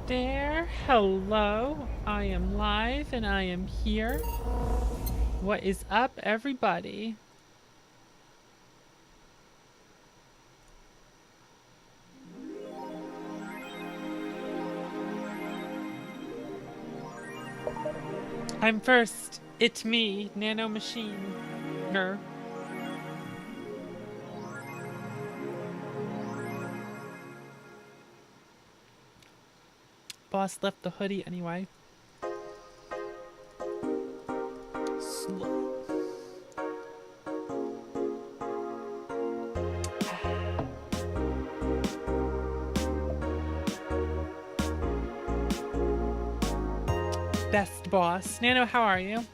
there. Hello. I am live and I am here. What is up, everybody? I'm first. It's me, Nano Machine. -er. Boss left the hoodie anyway. Slow. Best boss. Nano, how are you?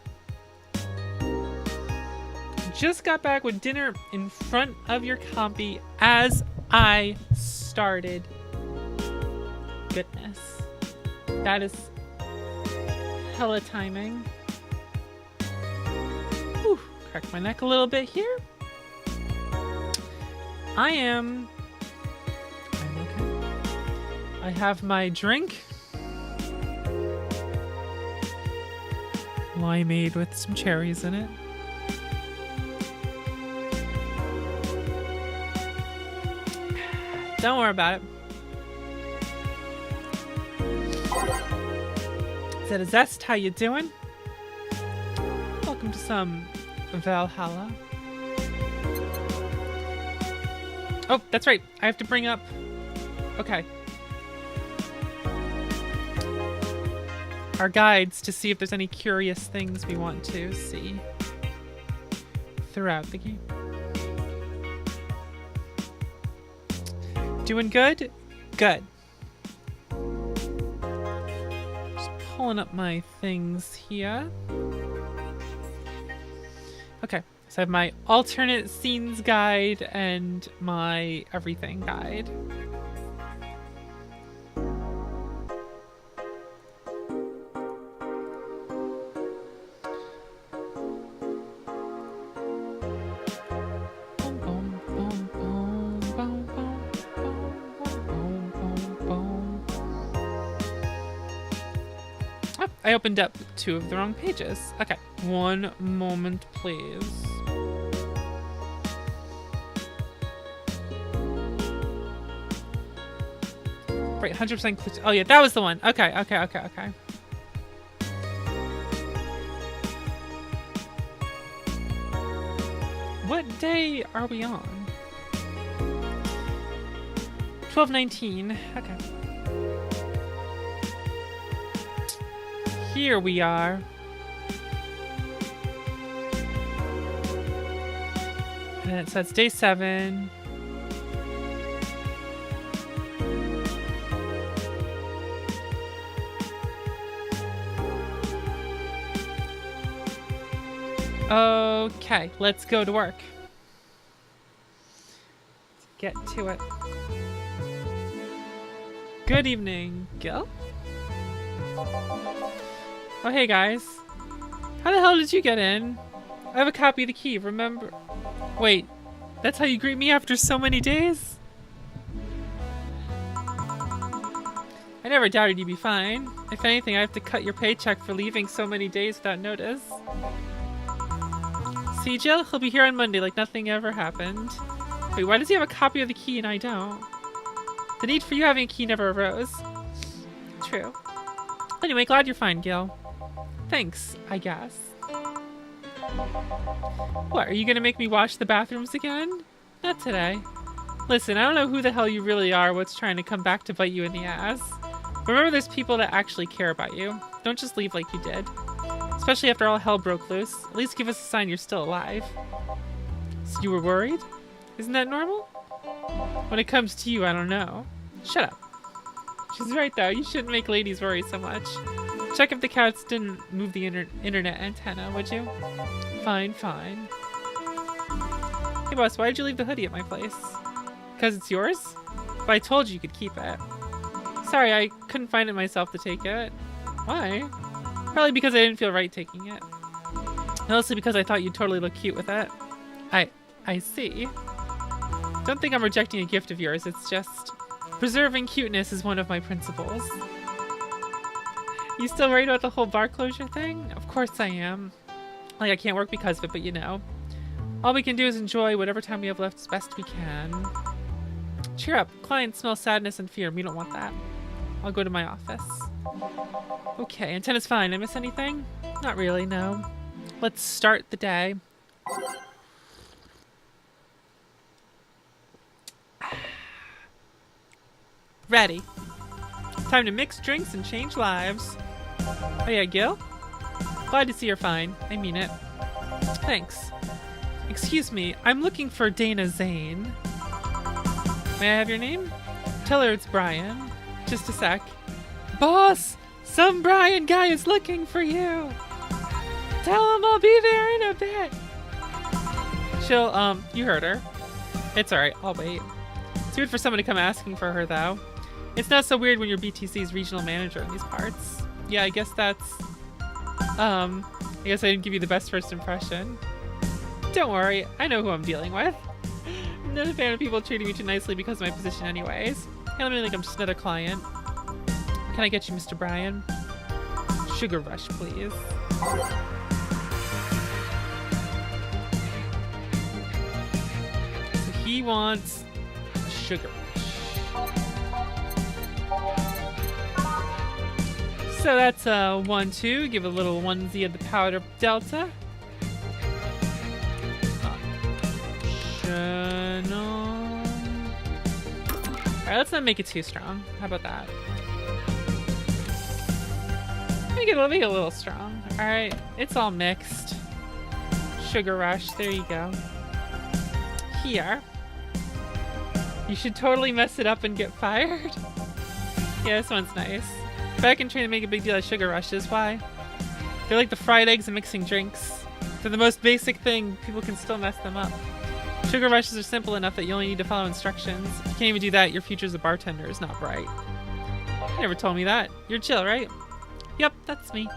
Just got back with dinner in front of your compy as I started. Goodness. That is hella timing. Whew, crack my neck a little bit here. I'm okay. I have my drink. Limeade with some cherries in it. Don't worry about it. Is that a zest? How you doing? Welcome to some Valhalla. Oh, that's right. I have to bring up... Okay. Our guides to see if there's any curious things we want to see throughout the game. Doing good? Good. Just pulling up my things here. Okay, so I have my alternate scenes guide and my everything guide. I opened up 2 of the wrong pages. Okay, one moment, please. Right, 100% clue. Oh yeah, that was the one. Okay. What day are we on? 12/19. Okay. Here we are. And it says day 7. Okay, let's go to work. Let's get to it. Good evening, Gil. Oh, hey guys. How the hell did you get in? I have a copy of the key, remember? Wait, that's how you greet me after so many days? I never doubted you'd be fine. If anything, I have to cut your paycheck for leaving so many days without notice. See, Jill? He'll be here on Monday like nothing ever happened. Wait, why does he have a copy of the key and I don't? The need for you having a key never arose. True. Anyway, glad you're fine, Gil. Thanks, I guess. What, are you gonna make me wash the bathrooms again? Not today. Listen, I don't know who the hell you really are, what's trying to come back to bite you in the ass. Remember, there's people that actually care about you. Don't just leave like you did. Especially after all hell broke loose. At least give us a sign you're still alive. So you were worried? Isn't that normal? When it comes to you, I don't know. Shut up. She's right though, you shouldn't make ladies worry so much. Check if the cats didn't move the internet antenna, would you? Fine. Hey boss, why did you leave the hoodie at my place? Because it's yours? But I told you could keep it. Sorry, I couldn't find it myself to take it. Why? Probably because I didn't feel right taking it. Mostly because I thought you'd totally look cute with it. I see. Don't think I'm rejecting a gift of yours, it's just... preserving cuteness is one of my principles. You still worried about the whole bar closure thing? Of course I am. Like, I can't work because of it, but you know. All we can do is enjoy whatever time we have left as best we can. Cheer up. Clients smell sadness and fear. We don't want that. I'll go to my office. Okay, antenna's fine. Did I miss anything? Not really, no. Let's start the day. Ready. Time to mix drinks and change lives. Oh yeah, Gil? Glad to see you're fine. I mean it. Thanks. Excuse me, I'm looking for Dana Zane. May I have your name? Tell her it's Brian. Just a sec. Boss! Some Brian guy is looking for you! Tell him I'll be there in a bit! She'll, you heard her. It's alright, I'll wait. It's weird for someone to come asking for her, though. It's not so weird when you're BTC's regional manager in these parts. Yeah, I guess that's... I guess I didn't give you the best first impression. Don't worry, I know who I'm dealing with. I'm not a fan of people treating me too nicely because of my position anyways. Handle me like I'm just another client. Can I get you, Mr. Brian? Sugar rush, please. So he wants a sugar rush. So that's 1-2. Give a little onesie of the powder delta. Alright, let's not make it too strong. How about that? Make it a little strong. Alright, it's all mixed. Sugar rush, there you go. Here. You should totally mess it up and get fired. Yeah, this one's nice. Back in training to make a big deal of sugar rushes. Why? They're like the fried eggs and mixing drinks. They're the most basic thing. People can still mess them up. Sugar rushes are simple enough that you only need to follow instructions. If you can't even do that, your future as a bartender is not bright. You never told me that. You're chill, right? Yep, that's me.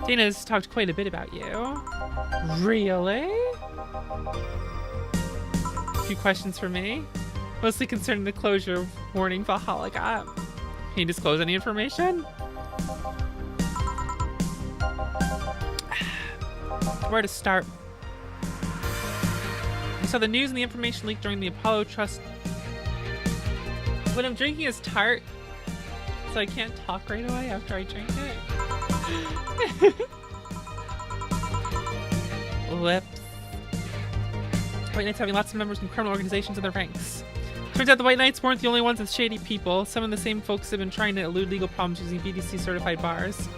Dana's talked quite a bit about you. Really? A few questions for me. Mostly concerning the closure warning Valhalla got. Can you disclose any information? Where to start? I saw the news and the information leaked during the Apollo Trust. What I'm drinking is tart, so I can't talk right away after I drink it. Lips. White Knights having lots of members from criminal organizations in their ranks. Turns out the White Knights weren't the only ones with shady people. Some of the same folks have been trying to elude legal problems using BDC certified bars.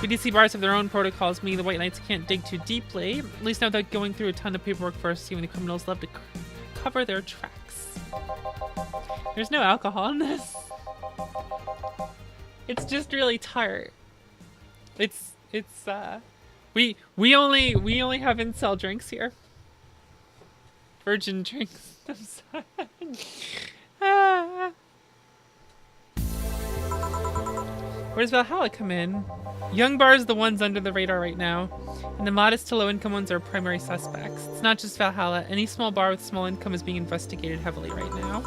BDC bars have their own protocols, meaning the White Knights can't dig too deeply, at least not without going through a ton of paperwork first, seeing the criminals love to cover their tracks. There's no alcohol in this. It's just really tart. We only have incel drinks here. Virgin drinks. I'm sorry. Where does Valhalla come in? Young bars are the ones under the radar right now, and the modest to low income ones are primary suspects. It's not just Valhalla. Any small bar with small income is being investigated heavily right now.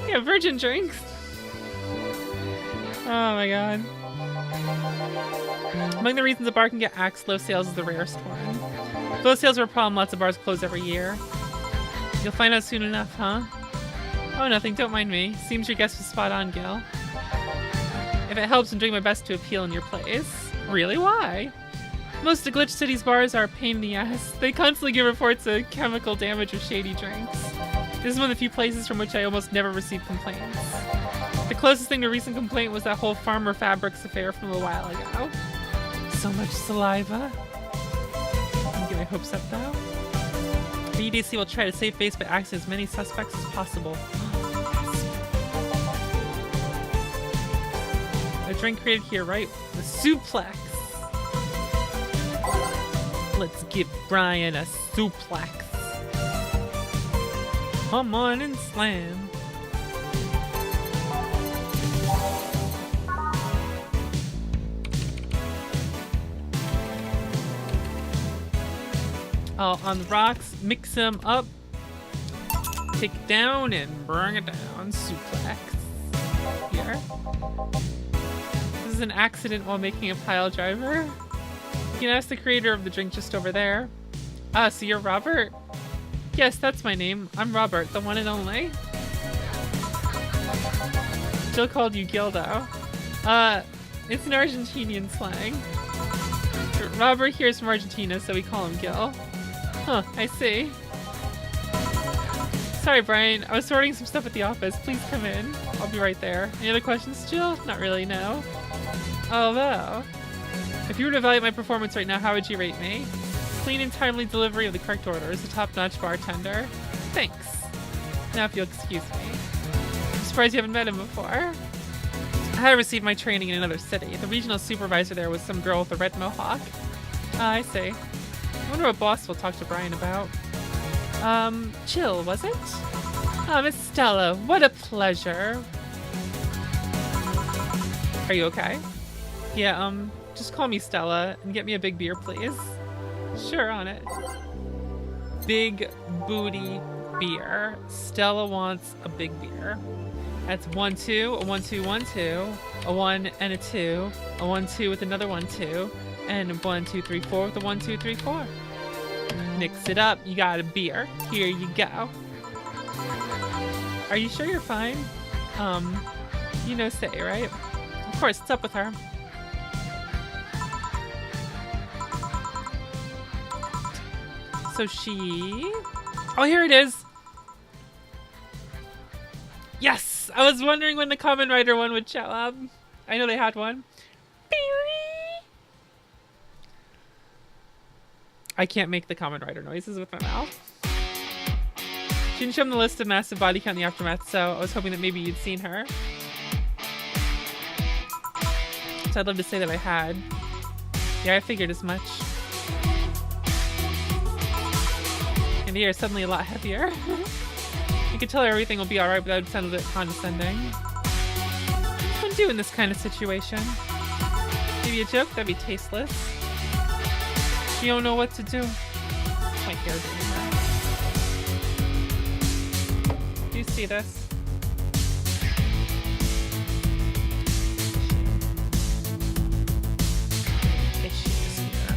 Yeah, virgin drinks. Oh my god. Among the reasons a bar can get axed, low sales is the rarest one. If low sales are a problem, lots of bars close every year. You'll find out soon enough, huh? Oh, nothing. Don't mind me. Seems your guess was spot on, Gil. If it helps, I'm doing my best to appeal in your place. Really? Why? Most of Glitch City's bars are a pain in the ass. They constantly give reports of chemical damage or shady drinks. This is one of the few places from which I almost never receive complaints. The closest thing to a recent complaint was that whole Farmer Fabrics affair from a while ago. So much saliva. Don't get my hopes up, though. BDC will try to save face by axing as many suspects as possible. A drink created here, right? The suplex. Let's give Brian a suplex. Come on and slam. All on the rocks, mix them up, take it down and bring it down. Suplex. Here. an accident while making a pile driver. You can ask the creator of the drink just over there. Ah, so you're Robert? Yes, that's my name. I'm Robert, the one and only. Jill called you Gildo. It's an Argentinian slang. Robert here's from Argentina, so we call him Gil. Huh, I see. Sorry, Brian. I was sorting some stuff at the office. Please come in. I'll be right there. Any other questions, Jill? Not really, no. Although, if you were to evaluate my performance right now, how would you rate me? Clean and timely delivery of the correct orders. A top-notch bartender. Thanks. Now if you'll excuse me. I'm surprised you haven't met him before. I had received my training in another city. The regional supervisor there was some girl with a red mohawk. I see. I wonder what boss will talk to Brian about. Jill, was it? Miss Stella, what a pleasure. Are you okay? Yeah, just call me Stella and get me a big beer, please. Sure, on it. Big booty beer. Stella wants a big beer. That's 1 2, a 1 2 1 2, a 1 and a 2, a 1 2 with another 1 2, and a 1 2 3 4 with a 1 2 3 4. Mix it up. You got a beer. Here you go. Are you sure you're fine? You know Say, right? Of course, what's up with her? So she... Oh, here it is! Yes! I was wondering when the Kamen Rider one would show up. I know they had one. I can't make the Kamen Rider noises with my mouth. She didn't show him the list of massive body count in the aftermath, so I was hoping that maybe you'd seen her. So I'd love to say that I had. Yeah, I figured as much. And the air is suddenly a lot heavier. You could tell her everything will be alright, but that would sound a bit condescending. What would do in this kind of situation? Maybe a joke? That'd be tasteless. You don't know what to do. My hair doing that. Do you see this? Issues here.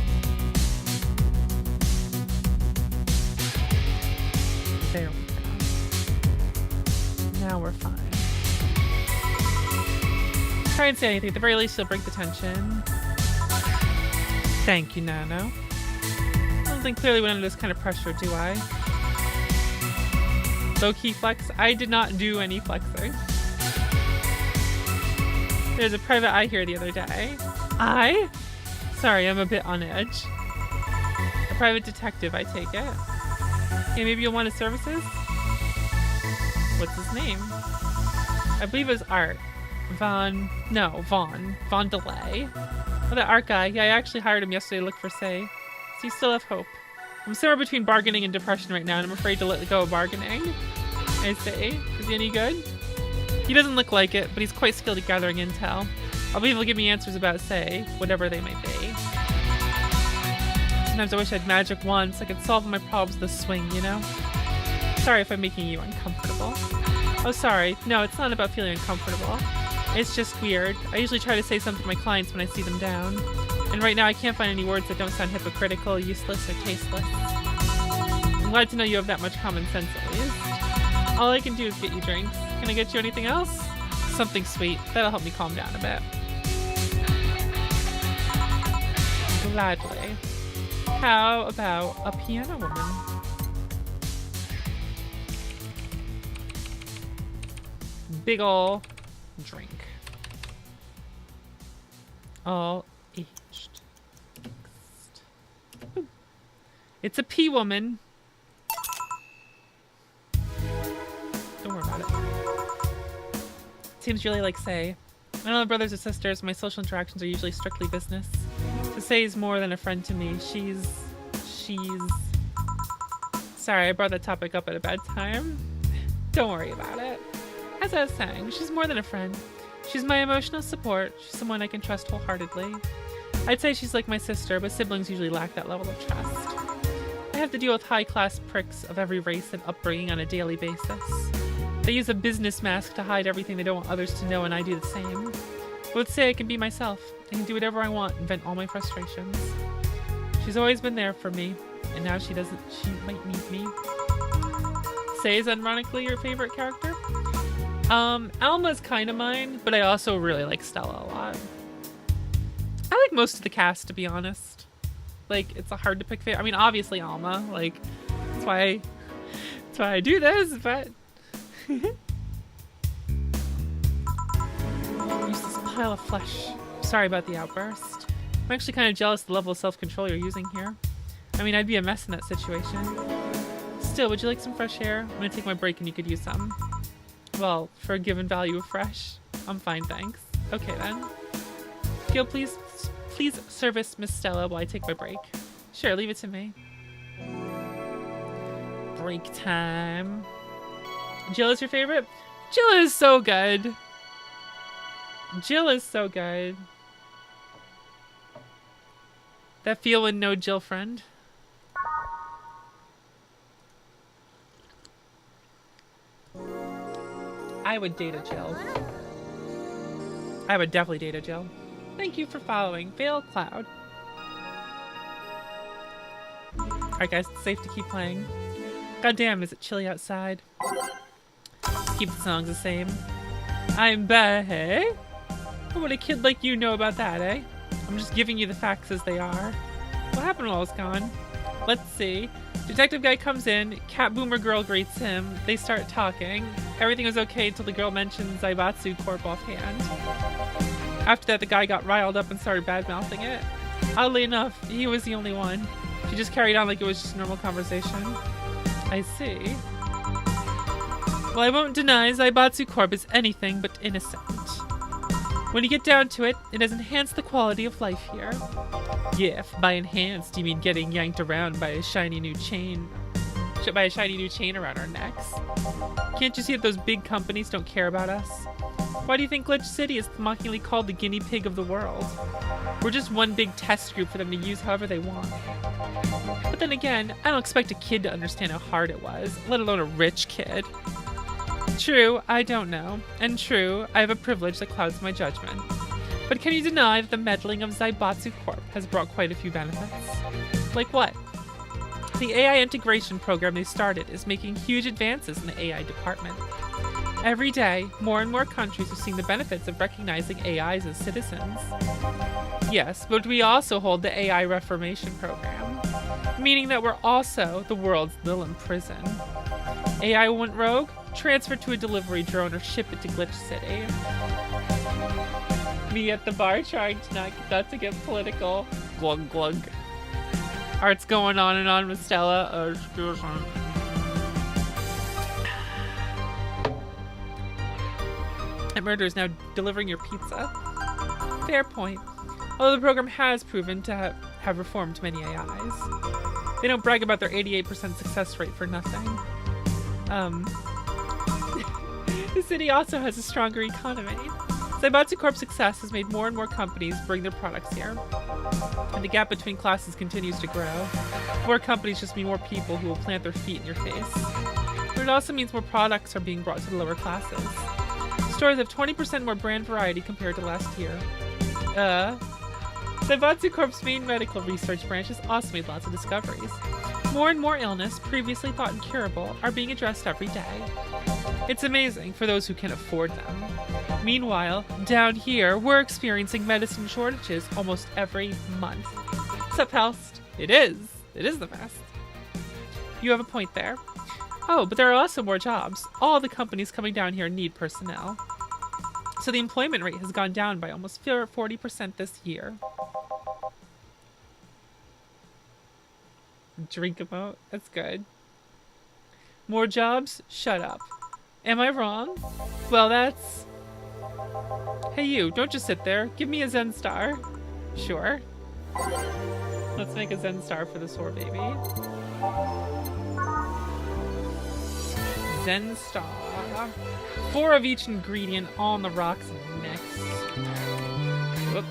There we go. Now we're fine. Try and say anything. At the very least, you'll break the tension. Thank you, Nano. I don't think clearly went under this kind of pressure, do I? Low-key flex? I did not do any flexing. There's a private eye here the other day. I? Sorry, I'm a bit on edge. A private detective, I take it. Okay, maybe you'll want his services? What's his name? I believe it was Art. Vaughn DeLay. Oh, that Art guy. Yeah, I actually hired him yesterday to look for Say. So you still have hope. I'm somewhere between bargaining and depression right now, and I'm afraid to let go of bargaining. I say. Is he any good? He doesn't look like it, but he's quite skilled at gathering intel. I'll be able to give me answers about Say, whatever they might be. Sometimes I wish I had magic wands so I could solve my problems with a swing, you know? Sorry if I'm making you uncomfortable. Oh, sorry. No, it's not about feeling uncomfortable. It's just weird. I usually try to say something to my clients when I see them down. And right now I can't find any words that don't sound hypocritical, useless, or tasteless. I'm glad to know you have that much common sense at least. All I can do is get you drinks. Can I get you anything else? Something sweet. That'll help me calm down a bit. Gladly. How about a piano woman? Big ol' drink. All aged. Next. Ooh. It's a pea woman. Don't worry about it. Seems really like Say. I don't have brothers or sisters. My social interactions are usually strictly business. So Say is more than a friend to me. She's... Sorry, I brought that topic up at a bad time. Don't worry about it. As I was saying, she's more than a friend. She's my emotional support. She's someone I can trust wholeheartedly. I'd say she's like my sister, but siblings usually lack that level of trust. I have to deal with high-class pricks of every race and upbringing on a daily basis. They use a business mask to hide everything they don't want others to know, and I do the same. Let's say I can be myself. I can do whatever I want and vent all my frustrations. She's always been there for me, and now she might need me. Say is ironically your favorite character? Alma's kind of mine, but I also really like Stella a lot. I like most of the cast, to be honest. Like, it's a hard to pick favorite. I mean, obviously Alma, like, that's why I do this, but... Use this pile of flesh. Sorry about the outburst. I'm actually kind of jealous of the level of self-control you're using here. I mean, I'd be a mess in that situation. Still, would you like some fresh air? I'm gonna take my break and you could use some. Well, for a given value of fresh, I'm fine, thanks. Okay then. Gil, please service Miss Stella while I take my break. Sure, leave it to me. Break time. Jill is your favorite? Jill is so good. Jill is so good. That feel when no Jill friend. I would date a Jill. I would definitely date a Jill. Thank you for following. Veil Cloud. Alright guys, it's safe to keep playing. Goddamn, is it chilly outside? Keep the songs the same. I'm back. What would a kid like you know about that, eh? I'm just giving you the facts as they are. What happened while I was gone? Let's see. Detective guy comes in, cat boomer girl greets him, they start talking. Everything was okay until the girl mentioned Zaibatsu Corp offhand. After that, the guy got riled up and started bad-mouthing it. Oddly enough, he was the only one. She just carried on like it was just normal conversation. I see. Well, I won't deny Zaibatsu Corp is anything but innocent. When you get down to it, it has enhanced the quality of life here. Yeah, by enhanced, you mean getting yanked around by a shiny new chain around our necks. Can't you see that those big companies don't care about us? Why do you think Glitch City is mockingly called the guinea pig of the world? We're just one big test group for them to use however they want. But then again, I don't expect a kid to understand how hard it was, let alone a rich kid. True, I don't know. And true, I have a privilege that clouds my judgment. But can you deny that the meddling of Zaibatsu Corp has brought quite a few benefits? Like what? The AI integration program they started is making huge advances in the AI department. Every day, more and more countries are seeing the benefits of recognizing AIs as citizens. Yes, but we also hold the AI Reformation program, meaning that we're also the world's little prison. AI went rogue? Transfer to a delivery drone or ship it to Glitch City. Me at the bar trying to not to get political. Glug glug. Art's going on and on with Stella. Excuse me. That murder is now delivering your pizza. Fair point. Although the program has proven to have reformed many AIs. They don't brag about their 88% success rate for nothing. The city also has a stronger economy. Zaibatsu Corp's success has made more and more companies bring their products here. And the gap between classes continues to grow. More companies just mean more people who will plant their feet in your face. But it also means more products are being brought to the lower classes. Stores have 20% more brand variety compared to last year. Zaibatsu Corp's main medical research branch has also made lots of discoveries. More and more illness, previously thought incurable, are being addressed every day. It's amazing for those who can afford them. Meanwhile, down here, we're experiencing medicine shortages almost every month. Sup, Helst? It is the best. You have a point there. Oh, but there are also more jobs. All the companies coming down here need personnel. So the employment rate has gone down by almost 40% this year. Drink emote? That's good. More jobs? Shut up. Am I wrong? Well, that's... Hey you, don't just sit there. Give me a Zen star. Sure. Let's make a Zen star for the sore baby. Zen star. 4 of each ingredient on the rocks and mix. Whoop.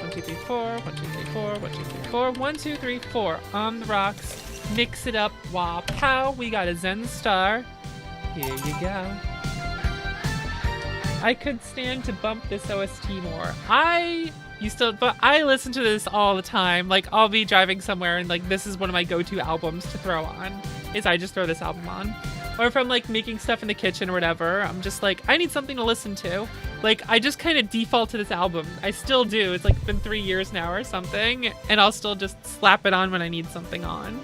1, 2, 3, 4. 1, 2, 3, 4. 1, 2, 3, 4. 1, 2, 3, 4. On the rocks. Mix it up. Wow, pow. We got a Zen star. Here you go. I could stand to bump this OST more. I listen to this all the time. Like, I'll be driving somewhere and like this is one of my go-to albums to throw on. Is I just throw this album on. Or if I'm like making stuff in the kitchen or whatever, I'm just like, I need something to listen to. Like, I just kind of default to this album. I still do. It's like been 3 years now or something, and I'll still just slap it on when I need something on.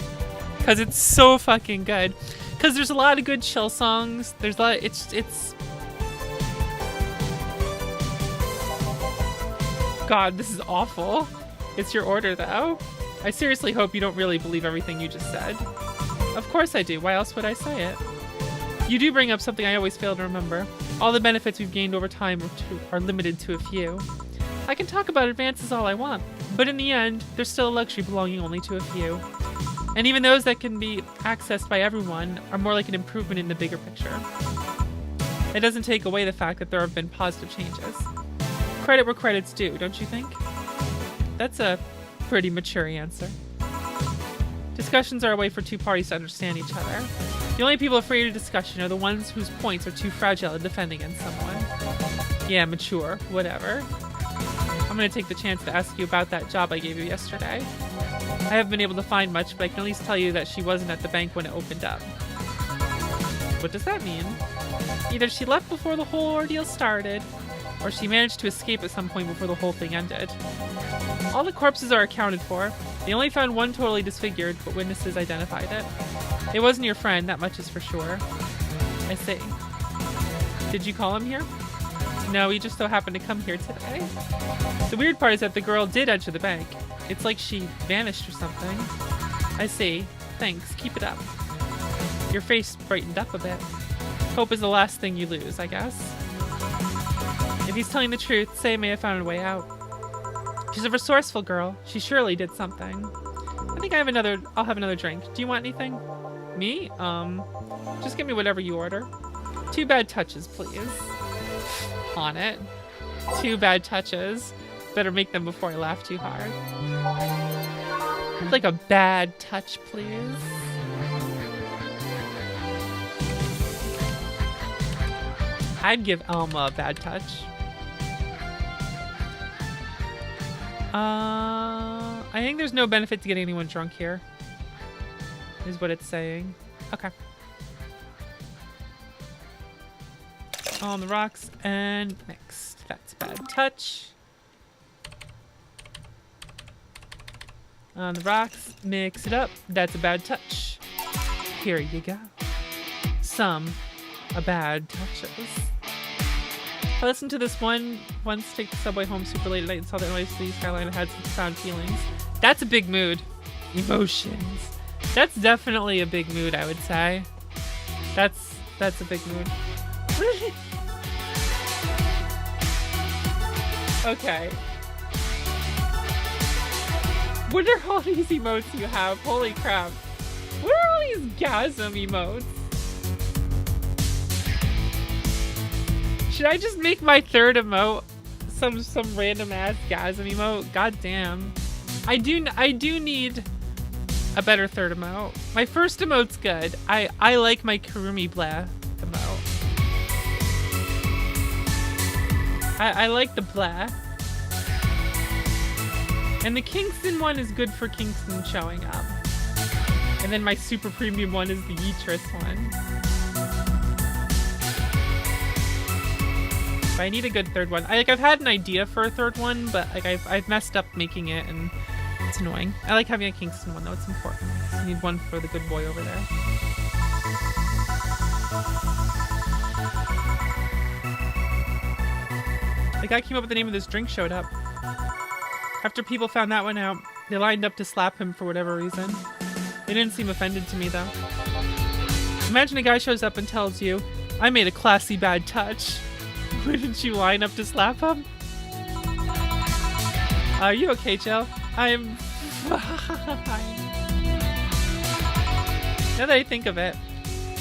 Cause it's so fucking good. Cause there's a lot of good chill songs. There's a lot, it's God, this is awful. It's your order though. I seriously hope you don't really believe everything you just said. Of course I do. Why else would I say it? You do bring up something I always fail to remember. All the benefits we've gained over time are limited to a few. I can talk about advances all I want, but in the end, there's still a luxury belonging only to a few. And even those that can be accessed by everyone are more like an improvement in the bigger picture. It doesn't take away the fact that there have been positive changes. Credit where credit's due, don't you think? That's a pretty mature answer. Discussions are a way for two parties to understand each other. The only people afraid of discussion are the ones whose points are too fragile to defend against someone. Yeah, mature, whatever. I'm gonna take the chance to ask you about that job I gave you yesterday. I haven't been able to find much, but I can at least tell you that she wasn't at the bank when it opened up. What does that mean? Either she left before the whole ordeal started, or she managed to escape at some point before the whole thing ended. All the corpses are accounted for. They only found one totally disfigured, but witnesses identified it. It wasn't your friend, that much is for sure. I see. Did you call him here? No, he just so happened to come here today. The weird part is that the girl did enter the bank. It's like she vanished or something. I see. Thanks, keep it up. Your face brightened up a bit. Hope is the last thing you lose, I guess. If he's telling the truth, say may have found a way out. She's a resourceful girl. She surely did something. I think I'll have another drink. Do you want anything? Me? Just give me whatever you order. 2 bad touches, please. On it. 2 bad touches. Better make them before I laugh too hard. Like a bad touch, please. I'd give Alma a bad touch. I think there's no benefit to getting anyone drunk here, is what it's saying. Okay. On the rocks and next. That's bad touch. On the rocks, mix it up. That's a bad touch. Here you go. Some bad touches. I listened to this once, take the subway home super late at night and saw the NYC City skyline and had some profound feelings. That's a big mood. Emotions. That's definitely a big mood, I would say. That's a big mood. Okay. What are all these emotes you have? Holy crap. What are all these gasm emotes? Should I just make my third emote some random ass gasm emote? God damn. I do need a better third emote. My first emote's good. I like my Kurumi blah emote. I like the blah. And the Kingston one is good for Kingston showing up. And then my super premium one is the Yeetris one. But I need a good third one. I've had an idea for a third one, but like I've messed up making it and it's annoying. I like having a Kingston one though, it's important. I need one for the good boy over there. The guy came up with the name of this drink showed up. After people found that one out, they lined up to slap him for whatever reason. They didn't seem offended to me though. Imagine a guy shows up and tells you, I made a classy bad touch. Wouldn't you line up to slap him? Are you okay, Jill? I'm fine. Now that I think of it,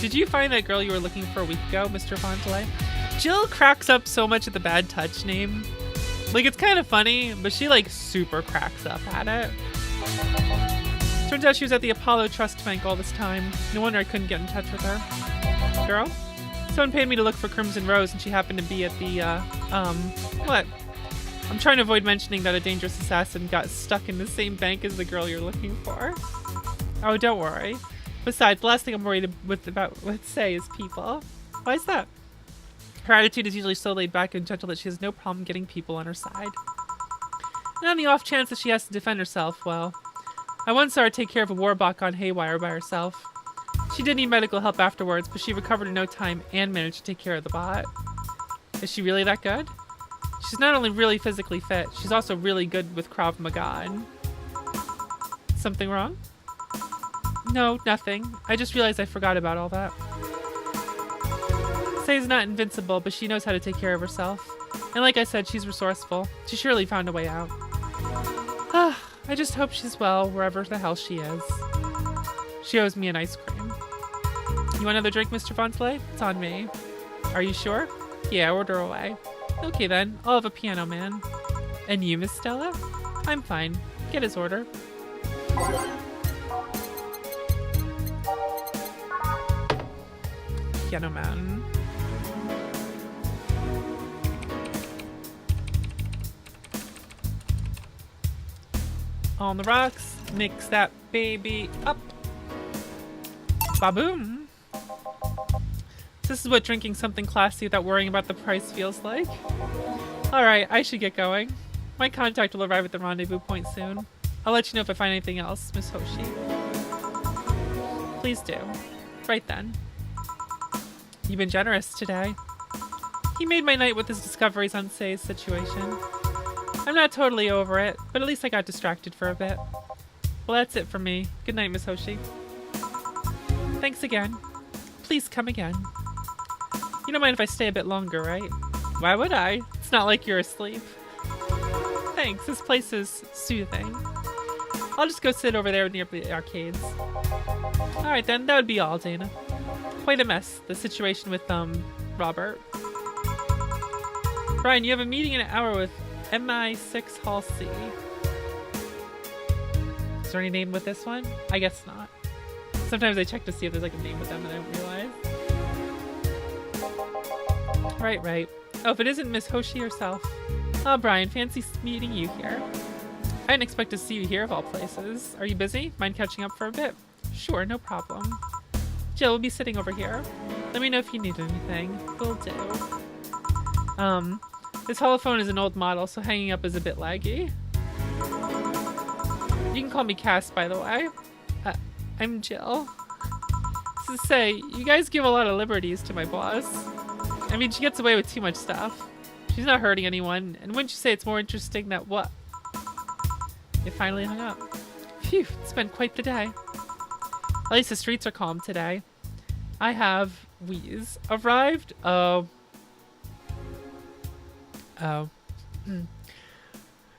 did you find that girl you were looking for a week ago, Mr. Fontelay? Jill cracks up so much at the bad touch name. Like, it's kind of funny, but she, like, super cracks up at it. Turns out she was at the Apollo Trust Bank all this time. No wonder I couldn't get in touch with her. Girl? Someone paid me to look for Crimson Rose, and she happened to be at the, what? I'm trying to avoid mentioning that a dangerous assassin got stuck in the same bank as the girl you're looking for. Oh, don't worry. Besides, the last thing I'm worried about, let's say, is people. Why is that? Her attitude is usually so laid back and gentle that she has no problem getting people on her side. And on the off chance that she has to defend herself, well, I once saw her take care of a warbot gone haywire by herself. She did need medical help afterwards, but she recovered in no time and managed to take care of the bot. Is she really that good? She's not only really physically fit, she's also really good with Krav Maga. Something wrong? No, nothing. I just realized I forgot about all that. Say's not invincible, but she knows how to take care of herself. And like I said, she's resourceful. She surely found a way out. I just hope she's well wherever the hell she is. She owes me an ice cream. You want another drink, Mr. Fonsley? It's on me. Are you sure? Yeah, order away. Okay then, I'll have a piano man. And you, Miss Stella? I'm fine. Get his order. Piano man. On the rocks, mix that baby up. Ba-boom. This is what drinking something classy without worrying about the price feels like. Alright, I should get going. My contact will arrive at the rendezvous point soon. I'll let you know if I find anything else, Miss Hoshi. Please do. Right then. You've been generous today. He made my night with his discoveries on Say's situation. I'm not totally over it, but at least I got distracted for a bit. Well, that's it for me. Good night, Miss Hoshi. Thanks again. Please come again. You don't mind if I stay a bit longer, right? Why would I? It's not like you're asleep. Thanks, this place is soothing. I'll just go sit over there near the arcades. Alright then, that would be all, Dana. Quite a mess, the situation with, Robert. Brian, you have a meeting in an hour with MI6 Hall C. Is there any name with this one? I guess not. Sometimes I check to see if there's like a name with them and I don't realize. Right. Oh, if it isn't Miss Hoshi herself. Oh, Brian, fancy meeting you here. I didn't expect to see you here of all places. Are you busy? Mind catching up for a bit? Sure, no problem. Jill will be sitting over here. Let me know if you need anything. Will do. This holophone is an old model, so hanging up is a bit laggy. You can call me Cass, by the way. I'm Jill. To say, you guys give a lot of liberties to my boss. I mean, she gets away with too much stuff. She's not hurting anyone, and wouldn't you say it's more interesting that what? It finally hung up. Phew, it's been quite the day. At least the streets are calm today. I have arrived. I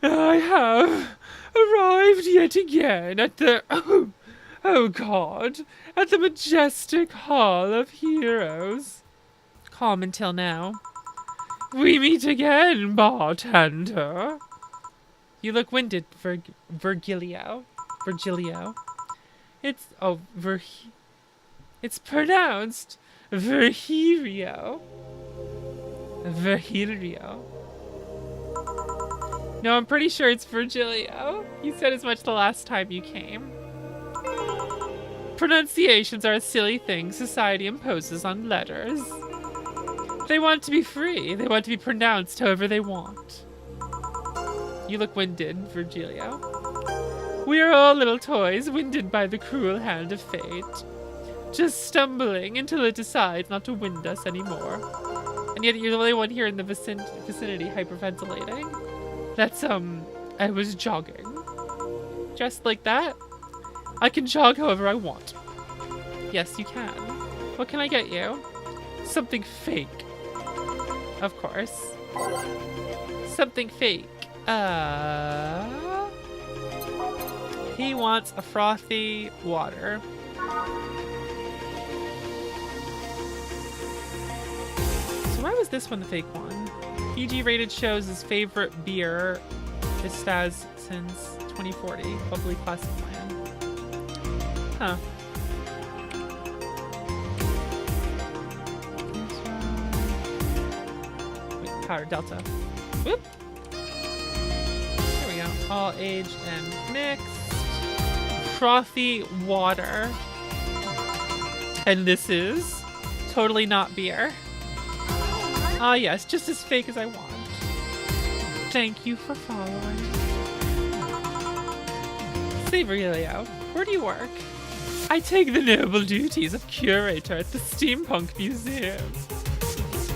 have arrived yet again at the oh god, at the majestic Hall of Heroes. Calm until now. We meet again, bartender. You look winded, Virgilio. It's it's pronounced Virgilio. No, I'm pretty sure it's Virgilio. You said as much the last time you came. Pronunciations are a silly thing society imposes on letters. They want to be free. They want to be pronounced however they want. You look winded, Virgilio. We are all little toys, winded by the cruel hand of fate. Just stumbling until it decides not to wind us anymore. And yet you're the only one here in the vicinity hyperventilating. That's, I was jogging. Just like that? I can jog however I want. Yes, you can. What can I get you? Something fake. Of course. Something fake. He wants a frothy water. So why was this one the fake one? PG rated shows his favorite beer is Staz since 2040. Bubbly classic plan. Huh. powder, Delta. Whoop. There we go. All aged and mixed. Frothy water. And this is totally not beer. Ah, yes, just as fake as I want. Thank you for following. Saverilio, where do you work? I take the noble duties of curator at the Steampunk Museum.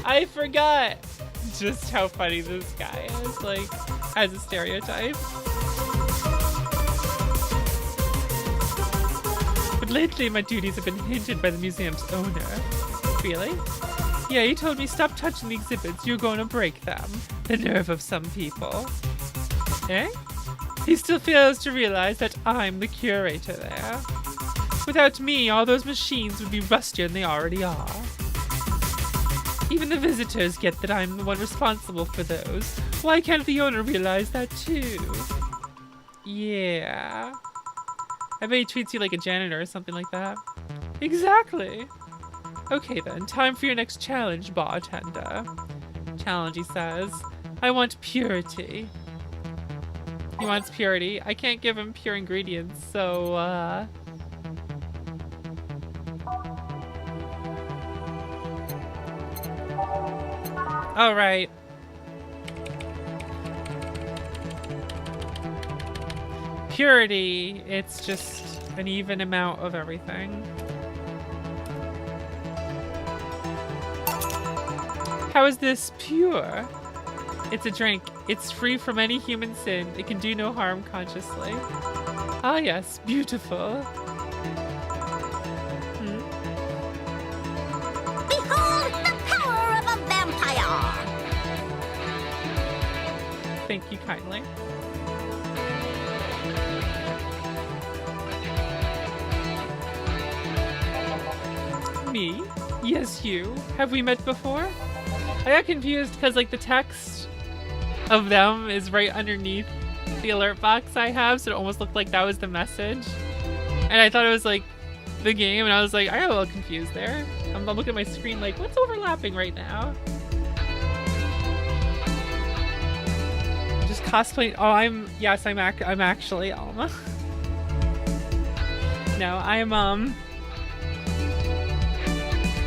I forgot just how funny this guy is, like, as a stereotype. But lately my duties have been hindered by the museum's owner. Really? Yeah, he told me stop touching the exhibits, you're going to break them. The nerve of some people. Eh? He still fails to realize that I'm the curator there. Without me, all those machines would be rustier than they already are. Even the visitors get that I'm the one responsible for those. Why can't the owner realize that too? Yeah. I bet he treats you like a janitor or something like that. Exactly. Okay then, time for your next challenge, bartender. Challenge, he says. I want purity. He wants purity. I can't give him pure ingredients, so, all right. Purity, it's just an even amount of everything. How is this pure? It's a drink. It's free from any human sin. It can do no harm consciously. Ah yes, beautiful. Behold the power of a vampire! Thank you kindly. Me? Yes, you. Have we met before? I got confused because like the text of them is right underneath the alert box I have, so it almost looked like that was the message. And I thought it was like the game, and I was like, I got a little confused there. I'm looking at my screen like, what's overlapping right now? Just cosplaying. Oh, I'm actually Alma. No,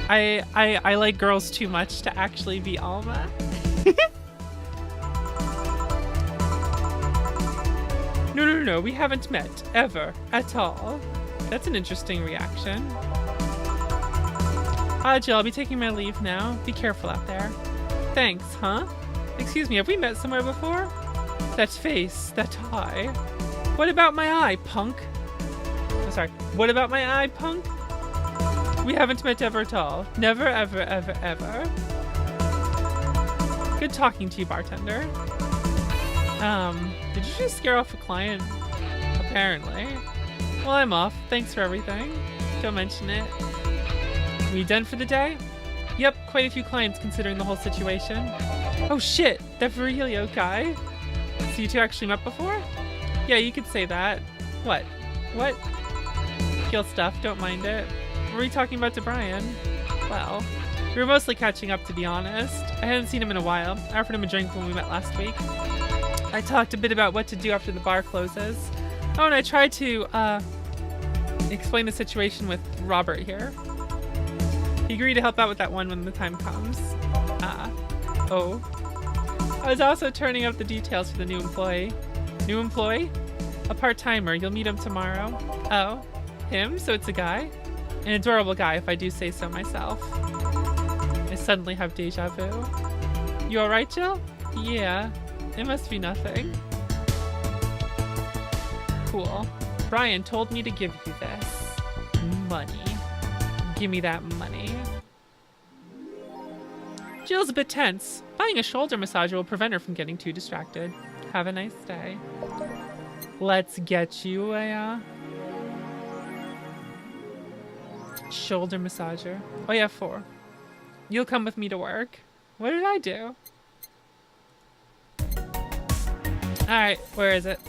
I like girls too much to actually be Alma. No, we haven't met, ever, at all. That's an interesting reaction. Jill, I'll be taking my leave now. Be careful out there. Thanks, huh? Excuse me, have we met somewhere before? That face, that eye. What about my eye, punk? I'm sorry, what about my eye, punk? We haven't met ever at all. Never, ever, ever, ever. Good talking to you, bartender. Did you just scare off a client? Apparently. Well, I'm off. Thanks for everything. Don't mention it. We done for the day? Yep, quite a few clients considering the whole situation. Oh shit, that Virgilio guy? So you two actually met before? Yeah, you could say that. What? What? Kill stuff, don't mind it. What were you talking about to Brian? Well, we were mostly catching up, to be honest. I hadn't seen him in a while. I offered him a drink when we met last week. I talked a bit about what to do after the bar closes. Oh, and I tried to, explain the situation with Robert here. He agreed to help out with that one when the time comes. Oh. I was also turning up the details for the new employee. New employee? A part-timer. You'll meet him tomorrow. Oh. Him? So it's a guy? An adorable guy, if I do say so myself. I suddenly have deja vu. You alright, Jill? Yeah. It must be nothing. Cool. Brian told me to give you this. Money. Give me that money. Jill's a bit tense. Buying a shoulder massager will prevent her from getting too distracted. Have a nice day. Let's get you a shoulder massager. Oh yeah, 4. You'll come with me to work. What did I do? Alright, where is it?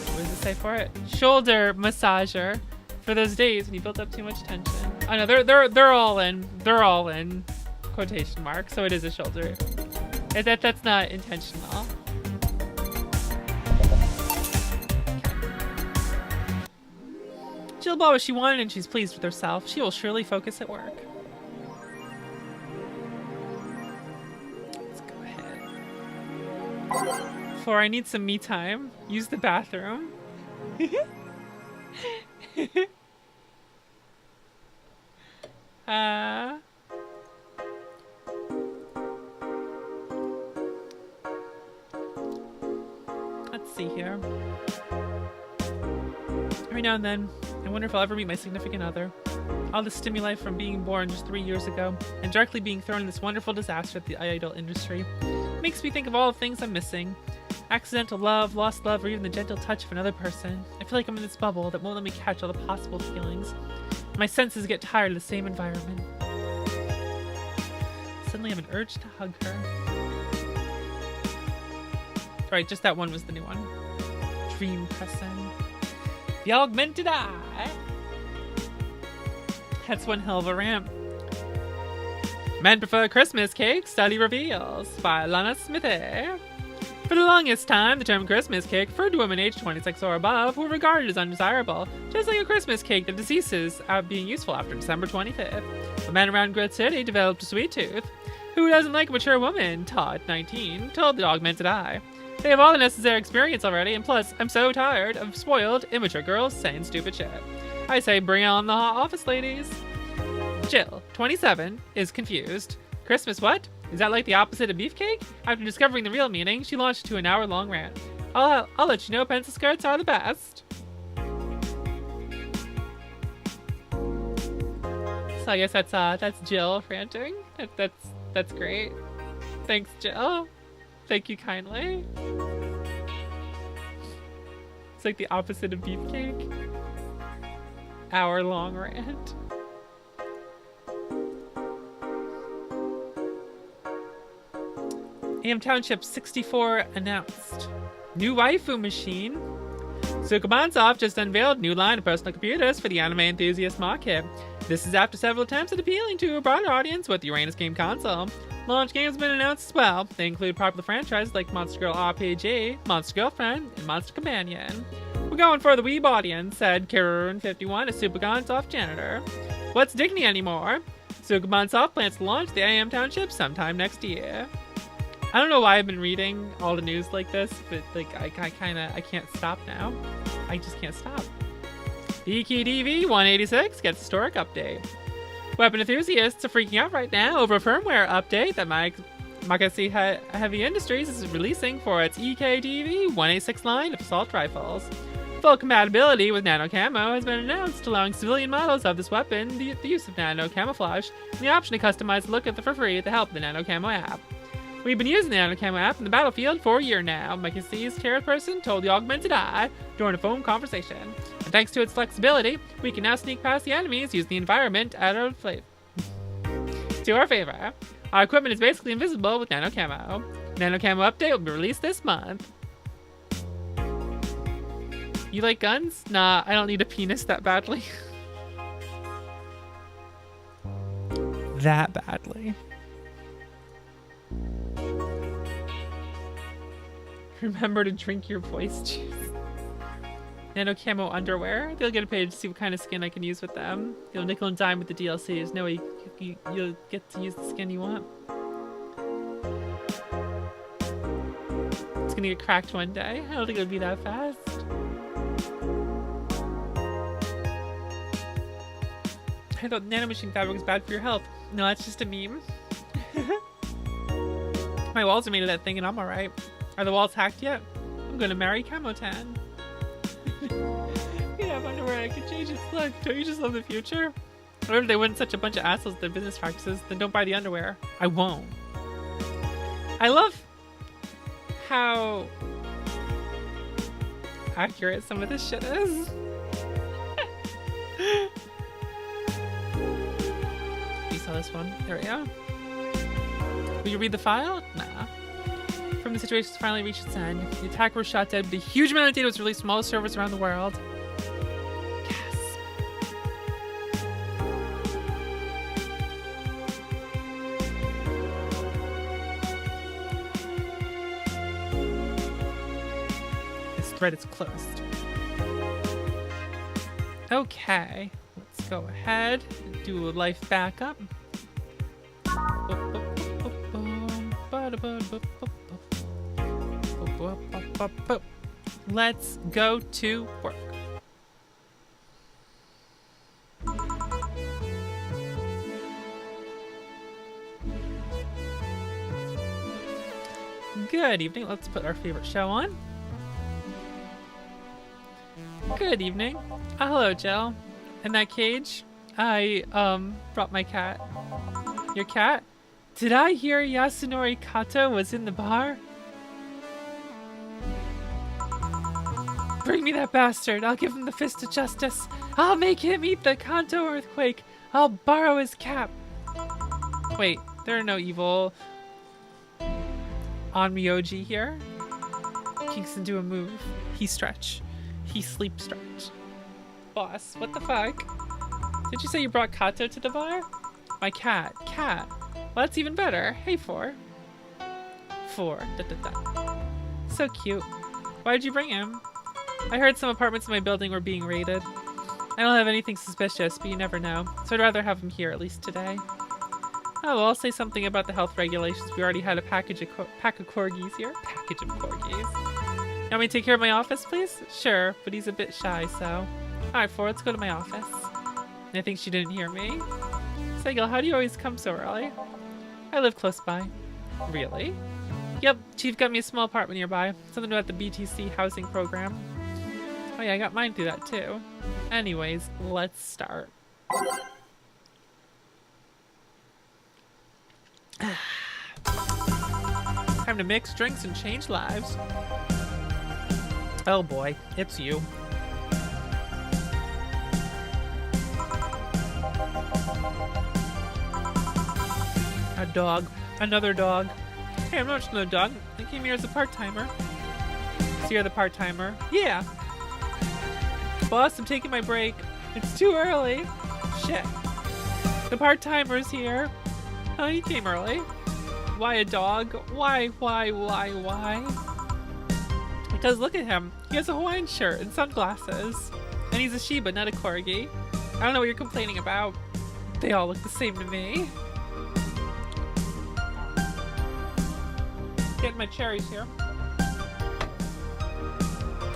What does it say for it? Shoulder massager. For those days when you built up too much tension. I know they're all in. They're all in quotation marks, so it is a shoulder. That's not intentional. Jill bought what she wanted and she's pleased with herself. She will surely focus at work. Let's go ahead. Before I need some me time, use the bathroom. Let's see here. Every now and then, I wonder if I'll ever meet my significant other. All the stimuli from being born just 3 years ago, and directly being thrown in this wonderful disaster at the idol industry, makes me think of all the things I'm missing. Accidental love, lost love, or even the gentle touch of another person. I feel like I'm in this bubble that won't let me catch all the possible feelings. My senses get tired of the same environment. Suddenly I have an urge to hug her. Right, just that one was the new one. Dream person. The augmented eye. That's one hell of a ramp. Men prefer Christmas cake, study reveals by Lana Smithy. For the longest time, the term Christmas cake referred to women aged 26 or above who were regarded as undesirable, just like a Christmas cake that ceases being useful after December 25th. But men around Grit City developed a sweet tooth. Who doesn't like a mature woman? Todd, 19, told the augmented eye. They have all the necessary experience already, and plus, I'm so tired of spoiled, immature girls saying stupid shit. I say bring on the hot office ladies. Jill, 27, is confused. Christmas what? Is that like the opposite of beefcake? After discovering the real meaning, she launched into an hour-long rant. I'll let you know pencil skirts are the best. So I guess that's Jill ranting. That's great. Thanks, Jill. Thank you kindly. It's like the opposite of beefcake. Hour-long rant. AM Township 64 announced. New waifu machine. Sukubansoft just unveiled new line of personal computers for the anime enthusiast market. This is after several attempts at appealing to a broader audience with the Uranus game console. Launch games have been announced as well. They include popular franchises like Monster Girl RPG, Monster Girlfriend, and Monster Companion. We're going for the weeb audience, said Kirun51, a Sukubansoft janitor. What's Dignity anymore? Sukubansoft plans to launch the AM Township sometime next year. I don't know why I've been reading all the news like this, but like I can't stop now. I just can't stop. BKDV 186 gets historic update. Weapon enthusiasts are freaking out right now over a firmware update that Makasi Heavy Industries is releasing for its EKDV 186 line of assault rifles. Full compatibility with nano camo has been announced, allowing civilian models of this weapon the use of nano camouflage and the option to customize the look of it for free with the help of the nano camo app. We've been using the nano camo app in the battlefield for a year now, Makasi's chairperson told the augmented eye during a phone conversation. And thanks to its flexibility, we can now sneak past the enemies using the environment at our to our favor. Our equipment is basically invisible with nano camo. Nano camo update will be released this month. You like guns? Nah, I don't need a penis that badly. That badly. Remember to drink your voice juice. Nano camo underwear. They'll get a page to see what kind of skin I can use with them. You'll nickel and dime with the DLCs. No way you'll get to use the skin you want. It's gonna get cracked one day. I don't think it'll be that fast. I thought nanomachine fabric was bad for your health. No, that's just a meme. My walls are made of that thing and I'm alright. Are the walls hacked yet? I'm gonna marry Camotan. You have underwear, I can change its look. Don't you just love the future? What if they went such a bunch of assholes with their business practices? Then don't buy the underwear. I won't. I love how accurate some of this shit is. You saw this one. There we go. Will you read the file? Nah. From the situation has finally reached its end. The attacker was shot dead, but a huge amount of data was released from all the servers around the world. Yes. read it's closed. Okay, let's go ahead and do a life backup. Let's go to work. Good evening. Let's put our favorite show on. Good evening. Hello, Jill. In that cage, I brought my cat. Your cat? Did I hear Yasunori Kato was in the bar? Bring me that bastard. I'll give him the fist of justice. I'll make him eat the Kanto earthquake. I'll borrow his cap. Wait, there are no evil Onmyoji here. Kingston do a move. He stretch. He sleep stretch. Boss, what the fuck? Did you say you brought Kato to the bar? My cat. Cat. Well, that's even better. Hey, four. Four. Da, da, da. So cute. Why'd you bring him? I heard some apartments in my building were being raided. I don't have anything suspicious, but you never know. So I'd rather have him here, at least today. Oh, well, I'll say something about the health regulations. We already had a pack of corgis here. Package of corgis. You want me to take care of my office, please? Sure, but he's a bit shy, so... Alright, four, let's go to my office. I think she didn't hear me. Segel, how do you always come so early? I live close by. Really? Yep, Chief got me a small apartment nearby. Something about the BTC housing program. Oh yeah, I got mine through that too. Anyways, let's start. Time to mix drinks and change lives. Oh boy, it's you. A dog. Another dog. Hey, I'm not just another dog. I came here as a part-timer. So you're the part-timer? Yeah. Boss, I'm taking my break. It's too early. Shit. The part-timer's here. Oh, he came early. Why a dog? Why? Because look at him. He has a Hawaiian shirt and sunglasses. And he's a Shiba, not a Corgi. I don't know what you're complaining about. They all look the same to me. Getting my cherries here.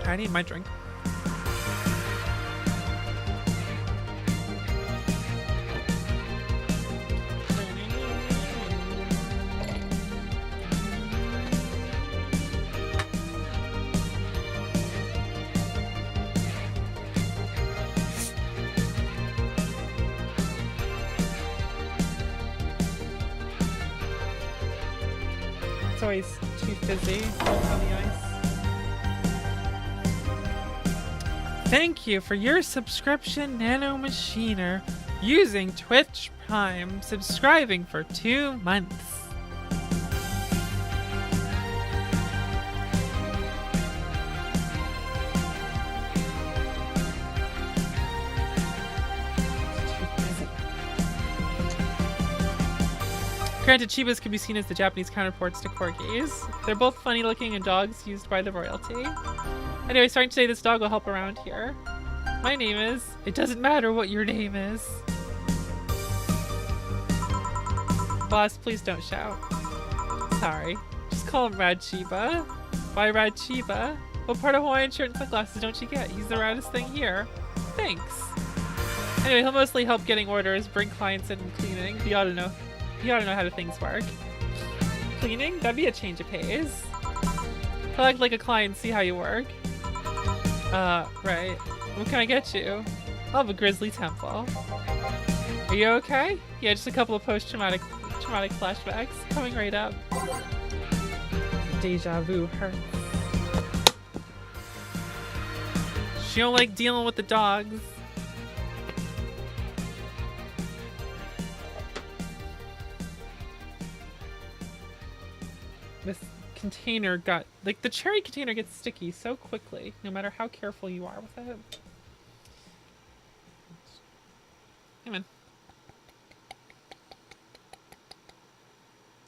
I need my drink. It's always too fizzy on the ice. Thank you for your subscription, Nano Machiner, using Twitch Prime, subscribing for 2 months. Granted, Chibas can be seen as the Japanese counterparts to corgis. They're both funny looking and dogs used by the royalty. Anyway, starting today, this dog will help around here. My name is... It doesn't matter what your name is. Boss, please don't shout. Sorry. Just call him Rad Chiba. Why Rad Chiba? What part of Hawaiian shirt and sunglasses don't you get? He's the raddest thing here. Thanks. Anyway, he'll mostly help getting orders, bring clients in, and cleaning. He ought to know how the things work. Cleaning? That'd be a change of pace. Collect like a client, see how you work. Right. What can I get you? I'll have a grizzly temple. Are you okay? Yeah, just a couple of post-traumatic flashbacks coming right up. Deja vu hurts. She don't like dealing with the dogs. This container got, like, the cherry container gets sticky so quickly, no matter how careful you are with it. Come on.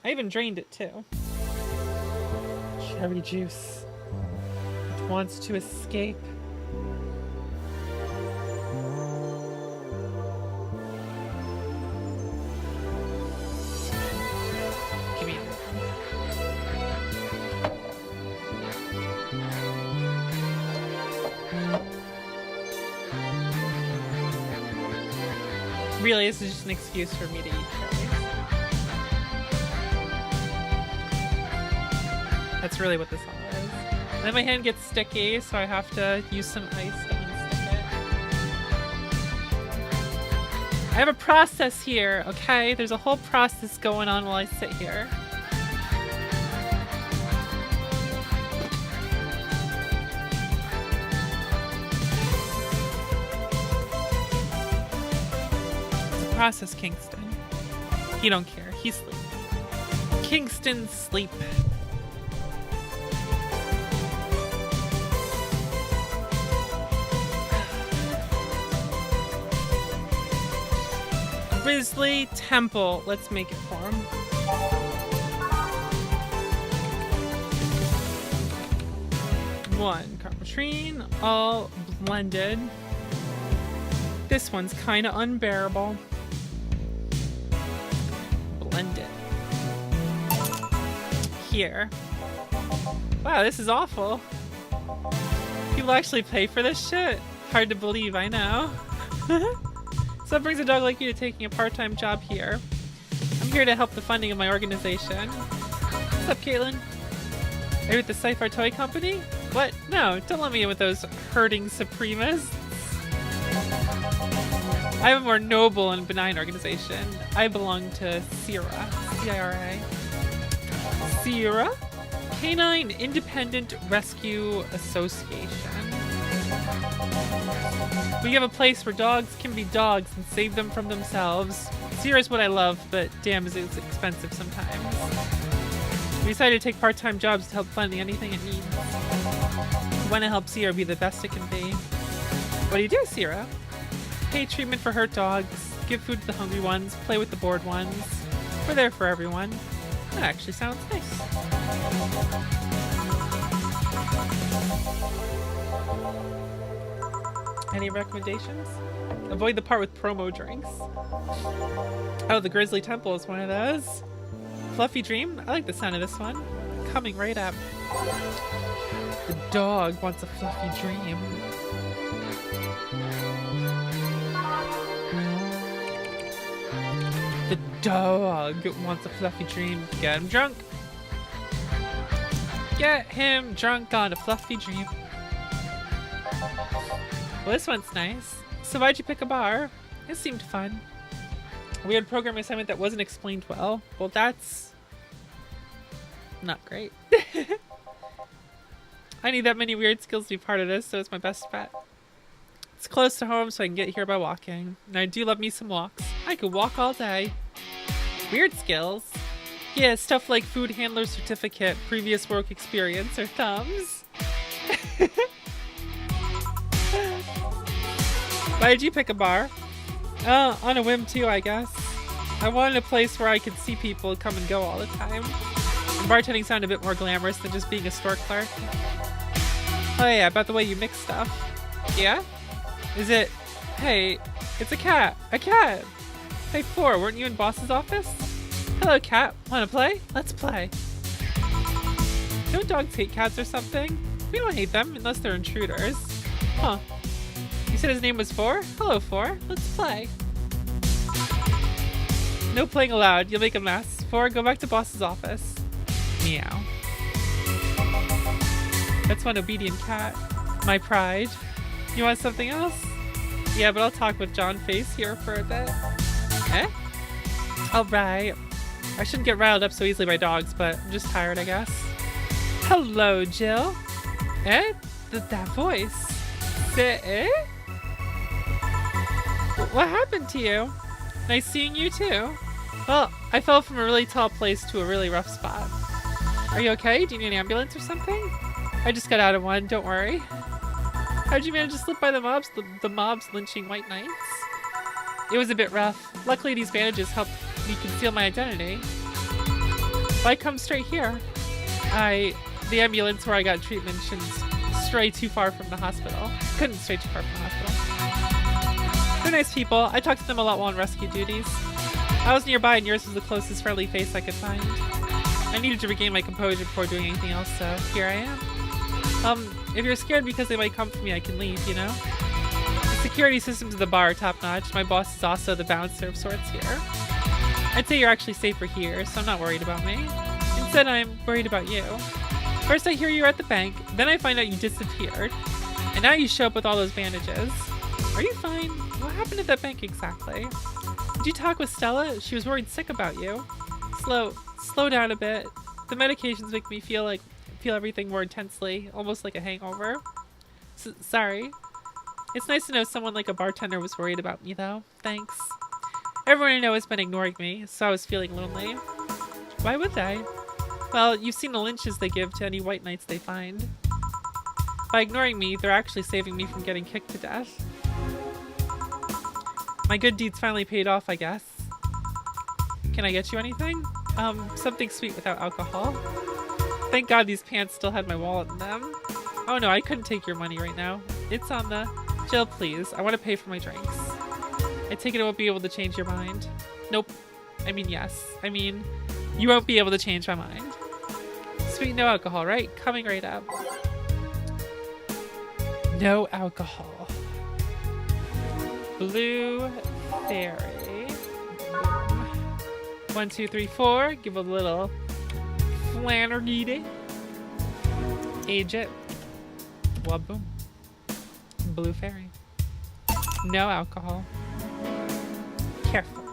I even drained it too. Cherry juice. wants to escape. Give me Really, this is just an excuse for me to eat cherries. That's really what this all is. And then my hand gets sticky, so I have to use some ice to unstick it. I have a process here, okay? There's a whole process going on while I sit here. Process, Kingston. He don't care. He's sleep. Kingston sleep. Grizzly Temple. Let's make it for him. One Carpetrine, all blended. This one's kind of unbearable. Blend it. Here. Wow, this is awful. People actually pay for this shit? Hard to believe, I know. So that brings a dog like you to taking a part-time job here. I'm here to help the funding of my organization. What's up, Caitlin? Are you with the Cypher Toy Company? What? No, don't let me in with those herding supremists. I have a more noble and benign organization. I belong to CIRA. C-I-R-A. CIRA? Canine Independent Rescue Association. We have a place where dogs can be dogs and save them from themselves. CIRA is what I love, but damn is it's expensive sometimes. We decided to take part-time jobs to help fund anything it needs. We want to help CIRA be the best it can be. What do you do, CIRA? Pay treatment for hurt dogs, give food to the hungry ones, play with the bored ones. We're there for everyone. That actually sounds nice. Any recommendations? Avoid the part with promo drinks. Oh, the Grizzly Temple is one of those. Fluffy Dream? I like the sound of this one. Coming right up. The dog wants a fluffy dream. The dog wants a fluffy dream. Get him drunk. Get him drunk on a fluffy dream. Well, this one's nice. So why'd you pick a bar? It seemed fun. A weird programming assignment that wasn't explained well. Well, that's not great. I need that many weird skills to be part of this, so it's my best bet. It's close to home, so I can get here by walking. And I do love me some walks. I could walk all day. Weird skills? Yeah, stuff like food handler certificate, previous work experience, or thumbs. Why did you pick a bar? On a whim too, I guess. I wanted a place where I could see people come and go all the time. And bartending sounded a bit more glamorous than just being a store clerk. Oh yeah, about the way you mix stuff. Yeah? Is it... Hey, it's a cat. A cat! Hey, Floor, weren't you in Boss's office? Hello, cat. Wanna play? Let's play. Don't dogs hate cats or something? We don't hate them, unless they're intruders. Huh. You said his name was Four? Hello, Four. Let's play. No playing allowed. You'll make a mess. Four, go back to Boss's office. Meow. That's one obedient cat. My pride. You want something else? Yeah, but I'll talk with John Face here for a bit. Eh? Alright. I shouldn't get riled up so easily by dogs, but I'm just tired, I guess. Hello, Jill. Eh? That voice. Eh? What happened to you? Nice seeing you too. Well, I fell from a really tall place to a really rough spot. Are you okay? Do you need an ambulance or something? I just got out of one, don't worry. How'd you manage to slip by the mobs? The mobs lynching white knights? It was a bit rough. Luckily these bandages helped me conceal my identity. Why come straight here? The ambulance where I got treatment stray too far from the hospital. Couldn't stray too far from the hospital. They're nice people. I talked to them a lot while on rescue duties. I was nearby and yours was the closest friendly face I could find. I needed to regain my composure before doing anything else, so here I am. If you're scared because they might come for me, I can leave, you know? The security systems of the bar are top-notch. My boss is also the bouncer of sorts here. I'd say you're actually safer here, so I'm not worried about me. Instead, I'm worried about you. First I hear you're at the bank, then I find out you disappeared, and now you show up with all those bandages. Are you fine? What happened at that bank exactly? Did you talk with Stella? She was worried sick about you. Slow down a bit. The medications make me feel everything more intensely, almost like a hangover. Sorry. It's nice to know someone like a bartender was worried about me though. Thanks. Everyone I know has been ignoring me, so I was feeling lonely. Why would they? Well, you've seen the lynches they give to any white knights they find. By ignoring me, they're actually saving me from getting kicked to death. My good deeds finally paid off, I guess. Can I get you anything? Something sweet without alcohol. Thank God these pants still had my wallet in them. Oh no, I couldn't take your money right now. It's on the... Jill, please. I want to pay for my drinks. I take it I won't be able to change your mind. Nope. I mean, yes. I mean, you won't be able to change my mind. Sweet, no alcohol, right? Coming right up. No alcohol. Blue fairy. 1, 2, 3, 4. Give a little flannery. Age it. Waboom. Blue fairy. No alcohol. Careful.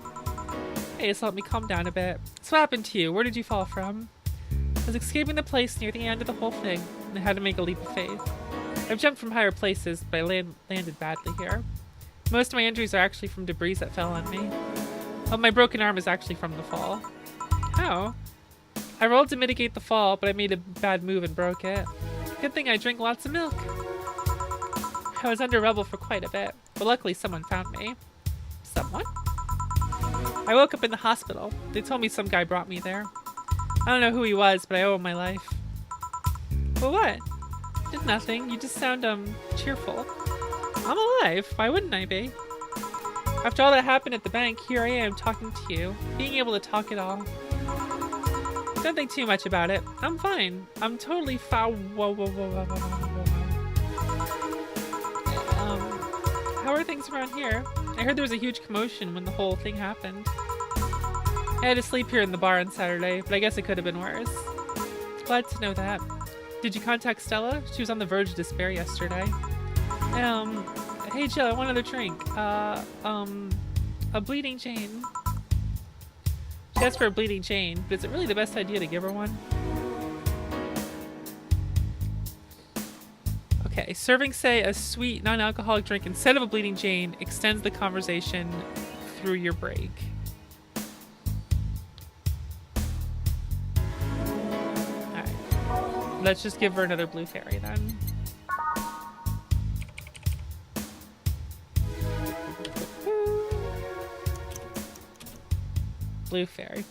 Hey, just let me calm down a bit. So what happened to you? Where did you fall from? I was escaping the place near the end of the whole thing, and I had to make a leap of faith. I've jumped from higher places, but I landed badly here. Most of my injuries are actually from debris that fell on me. Oh, my broken arm is actually from the fall. Oh. I rolled to mitigate the fall, but I made a bad move and broke it. Good thing I drink lots of milk. I was under rubble for quite a bit, but luckily someone found me. Someone? I woke up in the hospital. They told me some guy brought me there. I don't know who he was, but I owe him my life. Well, what? Did nothing. You just sound, cheerful. I'm alive. Why wouldn't I be? After all that happened at the bank, here I am talking to you, being able to talk it all. Don't think too much about it. I'm fine. I'm totally How are things around here? I heard there was a huge commotion when the whole thing happened. I had to sleep here in the bar on Saturday, but I guess it could have been worse. Glad to know that. Did you contact Stella? She was on the verge of despair yesterday. Hey Jill, I want another drink. A Bleeding Jane. She asked for a Bleeding Jane, but is it really the best idea to give her one? Okay, serving, say, a sweet, non-alcoholic drink instead of a Bleeding Jane extends the conversation through your break. Alright. Let's just give her another blue fairy then. Blue fairy.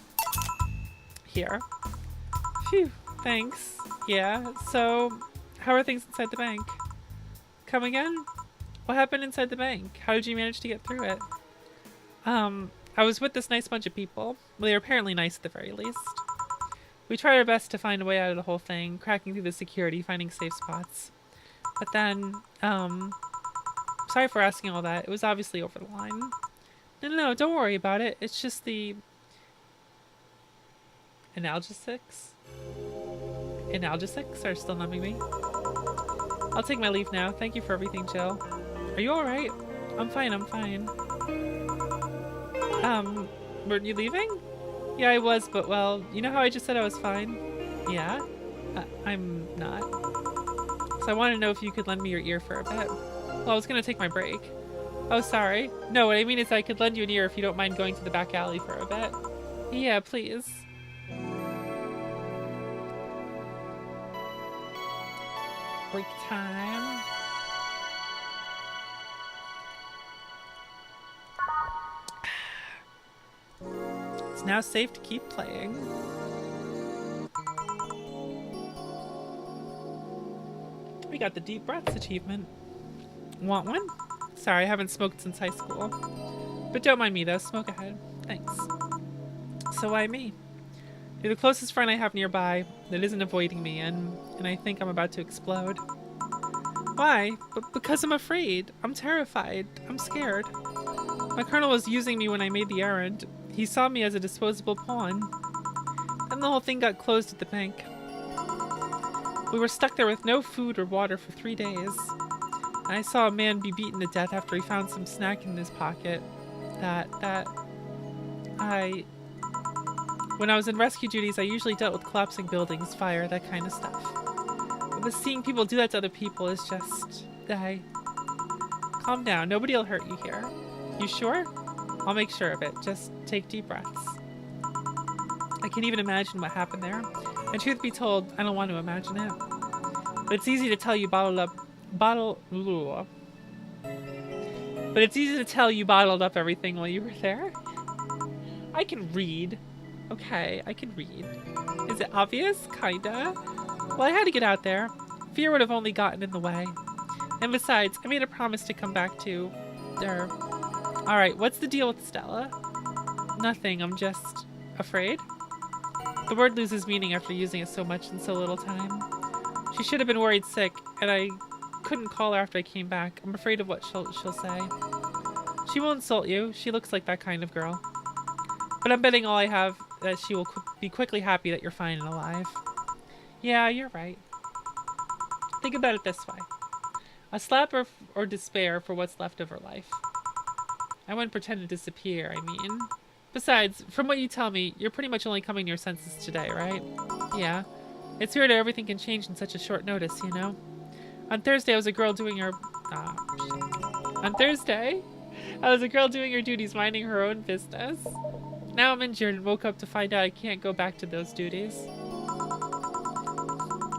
Here. Phew, thanks. Yeah, so how are things inside the bank? Come again? What happened inside the bank? How did you manage to get through it? I was with this nice bunch of people. Well, they were apparently nice at the very least. We tried our best to find a way out of the whole thing, cracking through the security, finding safe spots. But then, sorry for asking all that. It was obviously over the line. No, don't worry about it. It's just the analgesics are still numbing me. I'll take my leave now. Thank you for everything, Jill. Are you alright? I'm fine. Weren't you leaving? Yeah, I was, but well, you know how I just said I was fine? Yeah? I'm not. So I want to know if you could lend me your ear for a bit. Well, I was gonna take my break. Oh, sorry. No, what I mean is I could lend you an ear if you don't mind going to the back alley for a bit. Yeah, please. Break time. It's now safe to keep playing. We got the deep breaths achievement. Want one? Sorry, I haven't smoked since high school. But don't mind me though, smoke ahead. Thanks. So why me? You're the closest friend I have nearby that isn't avoiding me, and I think I'm about to explode. Why? Because I'm afraid. I'm terrified. I'm scared. My colonel was using me when I made the errand. He saw me as a disposable pawn. Then the whole thing got closed at the bank. We were stuck there with no food or water for 3 days. And I saw a man be beaten to death after he found some snack in his pocket. When I was in rescue duties, I usually dealt with collapsing buildings, fire, that kind of stuff. But seeing people do that to other people is just... Calm down. Nobody will hurt you here. You sure? I'll make sure of it. Just take deep breaths. I can't even imagine what happened there. And truth be told, I don't want to imagine it. But it's easy to tell you bottled up everything while you were there. I can read. Okay, I can read. Is it obvious? Kinda. Well, I had to get out there. Fear would have only gotten in the way. And besides, I made a promise to come back to... there. Alright, what's the deal with Stella? Nothing, I'm just... afraid? The word loses meaning after using it so much in so little time. She should have been worried sick, and I couldn't call her after I came back. I'm afraid of what she'll say. She won't insult you. She looks like that kind of girl. But I'm betting all I have that she will be quickly happy that you're fine and alive. Yeah, you're right. Think about it this way. A slap or despair for what's left of her life. I wouldn't pretend to disappear, I mean. Besides, from what you tell me, you're pretty much only coming to your senses today, right? Yeah. It's weird how everything can change in such a short notice, you know? On Thursday, I was a girl doing her... On Thursday, I was a girl doing her duties, minding her own business. Now I'm injured and woke up to find out I can't go back to those duties.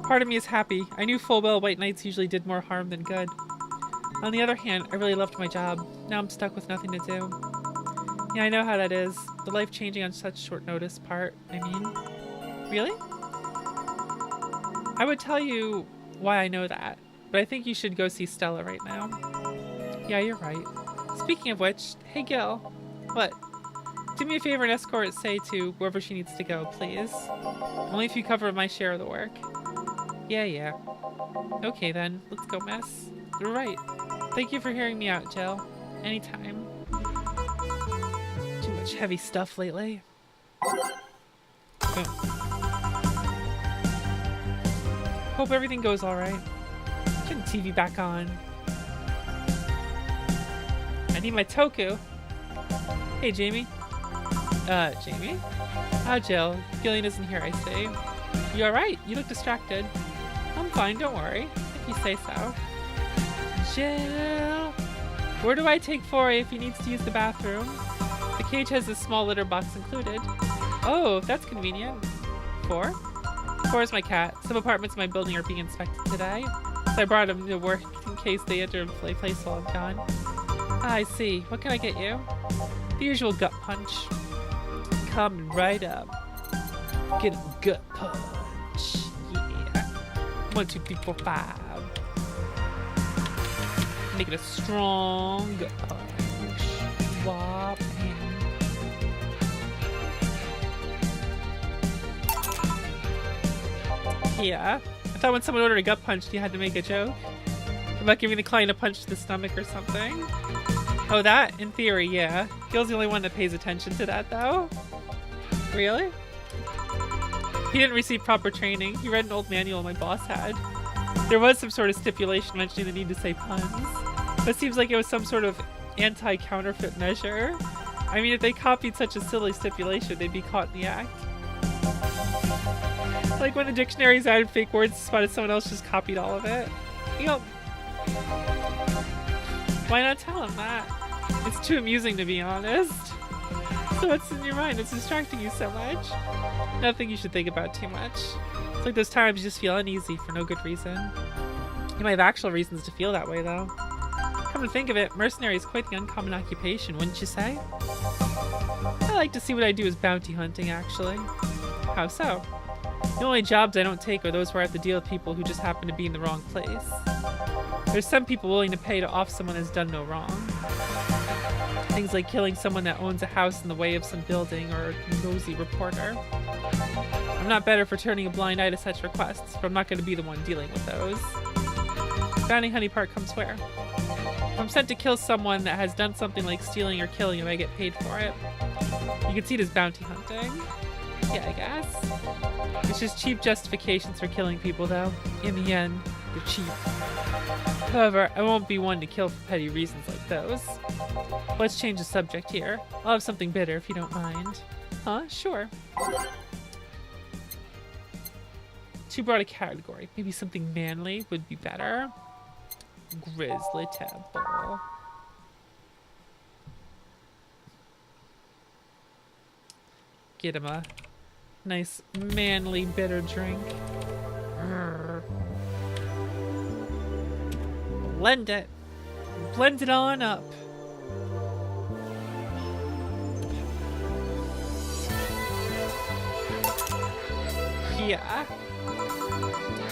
Part of me is happy. I knew full well white nights usually did more harm than good. On the other hand, I really loved my job. Now I'm stuck with nothing to do. Yeah, I know how that is. The life changing on such short notice part, I mean. Really? I would tell you why I know that, but I think you should go see Stella right now. Yeah, you're right. Speaking of which, hey Gil. What? Do me a favor and escort Say to wherever she needs to go, please. Only if you cover my share of the work. Yeah. Okay then, let's go, miss. You're right. Thank you for hearing me out, Jill. Anytime. Too much heavy stuff lately. Boom. Hope everything goes alright. Turn the TV back on. I need my toku. Hey, Jamie. Jamie? Ah, Jill. Gillian isn't here, I see. You alright? You look distracted. I'm fine, don't worry. If you say so. Jill! Where do I take Foray if he needs to use the bathroom? The cage has a small litter box included. Oh, that's convenient. Four is my cat. Some apartments in my building are being inspected today. So I brought him to work in case they enter and play place while I'm gone. Ah, I see. What can I get you? The usual gut punch. Coming right up. Get a gut punch. Yeah. 1, 2, 3, 4, 5. Make it a strong gut punch. Wop and... Yeah. I thought when someone ordered a gut punch, you had to make a joke about giving the client a punch to the stomach or something. Oh, that? In theory, yeah. Gil's the only one that pays attention to that, though. Really? He didn't receive proper training. He read an old manual my boss had. There was some sort of stipulation mentioning the need to say puns. But it seems like it was some sort of anti-counterfeit measure. I mean, if they copied such a silly stipulation, they'd be caught in the act. Like when the dictionaries added fake words, spotted someone else just copied all of it. You know, why not tell him that? It's too amusing, to be honest. So what's in your mind? It's distracting you so much. Nothing you should think about too much. It's like those times you just feel uneasy for no good reason. You might have actual reasons to feel that way, though. Come to think of it, mercenary is quite the uncommon occupation, wouldn't you say? I like to see what I do as bounty hunting, actually. How so? The only jobs I don't take are those where I have to deal with people who just happen to be in the wrong place. There's some people willing to pay to off someone has done no wrong. Things like killing someone that owns a house in the way of some building or a nosy reporter. I'm not better for turning a blind eye to such requests, but I'm not going to be the one dealing with those. Bounty hunting part comes where? If I'm sent to kill someone that has done something like stealing or killing him, I get paid for it. You can see it as bounty hunting. Yeah, I guess. It's just cheap justifications for killing people, though. In the end, they're cheap. However, I won't be one to kill for petty reasons like those. Let's change the subject here. I'll have something bitter if you don't mind. Huh? Sure. Too broad a category. Maybe something manly would be better. Grizzly Temple. Get him a nice manly bitter drink. Urgh. Blend it. Blend it on up. Yeah.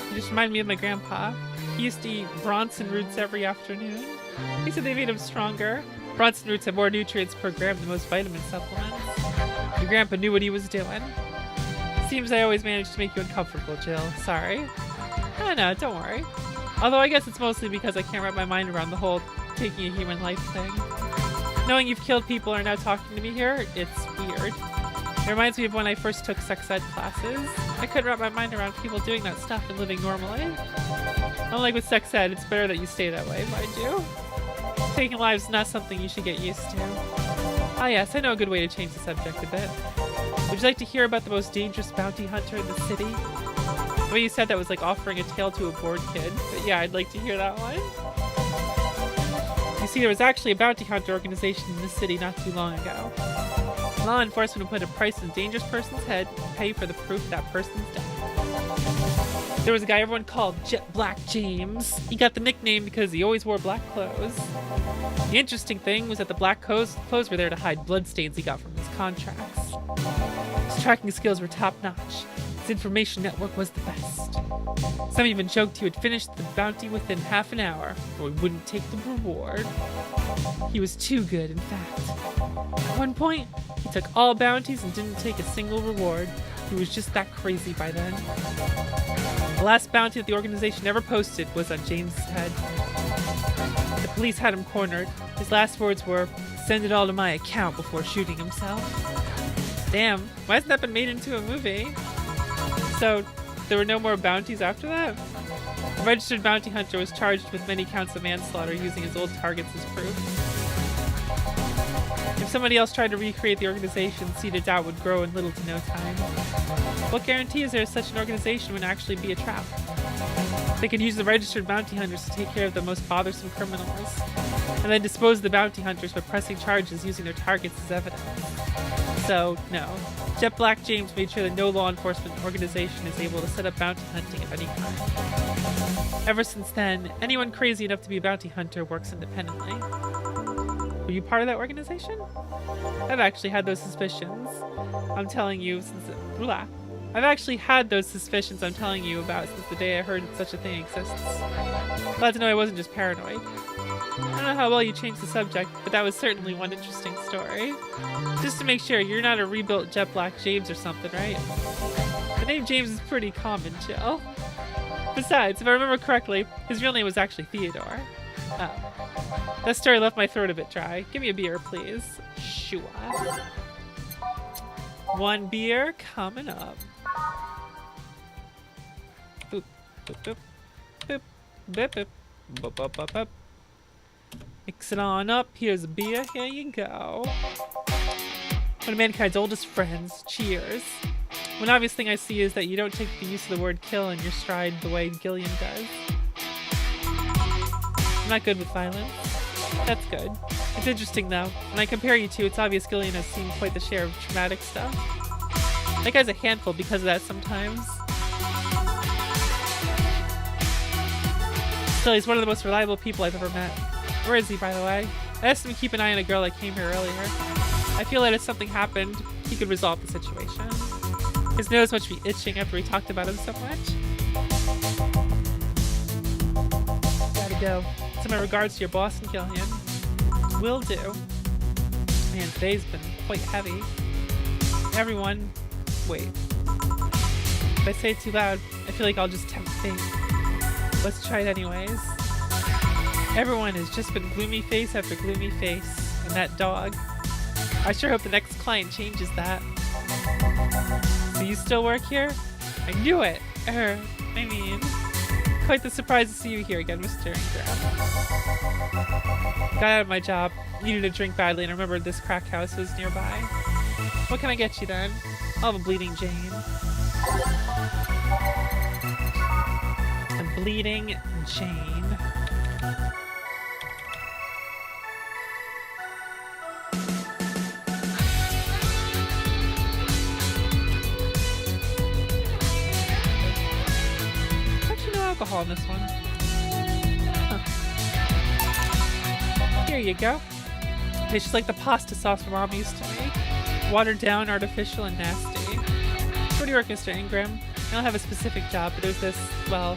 You just remind me of my grandpa. He used to eat Bronson roots every afternoon. He said they made him stronger. Bronson roots have more nutrients per gram than most vitamin supplements. Your grandpa knew what he was doing. Seems I always manage to make you uncomfortable, Jill. Sorry. Oh no, don't worry. Although I guess it's mostly because I can't wrap my mind around the whole taking a human life thing. Knowing you've killed people and are now talking to me here, it's weird. It reminds me of when I first took sex ed classes. I couldn't wrap my mind around people doing that stuff and living normally. Unlike with sex ed, it's better that you stay that way, mind you. Taking lives is not something you should get used to. Ah yes, I know a good way to change the subject a bit. Would you like to hear about the most dangerous bounty hunter in the city? The way you said that was like offering a tale to a bored kid, but yeah, I'd like to hear that one. You see, there was actually a bounty hunter organization in this city not too long ago. Law enforcement would put a price on a dangerous person's head and pay for the proof that person's dead. There was a guy everyone called Jet Black James. He got the nickname because he always wore black clothes. The interesting thing was that the black clothes were there to hide bloodstains he got from his contracts. His tracking skills were top-notch. His information network was the best. Some even joked he would finish the bounty within half an hour, or he wouldn't take the reward. He was too good, in fact. At one point, he took all bounties and didn't take a single reward. He was just that crazy by then. The last bounty that the organization ever posted was on James's head. The police had him cornered. His last words were, "Send it all to my account," before shooting himself. Damn, why hasn't that been made into a movie? So, there were no more bounties after that? The registered bounty hunter was charged with many counts of manslaughter using his old targets as proof. If somebody else tried to recreate the organization, seed of doubt would grow in little to no time. What guarantee is there such an organization would actually be a trap? They could use the registered bounty hunters to take care of the most bothersome criminals, and then dispose of the bounty hunters by pressing charges using their targets as evidence. So, no. Jet Black James made sure that no law enforcement organization is able to set up bounty hunting of any kind. Ever since then, anyone crazy enough to be a bounty hunter works independently. Were you part of that organization? I've actually had those suspicions. I'm telling you since... I've actually had those suspicions I'm telling you about since the day I heard such a thing exists. Glad to know I wasn't just paranoid. I don't know how well you changed the subject, but that was certainly one interesting story. Just to make sure, you're not a rebuilt Jet Black James or something, right? The name James is pretty common, Jill. Besides, if I remember correctly, his real name was actually Theodore. Oh. That story left my throat a bit dry. Give me a beer, please. Sure. One beer coming up. Boop, boop, boop, boop, boop, boop, boop, boop, boop, boop. Mix it on up. Here's a beer. Here you go. One of mankind's oldest friends. Cheers. One obvious thing I see is that you don't take the use of the word kill in your stride the way Gillian does. I'm not good with violence. That's good. It's interesting though. When I compare you two, it's obvious Gillian has seen quite the share of traumatic stuff. That guy's a handful because of that sometimes. Still, he's one of the most reliable people I've ever met. Where is he, by the way? I asked him to keep an eye on a girl that came here earlier. I feel that if something happened, he could resolve the situation. His nose must be itching after we talked about him so much. Gotta go. Send my regards to your boss and kill him. Will do. Man, today's been quite heavy. Everyone, wait. If I say it too loud, I feel like I'll just tempt fate. Let's try it anyways. Everyone has just been gloomy face after gloomy face. And that dog. I sure hope the next client changes that. So you still work here? I knew it! Quite the surprise to see you here again, Mr. Ingram. Got out of my job, needed a drink badly, and remembered this crack house was nearby. What can I get you then? I'll have a Bleeding Jane. A Bleeding Jane. Alcohol in this one. Huh. Here you go. Tastes like the pasta sauce my mom used to make. Watered down, artificial, and nasty. Where do you work, Mr. Ingram? I don't have a specific job, but there's this, well,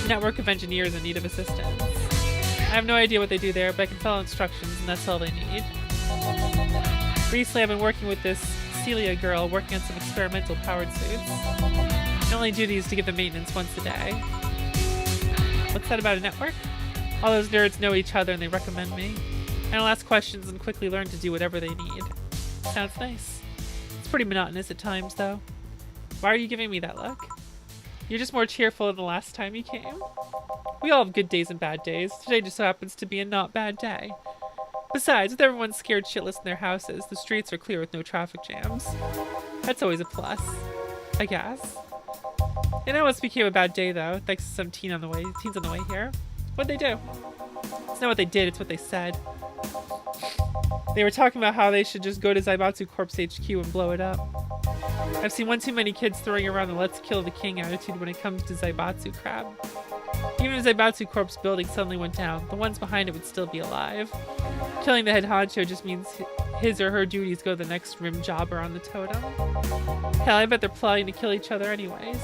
network of engineers in need of assistance. I have no idea what they do there, but I can follow instructions, and that's all they need. Recently, I've been working with this Celia girl, working on some experimental powered suits. My only duty is to give them maintenance once a day. What's that about a network? All those nerds know each other and they recommend me. I'll ask questions and quickly learn to do whatever they need. Sounds nice. It's pretty monotonous at times, though. Why are you giving me that look? You're just more cheerful than the last time you came. We all have good days and bad days. Today just so happens to be a not bad day. Besides, with everyone scared shitless in their houses, the streets are clear with no traffic jams. That's always a plus, I guess. It almost became a bad day, though, thanks to some teens on the way here. What'd they do? It's not what they did, it's what they said. They were talking about how they should just go to Zaibatsu Corp's HQ and blow it up. I've seen one too many kids throwing around the let's kill the king attitude when it comes to Zaibatsu crap. Even if Zaibatsu Corp's building suddenly went down, the ones behind it would still be alive. Killing the head honcho just means his or her duties go to the next rim jobber on the totem. Hell, I bet they're plotting to kill each other anyways.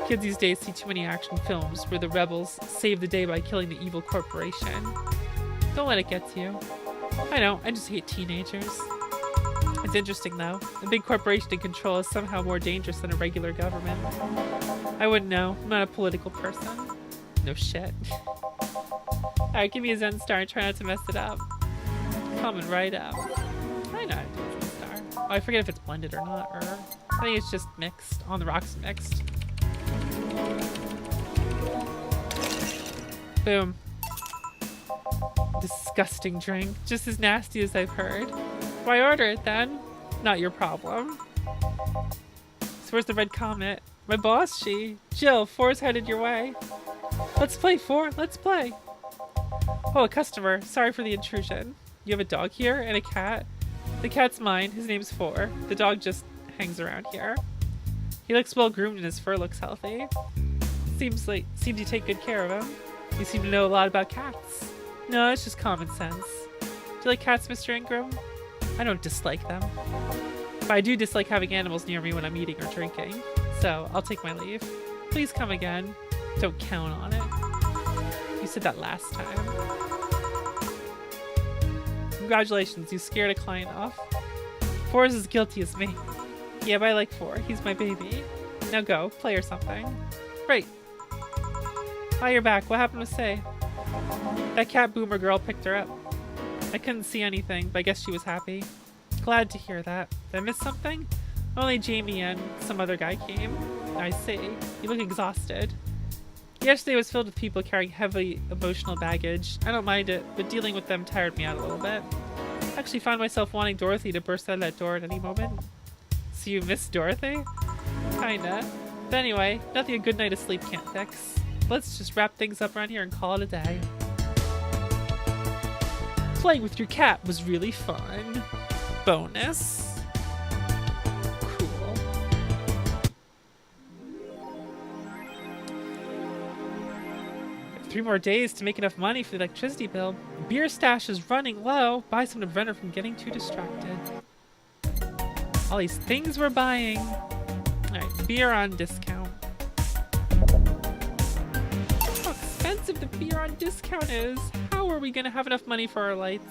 Kids these days see too many action films where the rebels save the day by killing the evil corporation. Don't let it get to you. I know, I just hate teenagers. It's interesting though. A big corporation in control is somehow more dangerous than a regular government. I wouldn't know. I'm not a political person. No shit. Alright, give me a Zen star and try not to mess it up. Coming right up. I know how to do a Zen star. Oh, I forget if it's blended or not, or I think it's just mixed. On the rocks mixed. Boom. Disgusting drink. Just as nasty as I've heard. Why order it then? Not your problem. So where's the red comet? My boss, Jill, 4's headed your way. Let's play, 4. Let's play. Oh, a customer. Sorry for the intrusion. You have a dog here and a cat? The cat's mine. His name's 4. The dog just hangs around here. He looks well groomed and his fur looks healthy. Seems you take good care of him. You seem to know a lot about cats. No, it's just common sense. Do you like cats, Mr. Ingram? I don't dislike them. But I do dislike having animals near me when I'm eating or drinking. So I'll take my leave. Please come again. Don't count on it. You said that last time. Congratulations, you scared a client off. 4 is as guilty as me. Yeah, but I like 4. He's my baby. Now go, play or something. Right. Hi, you're back. What happened to Say? That cat boomer girl picked her up. I couldn't see anything, but I guess she was happy. Glad to hear that. Did I miss something? Only Jamie and some other guy came. I see. You look exhausted. Yesterday was filled with people carrying heavy emotional baggage. I don't mind it, but dealing with them tired me out a little bit. I actually found myself wanting Dorothy to burst out of that door at any moment. So you miss Dorothy? Kinda. But anyway, nothing a good night of sleep can't fix. Let's just wrap things up around here and call it a day. Playing with your cat was really fun. Bonus. Cool. Have 3 more days to make enough money for the electricity bill. Beer stash is running low. Buy some to prevent her from getting too distracted. All these things we're buying. Alright, beer on discount. How expensive the beer on discount is. How are we gonna have enough money for our lights?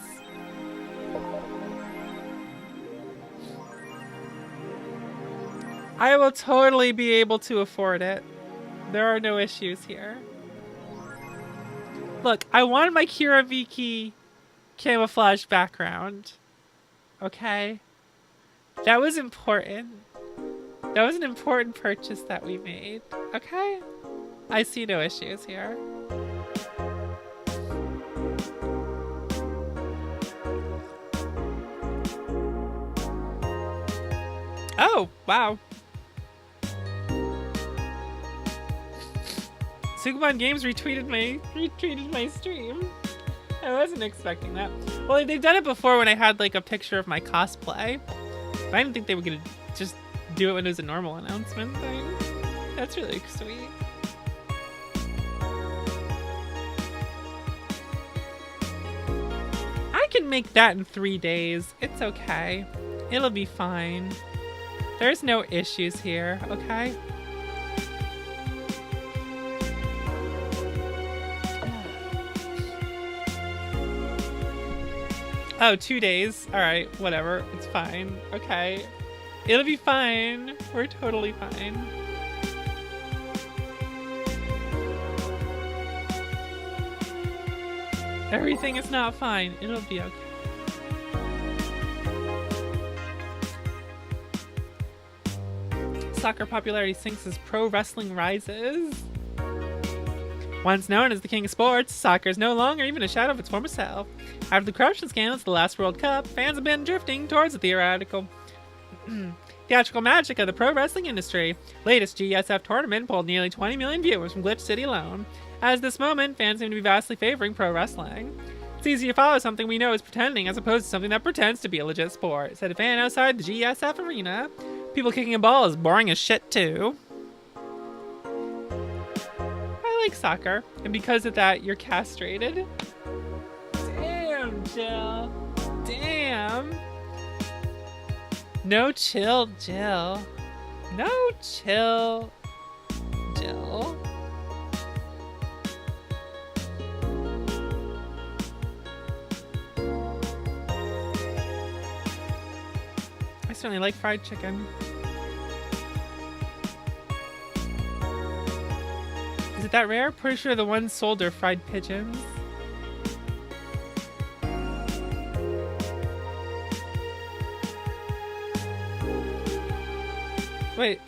I will totally be able to afford it. There are no issues here. Look, I wanted my Kiraviki camouflage background. Okay? That was important. That was an important purchase that we made. Okay? I see no issues here. Oh, wow. Sukuban Games retweeted my stream. I wasn't expecting that. Well, they've done it before when I had like a picture of my cosplay. But I didn't think they were gonna just do it when it was a normal announcement thing. That's really sweet. I can make that in 3 days. It's okay. It'll be fine. There's no issues here, okay? Oh, 2 days. Alright, whatever. It's fine. Okay. It'll be fine. We're totally fine. Everything is not fine. It'll be okay. Soccer popularity sinks as pro wrestling rises. Once known as the king of sports, soccer is no longer even a shadow of its former self. After the corruption scandals of the last World Cup, fans have been drifting towards the theatrical magic of the pro wrestling industry. Latest GSF tournament pulled nearly 20 million viewers from Glitch City alone. At this moment, fans seem to be vastly favoring pro wrestling. It's easy to follow something we know is pretending as opposed to something that pretends to be a legit sport, said a fan outside the GSF arena. People kicking a ball is boring as shit too. I like soccer, and because of that, you're castrated. Damn, Jill. Damn. No chill, Jill. No chill, Jill. I certainly like fried chicken. Is it that rare? Pretty sure the ones sold are fried pigeons. Wait.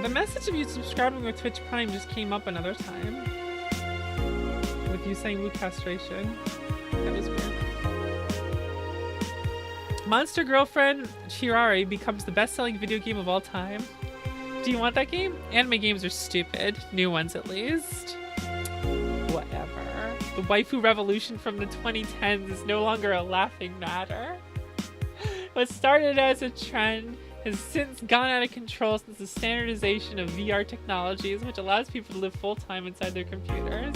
The message of you subscribing with Twitch Prime just came up another time. With you saying blue castration. That was weird. Monster Girlfriend Chirari becomes the best-selling video game of all time. Do you want that game? Anime games are stupid. New ones, at least. Whatever. The waifu revolution from the 2010s is no longer a laughing matter. What started as a trend has since gone out of control since the standardization of VR technologies, which allows people to live full-time inside their computers.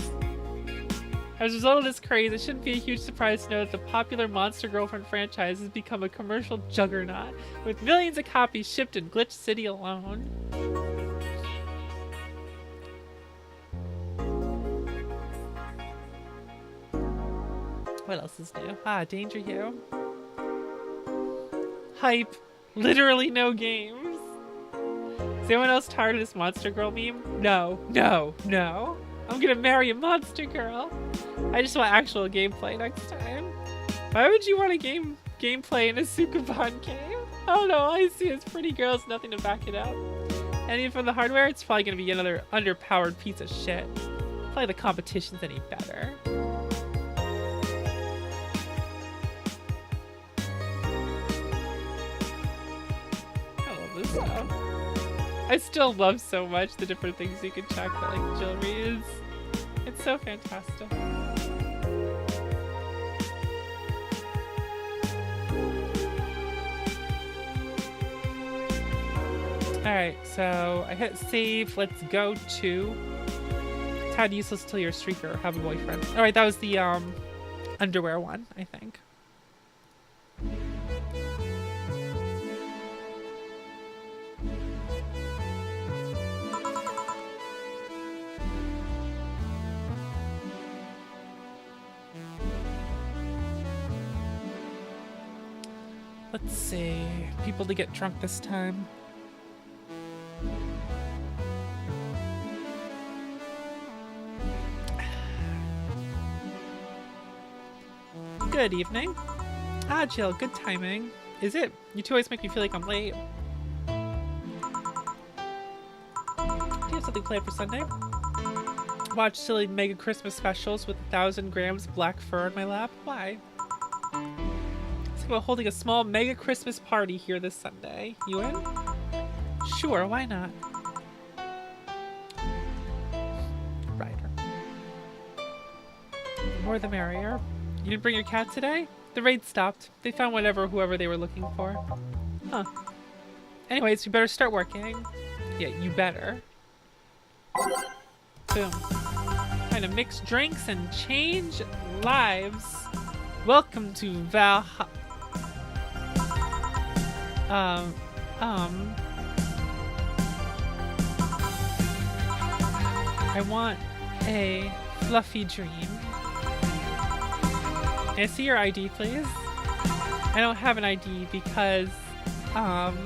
As a result of this craze, it shouldn't be a huge surprise to know that the popular Monster Girlfriend franchise has become a commercial juggernaut, with millions of copies shipped in Glitch City alone. What else is new? Ah, Danger Hue. Hype. Literally no games. Is anyone else tired of this Monster Girl meme? No, no, no. I'm gonna marry a Monster Girl. I just want actual gameplay next time. Why would you want a gameplay in a Sukuban game? I don't know, all I see is pretty girls, nothing to back it up. And even from the hardware, it's probably gonna be another underpowered piece of shit. Probably the competition's any better. I love this stuff. I still love so much the different things you can check that like jewelry is. It's so fantastic. Alright, so I hit save. Let's go to Tad useless till you're a streaker or have a boyfriend. Alright, that was the underwear one, I think. Let's see. People to get drunk this time. Good evening. Ah, Jill, good timing. Is it? You two always make me feel like I'm late. Do you have something planned for Sunday? Watch silly mega Christmas specials with 1,000 grams black fur in my lap? Why? It's about holding a small mega Christmas party here this Sunday. You in? Sure, why not? Ryder. The more the merrier. You didn't bring your cat today? The raid stopped. They found whoever they were looking for. Huh. Anyways, you better start working. Yeah, you better. Boom. Trying to mix drinks and change lives. Welcome to Valhalla. I want a fluffy dream. Can I see your ID, please? I don't have an ID because, I'm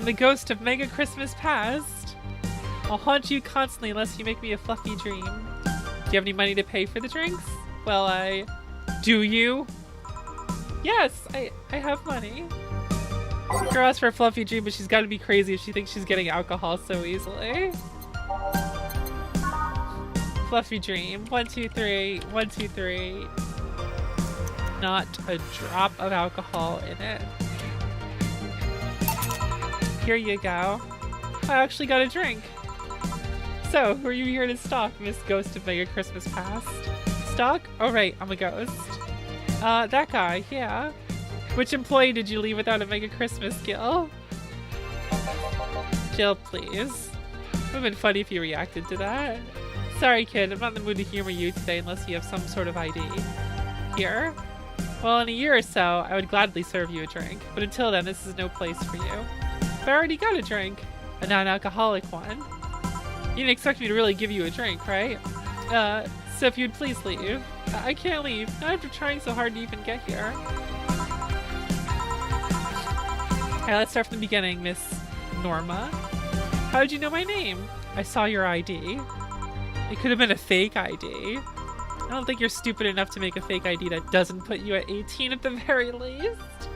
the ghost of Mega Christmas Past. I'll haunt you constantly unless you make me a fluffy dream. Do you have any money to pay for the drinks? Well, do you? Yes, I have money. Girl asks for a fluffy dream, but she's got to be crazy if she thinks she's getting alcohol so easily. Fluffy dream. 1, 2, 3. 1, 2, 3. Not a drop of alcohol in it. Here you go. I actually got a drink. So, who are you here to stalk, Miss Ghost of Mega Christmas Past? Stalk? Oh right, I'm a ghost. That guy, yeah. Which employee did you leave without a Mega Christmas skill? Jill, please. It would have been funny if you reacted to that. Sorry, kid, I'm not in the mood to humor you today unless you have some sort of ID. Here? Well, in a year or so, I would gladly serve you a drink, but until then, this is no place for you. But I already got a drink. A non-alcoholic one. You didn't expect me to really give you a drink, right? So if you'd please leave. I can't leave, not after trying so hard to even get here. Okay, let's start from the beginning, Miss Norma. How did you know my name? I saw your ID. It could have been a fake ID. I don't think you're stupid enough to make a fake ID that doesn't put you at 18 at the very least.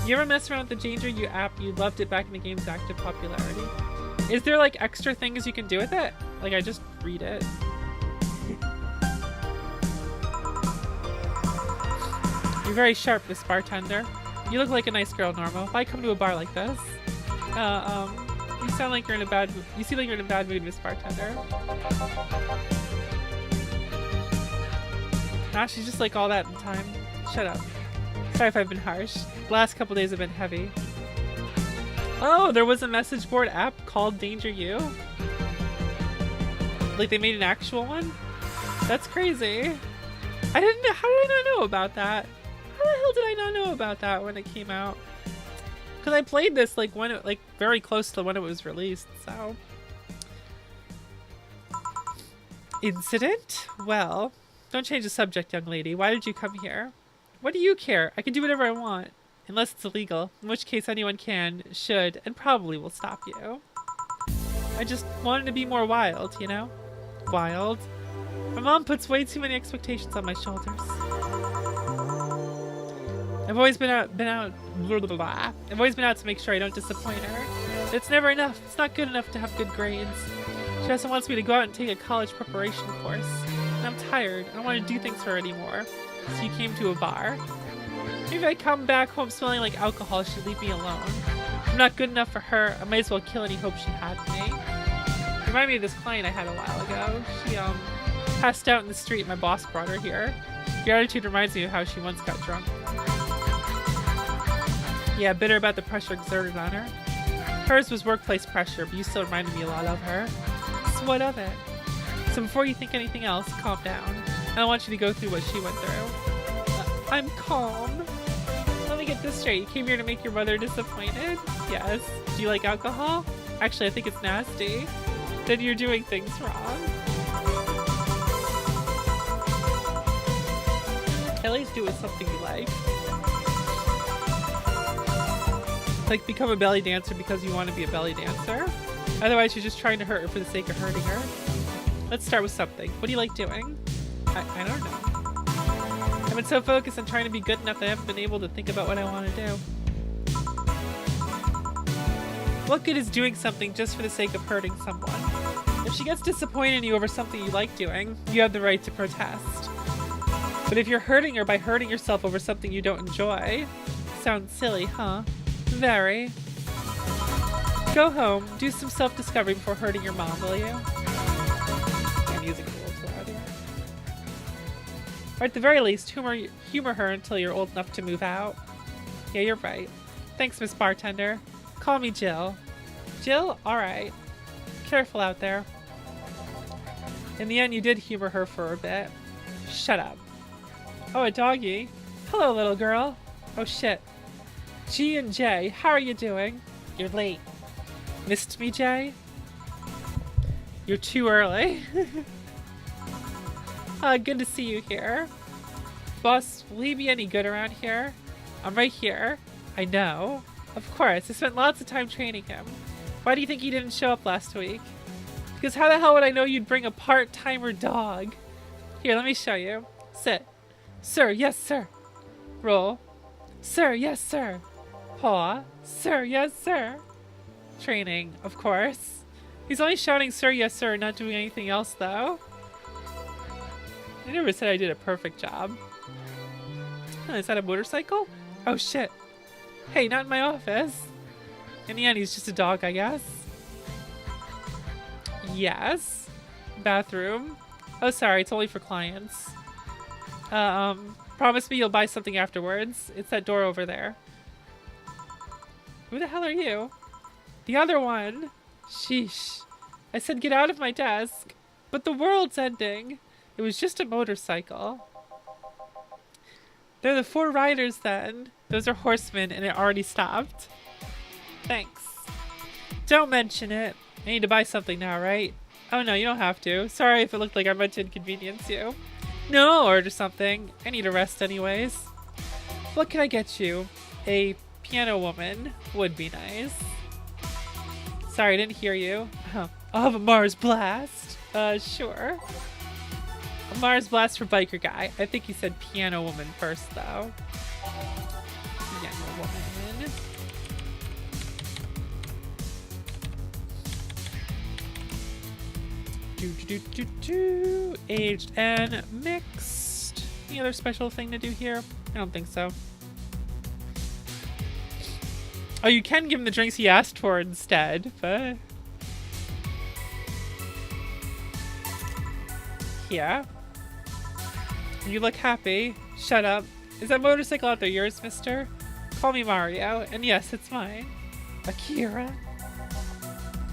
You ever mess around with the Danger You app? You loved it back in the game's active popularity. Is there like extra things you can do with it? Like I just read it. You're very sharp, Miss Bartender. You look like a nice girl, Norma. Why come to a bar like this? You sound like you're in a bad mood. You seem like you're in a bad mood, Miss Bartender. Nah, she's just like all that in time. Shut up. Sorry if I've been harsh. The last couple days have been heavy. Oh, there was a message board app called Danger You. Like they made an actual one? That's crazy. How did I not know about that? How the hell did I not know about that when it came out? Because I played this like when it very close to when it was released, so. Incident? Well, don't change the subject, young lady. Why did you come here? What do you care? I can do whatever I want. Unless it's illegal. In which case anyone can, should, and probably will stop you. I just wanted to be more wild, you know? Wild. My mom puts way too many expectations on my shoulders. I've always been out blah, blah, blah. I've always been out to make sure I don't disappoint her. It's never enough. It's not good enough to have good grades. She also wants me to go out and take a college preparation course. And I'm tired. I don't want to do things for her anymore. So you came to a bar. Maybe if I come back home smelling like alcohol, she'd leave me alone. I'm not good enough for her. I might as well kill any hope she had in me. Remind me of this client I had a while ago. She passed out in the street. My boss brought her here. Your attitude reminds me of how she once got drunk. Yeah, bitter about the pressure exerted on her. Hers was workplace pressure, but you still reminded me a lot of her. So what of it? So before you think anything else, calm down. I don't want you to go through what she went through. I'm calm. Let me get this straight. You came here to make your mother disappointed? Yes. Do you like alcohol? Actually, I think it's nasty. Then you're doing things wrong. At least do it with something you like. Like become a belly dancer because you want to be a belly dancer. Otherwise, you're just trying to hurt her for the sake of hurting her. Let's start with something. What do you like doing? I don't know. I've been so focused on trying to be good enough that I haven't been able to think about what I want to do. What good is doing something just for the sake of hurting someone? If she gets disappointed in you over something you like doing, you have the right to protest. But if you're hurting her by hurting yourself over something you don't enjoy, sounds silly, huh? Very. Go home, do some self-discovery before hurting your mom, will you? My music's a little too loud here. Or at the very least, humor her until you're old enough to move out. Yeah, you're right. Thanks, Miss Bartender. Call me Jill. Jill? Alright. Careful out there. In the end, you did humor her for a bit. Shut up. Oh, a doggy. Hello, little girl. Oh, shit. G and J, how are you doing? You're late. Missed me, Jay? You're too early. Good to see you here. Boss, will he be any good around here? I'm right here. I know. Of course, I spent lots of time training him. Why do you think he didn't show up last week? Because how the hell would I know you'd bring a part-timer dog? Here, let me show you. Sit. Sir, yes, sir. Roll. Sir, yes, sir. Paw. Sir, yes, sir. Training, of course. He's only shouting sir, yes, sir, not doing anything else, though. I never said I did a perfect job. Huh, is that a motorcycle? Oh, shit. Hey, not in my office. In the end, he's just a dog, I guess. Yes. Bathroom. Oh, sorry, it's only for clients. Promise me you'll buy something afterwards. It's that door over there. Who the hell are you? The other one. Sheesh. I said get out of my desk. But the world's ending. It was just a motorcycle. They're the 4 riders then. Those are horsemen and it already stopped. Thanks. Don't mention it. I need to buy something now, right? Oh no, you don't have to. Sorry if it looked like I meant to inconvenience you. No, I'll order something. I need a rest anyways. What can I get you? A piano woman would be nice. Sorry, I didn't hear you. I'll have a Mars Blast. Sure. A Mars Blast for biker guy. I think he said piano woman first, though. Piano woman. Aged and mixed. Any other special thing to do here? I don't think so. Oh, you can give him the drinks he asked for instead, but... Yeah. You look happy. Shut up. Is that motorcycle out there yours, mister? Call me Mario. And yes, it's mine. Akira.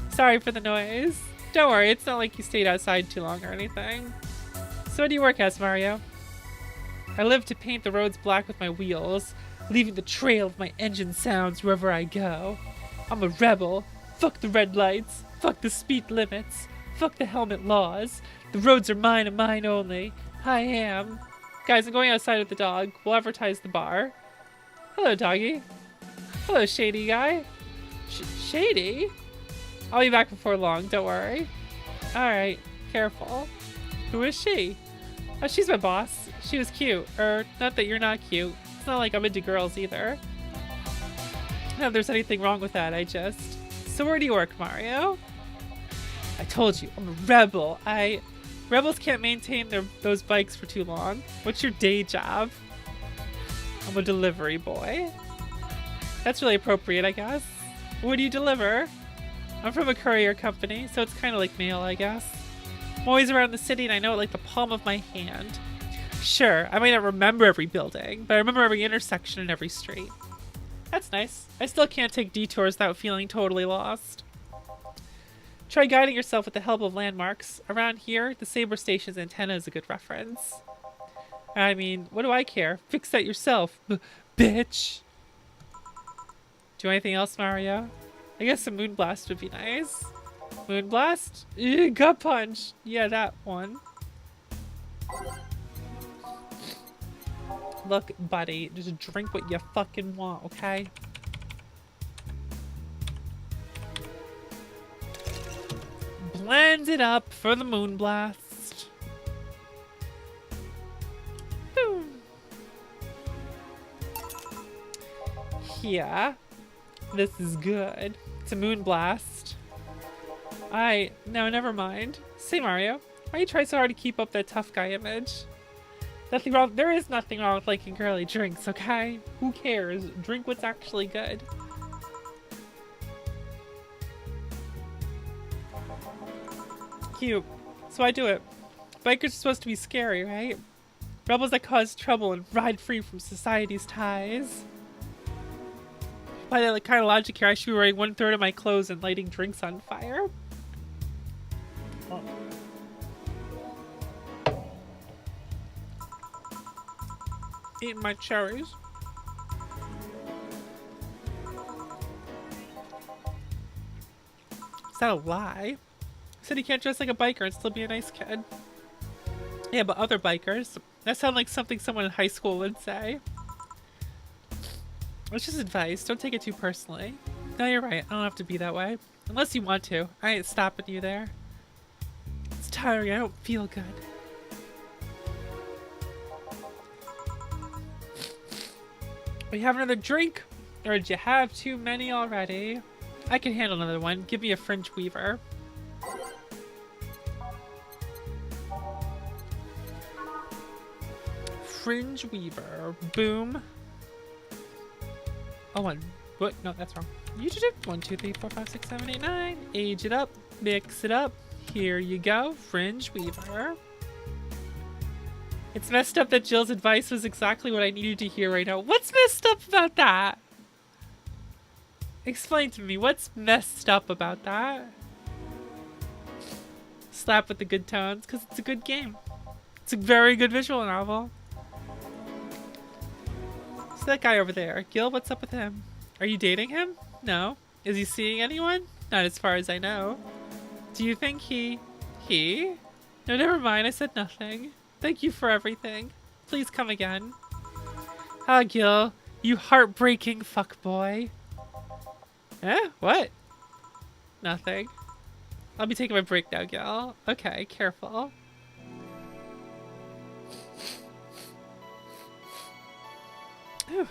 Sorry for the noise. Don't worry, it's not like you stayed outside too long or anything. So what do you work as, Mario? I live to paint the roads black with my wheels, leaving the trail of my engine sounds wherever I go. I'm a rebel. Fuck the red lights. Fuck the speed limits. Fuck the helmet laws. The roads are mine and mine only. I am. Guys, I'm going outside with the dog. We'll advertise the bar. Hello, doggy. Hello, shady guy. Shady? I'll be back before long, don't worry. Alright, careful. Who is she? Oh, she's my boss. She was cute. Not that you're not cute. It's not like I'm into girls either. Not that there's anything wrong with that, So where do you work, Mario? I told you, I'm a rebel. Rebels can't maintain those bikes for too long. What's your day job? I'm a delivery boy. That's really appropriate, I guess. What do you deliver? I'm from a courier company, so it's kind of like mail, I guess. I'm always around the city and I know it like the palm of my hand. Sure, I might not remember every building, but I remember every intersection and every street. That's nice. I still can't take detours without feeling totally lost. Try guiding yourself with the help of landmarks. Around here, the Saber Station's antenna is a good reference. I mean, what do I care? Fix that yourself, bitch! Do anything else, Mario? I guess a Moonblast would be nice. Moonblast? Gut Punch! Yeah, that one. Look, buddy, just drink what you fucking want, okay? Blend it up for the moonblast. Boom. Yeah. This is good. It's a moonblast. No, never mind. Say, Mario, why you try so hard to keep up that tough guy image? Nothing wrong. There is nothing wrong with liking girly drinks, okay? Who cares? Drink what's actually good. Cute. So I do it. Bikers are supposed to be scary, right? Rebels that cause trouble and ride free from society's ties. By that kind of logic here, I should be wearing 1/3 of my clothes and lighting drinks on fire. Oh. Eating my cherries. Is that a lie? He said he can't dress like a biker and still be a nice kid. Yeah, but other bikers. That sounds like something someone in high school would say. It's just advice. Don't take it too personally. No, you're right. I don't have to be that way. Unless you want to. I ain't stopping you there. It's tiring. I don't feel good. We have another drink? Or did you have too many already? I can handle another one. Give me a Fringe Weaver. Fringe Weaver. Boom. Oh, one. What? No, that's wrong. You did it. 1, 2, 3, 4, 5, 6, 7, 8, 9. Age it up. Mix it up. Here you go. Fringe Weaver. It's messed up that Jill's advice was exactly what I needed to hear right now. What's messed up about that? Explain to me. What's messed up about that? Slap with the good tones, because it's a good game. It's a very good visual novel. So that guy over there. Gil, what's up with him? Are you dating him? No. Is he seeing anyone? Not as far as I know. Do you think he? No, never mind. I said nothing. Thank you for everything. Please come again. Ah, Gil, you heartbreaking fuckboy. Eh? What? Nothing. I'll be taking my break now, Gil. Okay, careful. Whew.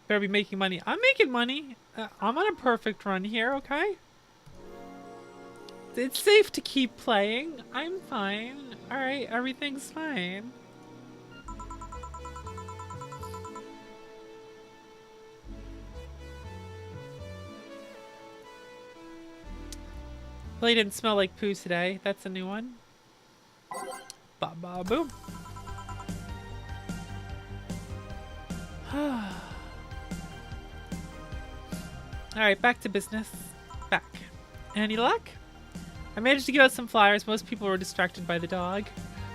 Better be making money. I'm making money. I'm on a perfect run here, okay? It's safe to keep playing. I'm fine. Alright, everything's fine. Well, he didn't smell like poo today. That's a new one. Ba ba boom. Alright, back to business. Back. Any luck? I managed to give out some flyers. Most people were distracted by the dog.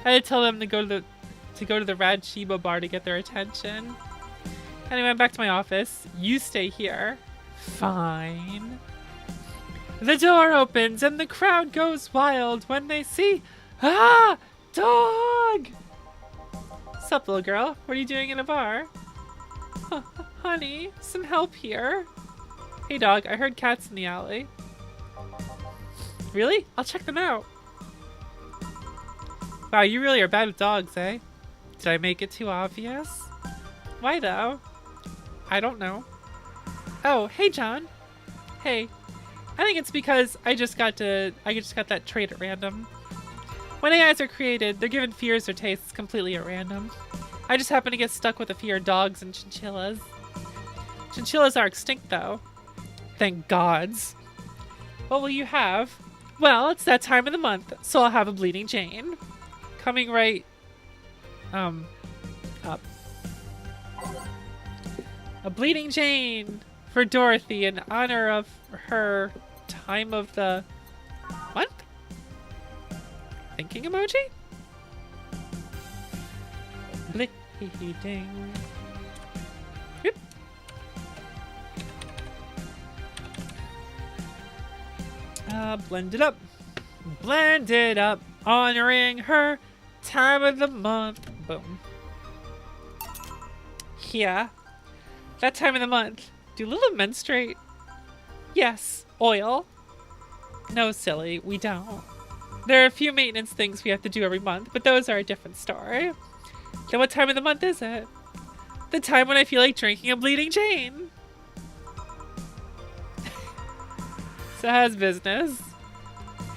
I had to tell them to go to the Rad Shiba bar to get their attention. Anyway, I'm back to my office. You stay here. Fine. The door opens and the crowd goes wild when they see... Ah! Dog! Sup, little girl? What are you doing in a bar? Honey, some help here. Hey, dog, I heard cats in the alley. Really? I'll check them out. Wow, you really are bad with dogs, eh? Did I make it too obvious? Why, though? I don't know. Oh, hey, John. Hey. I think it's because I just got that trait at random. When AIs are created, they're given fears or tastes completely at random. I just happen to get stuck with the fear of dogs and chinchillas. Chinchillas are extinct, though. Thank gods. What will you have? Well, it's that time of the month, so I'll have a Bleeding Jane. Coming right... up. A Bleeding Jane for Dorothy in honor of her time of the month? Thinking emoji? Bleeding. Yep. Blend it up. Blend it up. Honoring her time of the month. Boom. Yeah. That time of the month. Do little menstruate? Yes. Oil? No, silly. We don't. There are a few maintenance things we have to do every month, but those are a different story. Then what time of the month is it? The time when I feel like drinking a Bleeding Jane. So how's business?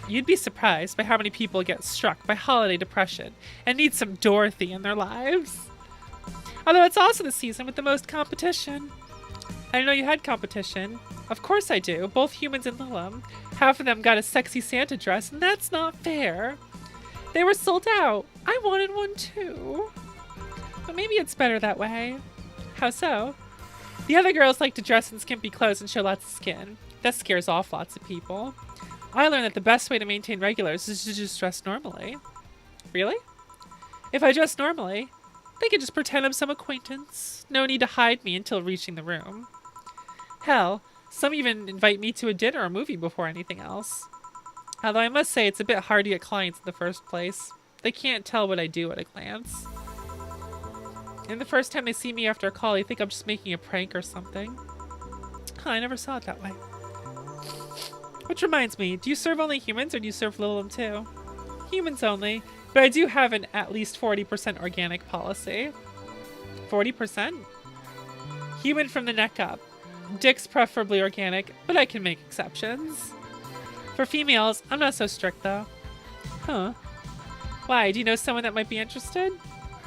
You'd be surprised by how many people get struck by holiday depression and need some Dorothy in their lives. Although it's also the season with the most competition. I know you had competition. Of course I do. Both humans and Lilum. Half of them got a sexy Santa dress, and that's not fair. They were sold out. I wanted one too. But maybe it's better that way. How so? The other girls like to dress in skimpy clothes and show lots of skin. That scares off lots of people. I learned that the best way to maintain regulars is to just dress normally. Really? If I dress normally, they can just pretend I'm some acquaintance. No need to hide me until reaching the room. Hell, some even invite me to a dinner or movie before anything else. Although I must say it's a bit hard to get clients in the first place. They can't tell what I do at a glance. And the first time they see me after a call, they think I'm just making a prank or something. Huh, I never saw it that way. Which reminds me, do you serve only humans or do you serve Lilum too? Humans only, but I do have an at least 40% organic policy. 40%? Human from the neck up. Dick's preferably organic, but I can make exceptions. For females, I'm not so strict though. Huh. Why, do you know someone that might be interested?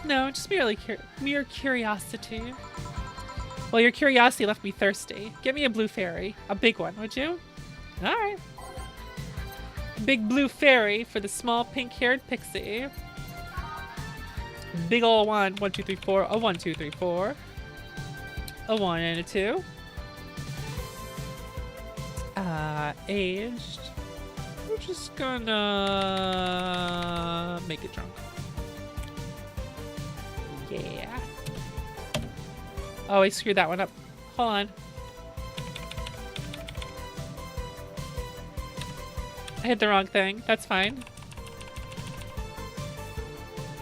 No, just mere curiosity. Well, your curiosity left me thirsty. Get me a blue fairy. A big one, would you? Alright. Big blue fairy for the small pink-haired pixie. Big ol' one. 1, 2, 3, 4. A 1, 2, 3, 4. A 1 and a 2. Aged. We're just gonna make it drunk. Yeah. Oh, I screwed that one up. Hold on. I hit the wrong thing. That's fine.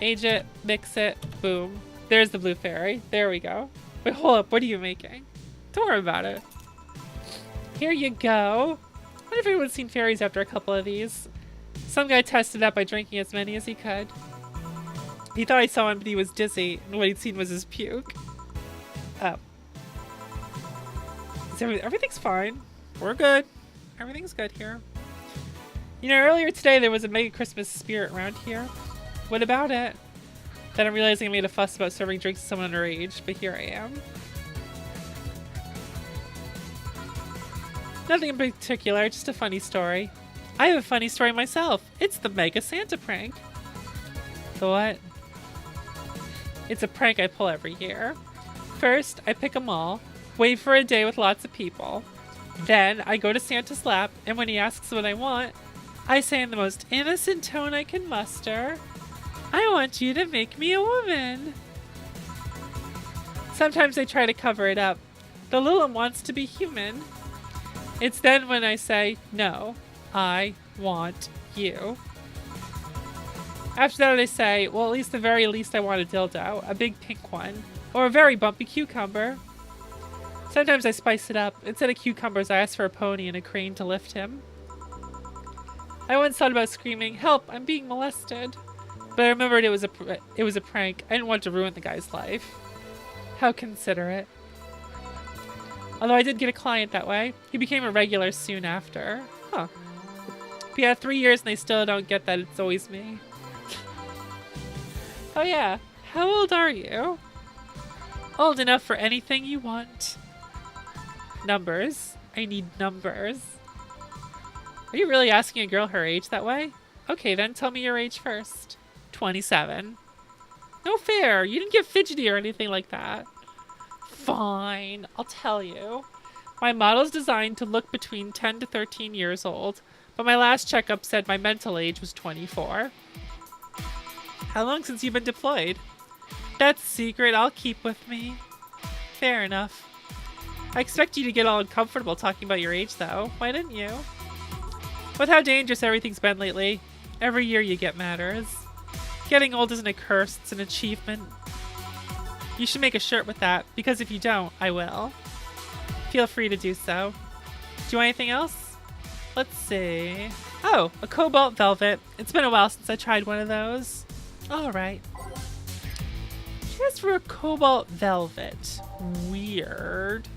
Age it, mix it, boom. There's the blue fairy. There we go. Wait, hold up. What are you making? Don't worry about it. Here you go. I wonder if anyone's seen fairies after a couple of these. Some guy tested that by drinking as many as he could. He thought he saw one, but he was dizzy, and what he'd seen was his puke. Oh. Everything's fine. We're good. Everything's good here. You know, earlier today there was a mega Christmas spirit around here. What about it? Then I'm realizing I made a fuss about serving drinks to someone underage, but here I am. Nothing in particular, just a funny story. I have a funny story myself. It's the Mega Santa prank. The what? It's a prank I pull every year. First, I pick a mall, wait for a day with lots of people. Then, I go to Santa's lap, and when he asks what I want, I say in the most innocent tone I can muster, I want you to make me a woman. Sometimes I try to cover it up. The Lilum wants to be human. It's then when I say, no, I want you. After that I say, well, at least the very least I want a dildo, a big pink one, or a very bumpy cucumber. Sometimes I spice it up. Instead of cucumbers, I ask for a pony and a crane to lift him. I once thought about screaming, help, I'm being molested. But I remembered it was a prank. I didn't want to ruin the guy's life. How considerate. Although I did get a client that way. He became a regular soon after. Huh. But yeah, 3 years and they still don't get that it's always me. Oh yeah, how old are you? Old enough for anything you want. Numbers. I need numbers. Are you really asking a girl her age that way? Okay, then tell me your age first. 27. No fair. You didn't get fidgety or anything like that. Fine, I'll tell you. My model's designed to look between 10 to 13 years old, but my last checkup said my mental age was 24. How long since you've been deployed? That's a secret I'll keep with me. Fair enough. I expect you to get all uncomfortable talking about your age, though. Why didn't you? With how dangerous everything's been lately, every year you get matters. Getting old isn't a curse, it's an achievement. You should make a shirt with that, because if you don't, I will. Feel free to do so. Do you want anything else? Let's see. Oh, a cobalt velvet. It's been a while since I tried one of those. Alright. She asked for a cobalt velvet. Weird.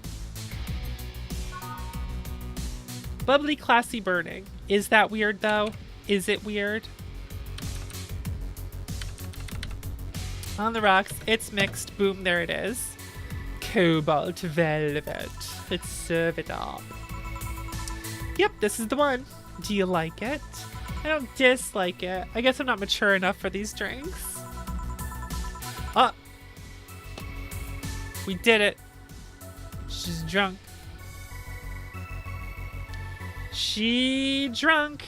Bubbly, classy, burning. Is that weird, though? Is it weird? On the rocks. It's mixed. Boom, there it is. Cobalt velvet. Let's serve it up. Yep, this is the one. Do you like it? I don't dislike it. I guess I'm not mature enough for these drinks. Oh. We did it. She's drunk. She drunk.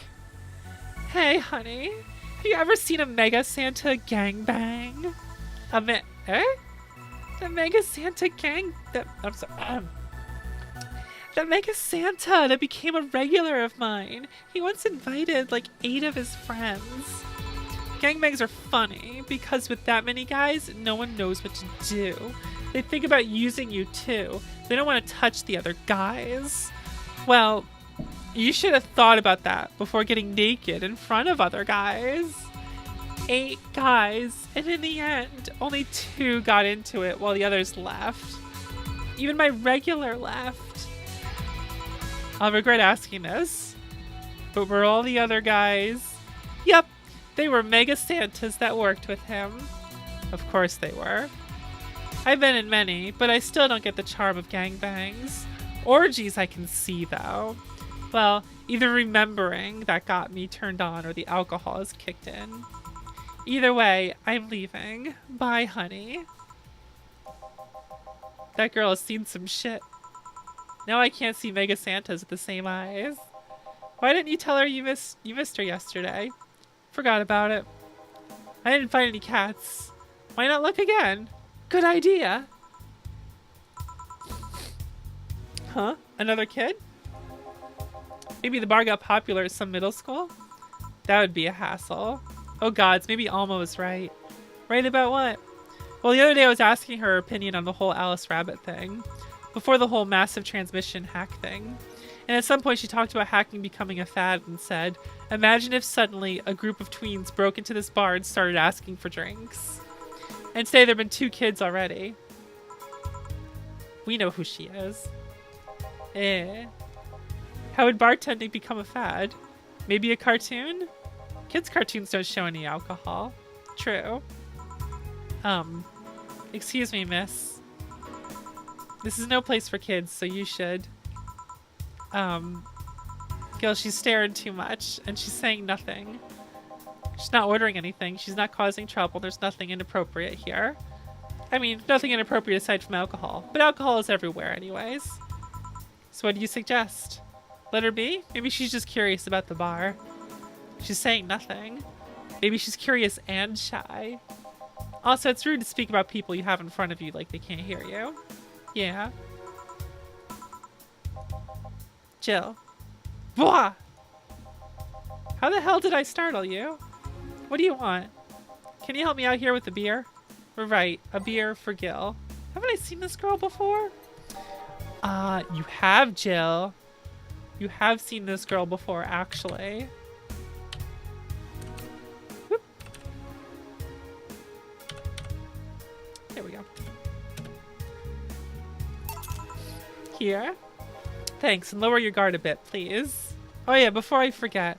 Hey, honey. Have you ever seen a Mega Santa gangbang? The Mega Santa gang... I'm sorry. The Mega Santa that became a regular of mine. He once invited like 8 of his friends. Gangbangs are funny because with that many guys, no one knows what to do. They think about using you too. They don't want to touch the other guys. Well, you should have thought about that before getting naked in front of other guys. 8 guys, and in the end, only 2 got into it while the others left. Even my regular left. I'll regret asking this, but were all the other guys? Yep, they were Mega Santas that worked with him. Of course they were. I've been in many, but I still don't get the charm of gangbangs. Orgies I can see, though. Well, either remembering that got me turned on or the alcohol has kicked in. Either way, I'm leaving. Bye, honey. That girl has seen some shit. Now I can't see Mega Santas with the same eyes. Why didn't you tell her you missed her yesterday? Forgot about it. I didn't find any cats. Why not look again? Good idea. Huh? Another kid? Maybe the bar got popular at some middle school? That would be a hassle. Oh gods, maybe Alma was right. Right about what? Well, the other day I was asking her opinion on the whole Alice Rabbit thing. Before the whole massive transmission hack thing. And at some point she talked about hacking becoming a fad and said, imagine if suddenly a group of tweens broke into this bar and started asking for drinks. And today there have been 2 kids already. We know who she is. How would bartending become a fad? Maybe a cartoon? Kids' cartoons don't show any alcohol. True. Excuse me, miss. This is no place for kids, so you should. Gil, she's staring too much, and she's saying nothing. She's not ordering anything. She's not causing trouble. There's nothing inappropriate here. I mean, nothing inappropriate aside from alcohol. But alcohol is everywhere anyways. So what do you suggest? Let her be? Maybe she's just curious about the bar. She's saying nothing. Maybe she's curious and shy. Also, it's rude to speak about people you have in front of you like they can't hear you. Yeah. Jill. Blah! How the hell did I startle you? What do you want? Can you help me out here with the beer? Right, a beer for Gil. Haven't I seen this girl before? You have, Jill. You have seen this girl before, actually. Whoop. There we go. Here. Thanks, and lower your guard a bit, please. Oh yeah, before I forget,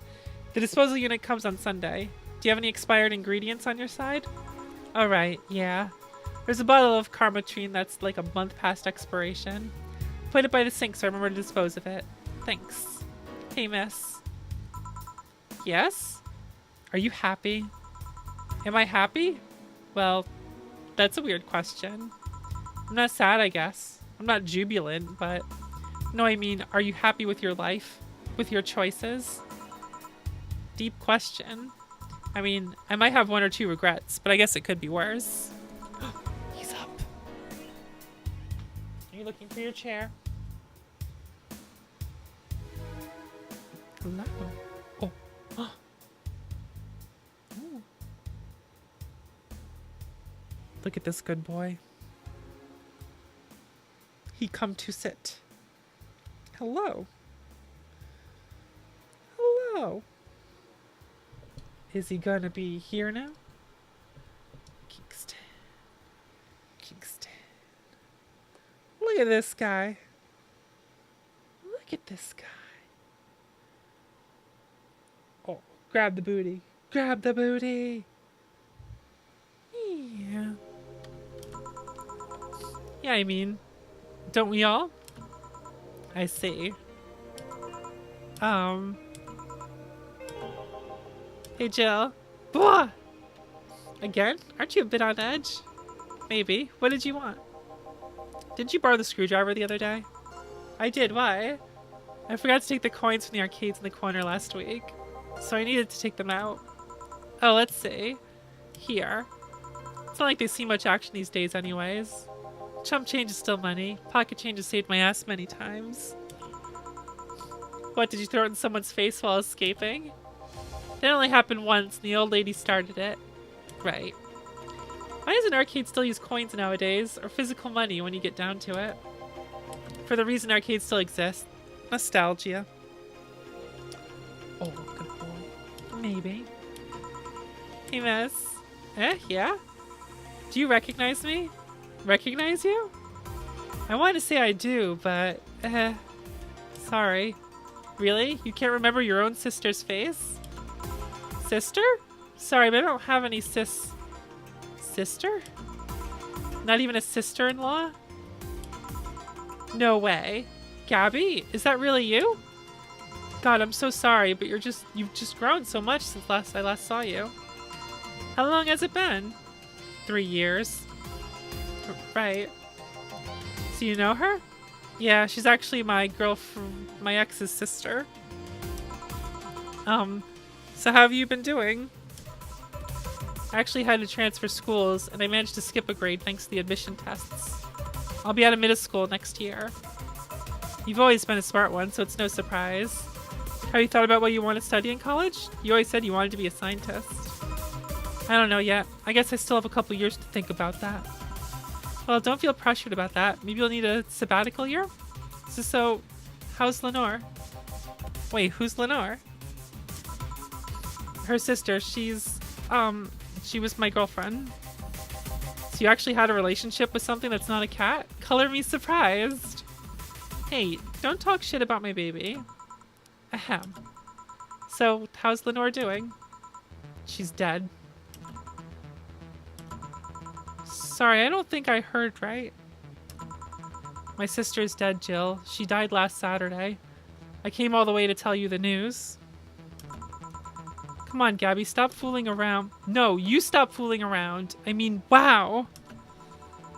the disposal unit comes on Sunday. Do you have any expired ingredients on your side? Alright, yeah. There's a bottle of Karmatrine that's like a month past expiration. Put it by the sink so I remember to dispose of it. Thanks. Hey, miss. Yes? Are you happy? Am I happy? Well, that's a weird question. I'm not sad, I guess. I'm not jubilant, but... No, I mean, are you happy with your life? With your choices? Deep question. I mean, I might have 1 or 2 regrets, but I guess it could be worse. He's up. Are you looking for your chair? Hello. Look at this good boy. He come to sit. Hello. Hello. Is he gonna be here now? Kingston. Kingston. Look at this guy. Look at this guy. Oh, grab the booty. Grab the booty. Yeah. Yeah, I mean, don't we all? I see. Hey, Jill. Blah! Again? Aren't you a bit on edge? Maybe. What did you want? Didn't you borrow the screwdriver the other day? I did. Why? I forgot to take the coins from the arcades in the corner last week, so I needed to take them out. Oh, let's see. Here. It's not like they see much action these days anyways. Chump change is still money. Pocket change has saved my ass many times. What, did you throw it in someone's face while escaping? That only happened once, and the old lady started it. Right. Why does an arcade still use coins nowadays, or physical money when you get down to it? For the reason arcades still exist. Nostalgia. Oh, good boy. Maybe. Hey, miss. Yeah? Do you recognize me? Recognize you? I want to say I do, but, sorry. Really? You can't remember your own sister's face? Sister? Sorry, but I don't have any sister? Not even a sister-in-law? No way. Gabby, is that really you? God, I'm so sorry, but you've just grown so much since I last saw you. How long has it been? 3 years. Right. So you know her? Yeah, she's actually my girlfriend, my ex's sister. So how have you been doing? I actually had to transfer schools, and I managed to skip a grade thanks to the admission tests. I'll be out of middle school next year. You've always been a smart one, so it's no surprise. Have you thought about what you want to study in college? You always said you wanted to be a scientist. I don't know yet. I guess I still have a couple years to think about that. Well, don't feel pressured about that. Maybe you'll need a sabbatical year? So how's Lenore? Wait, who's Lenore? Her sister, she was my girlfriend. So you actually had a relationship with something that's not a cat? Color me surprised. Hey, don't talk shit about my baby. Ahem. So, how's Lenore doing? She's dead. Sorry, I don't think I heard right. My sister's dead, Jill. She died last Saturday. I came all the way to tell you the news. Come on, Gabby, stop fooling around. No, you stop fooling around. I mean, wow.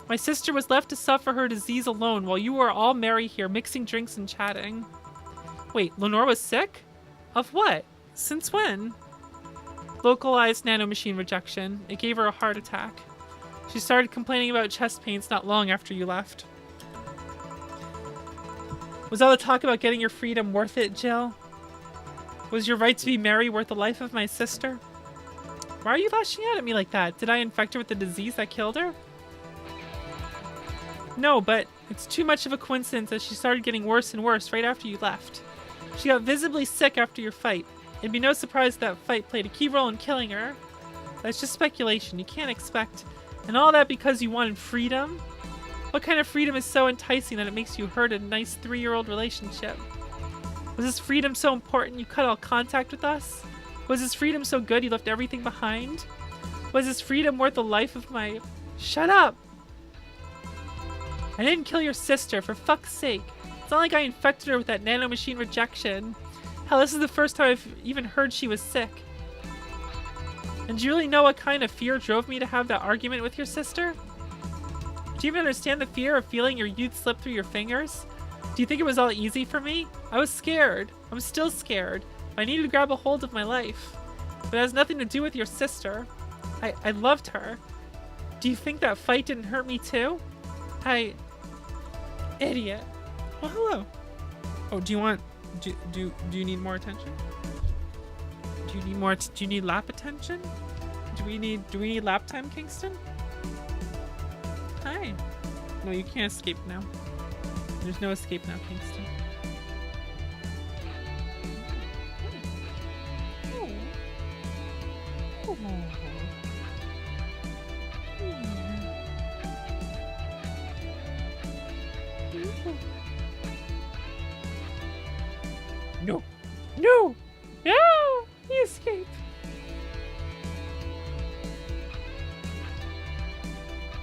My sister was left to suffer her disease alone while you were all merry here, mixing drinks and chatting. Wait, Lenore was sick? Of what? Since when? Localized nanomachine rejection. It gave her a heart attack. She started complaining about chest pains not long after you left. Was all the talk about getting your freedom worth it, Jill? Was your right to be merry worth the life of my sister? Why are you lashing out at me like that? Did I infect her with the disease that killed her? No, but it's too much of a coincidence that she started getting worse and worse right after you left. She got visibly sick after your fight. It'd be no surprise that fight played a key role in killing her. That's just speculation. You can't expect... And all that because you wanted freedom? What kind of freedom is so enticing that it makes you hurt a nice 3-year-old relationship? Was this freedom so important you cut all contact with us? Was this freedom so good you left everything behind? Was this freedom worth the life of my... Shut up! I didn't kill your sister, for fuck's sake. It's not like I infected her with that nanomachine rejection. Hell, this is the first time I've even heard she was sick. And do you really know what kind of fear drove me to have that argument with your sister? Do you even understand the fear of feeling your youth slip through your fingers? Do you think it was all easy for me? I was scared. I'm still scared. I needed to grab a hold of my life. But it has nothing to do with your sister. I loved her. Do you think that fight didn't hurt me too? Idiot. Well, hello. Oh, do you need more attention? Do you need lap attention? Do we need lap time, Kingston? okay. No, you can't escape now. There's no escape now, Kingston. No! No! No! He escaped!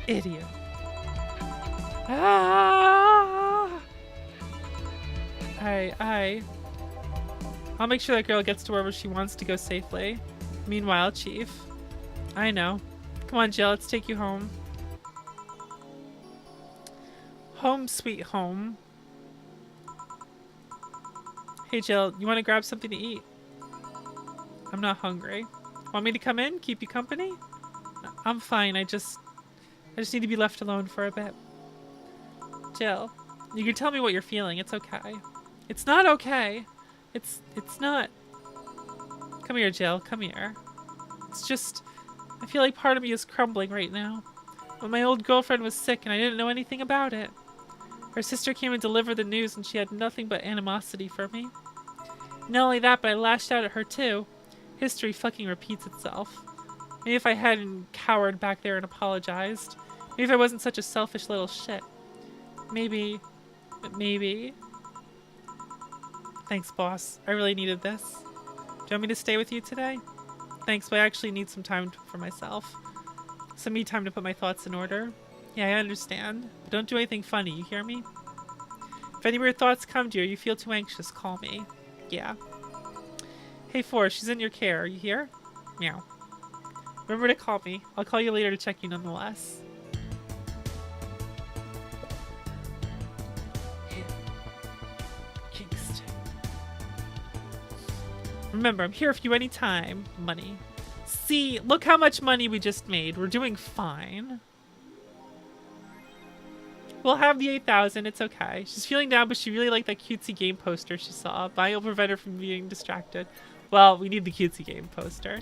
Idiot. Ah! I'll make sure that girl gets to wherever she wants to go safely. Meanwhile, Chief. I know. Come on, Jill, let's take you home. Home sweet home. Hey Jill, you want to grab something to eat? I'm not hungry. Want me to come in? Keep you company? I'm fine. I just need to be left alone for a bit. Jill, you can tell me what you're feeling. It's okay. It's not okay. It's not. Come here, Jill. Come here. It's just, I feel like part of me is crumbling right now. When my old girlfriend was sick and I didn't know anything about it. Her sister came and delivered the news and she had nothing but animosity for me. Not only that, but I lashed out at her too. History fucking repeats itself. Maybe if I hadn't cowered back there and apologized. Maybe if I wasn't such a selfish little shit. Maybe. Thanks, boss. I really needed this. Do you want me to stay with you today? Thanks, but I actually need some time for myself. Some me time to put my thoughts in order. Yeah, I understand. But don't do anything funny, you hear me? If any weird thoughts come to you or you feel too anxious, call me. Yeah. Hey, Forrest, she's in your care. Are you here? Meow. Remember to call me. I'll call you later to check you nonetheless. Kingston. Remember, I'm here for you anytime. Money. See, look how much money we just made. We're doing fine. We'll have the 8,000. It's okay. She's feeling down, but she really liked that cutesy game poster she saw. Buying will prevent her from being distracted. Well, we need the cutesy game poster.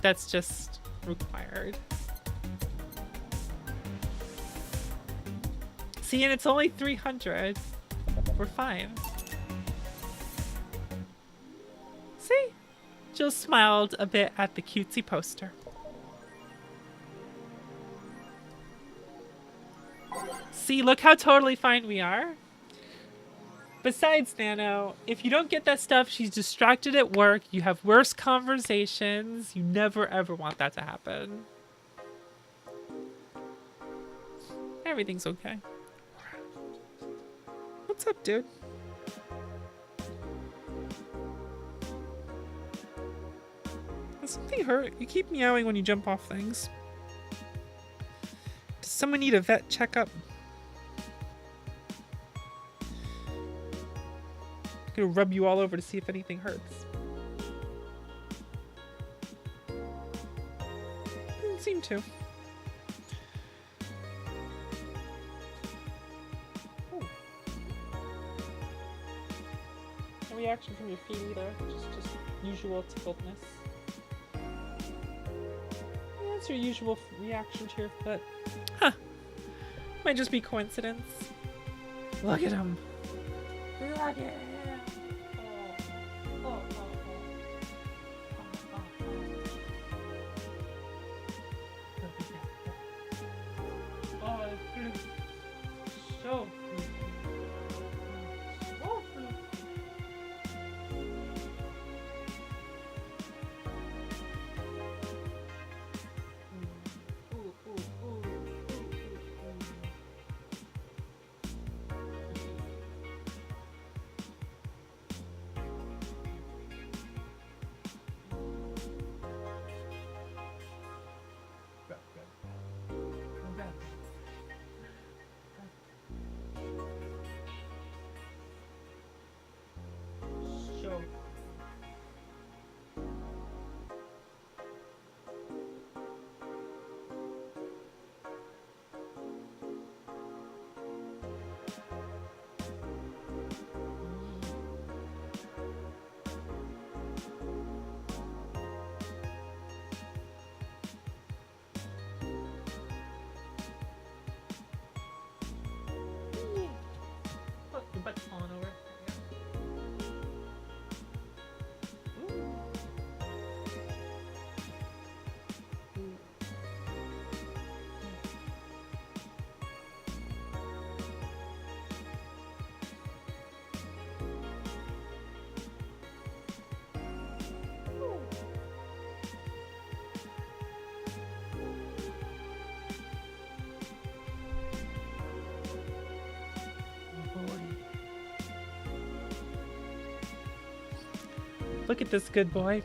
That's just required. See, and it's only 300. We're fine. See? Jill smiled a bit at the cutesy poster. See, look how totally fine we are. Besides, Nano, if you don't get that stuff, she's distracted at work, you have worse conversations. You never ever want that to happen. Everything's okay. What's up, dude? Does something hurt? You keep meowing when you jump off things. Does someone need a vet checkup? I'm gonna rub you all over to see if anything hurts. Didn't seem to. Ooh. No reaction from your feet either. Just usual tickledness. Yeah, it's your usual reaction to your foot. Huh. Might just be coincidence. Look at him. Look at him. falling over. Look at this good boy.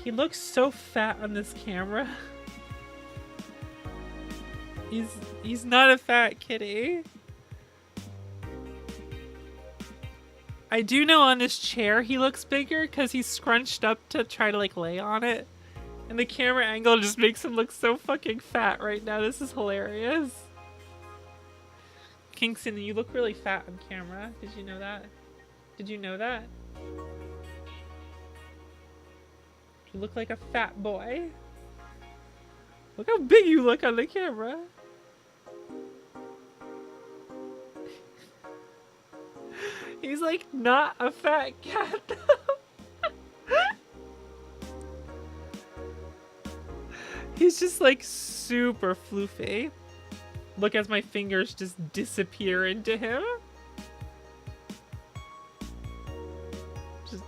He looks so fat on this camera. He's not a fat kitty. I do know on this chair he looks bigger because he's scrunched up to try to like lay on it. And the camera angle just makes him look so fucking fat right now. This is hilarious. Kingston, you look really fat on camera. Did you know that? Did you know that? You look like a fat boy. Look how big you look on the camera. He's like not a fat cat though. He's just like super floofy. Look as my fingers just disappear into him. Just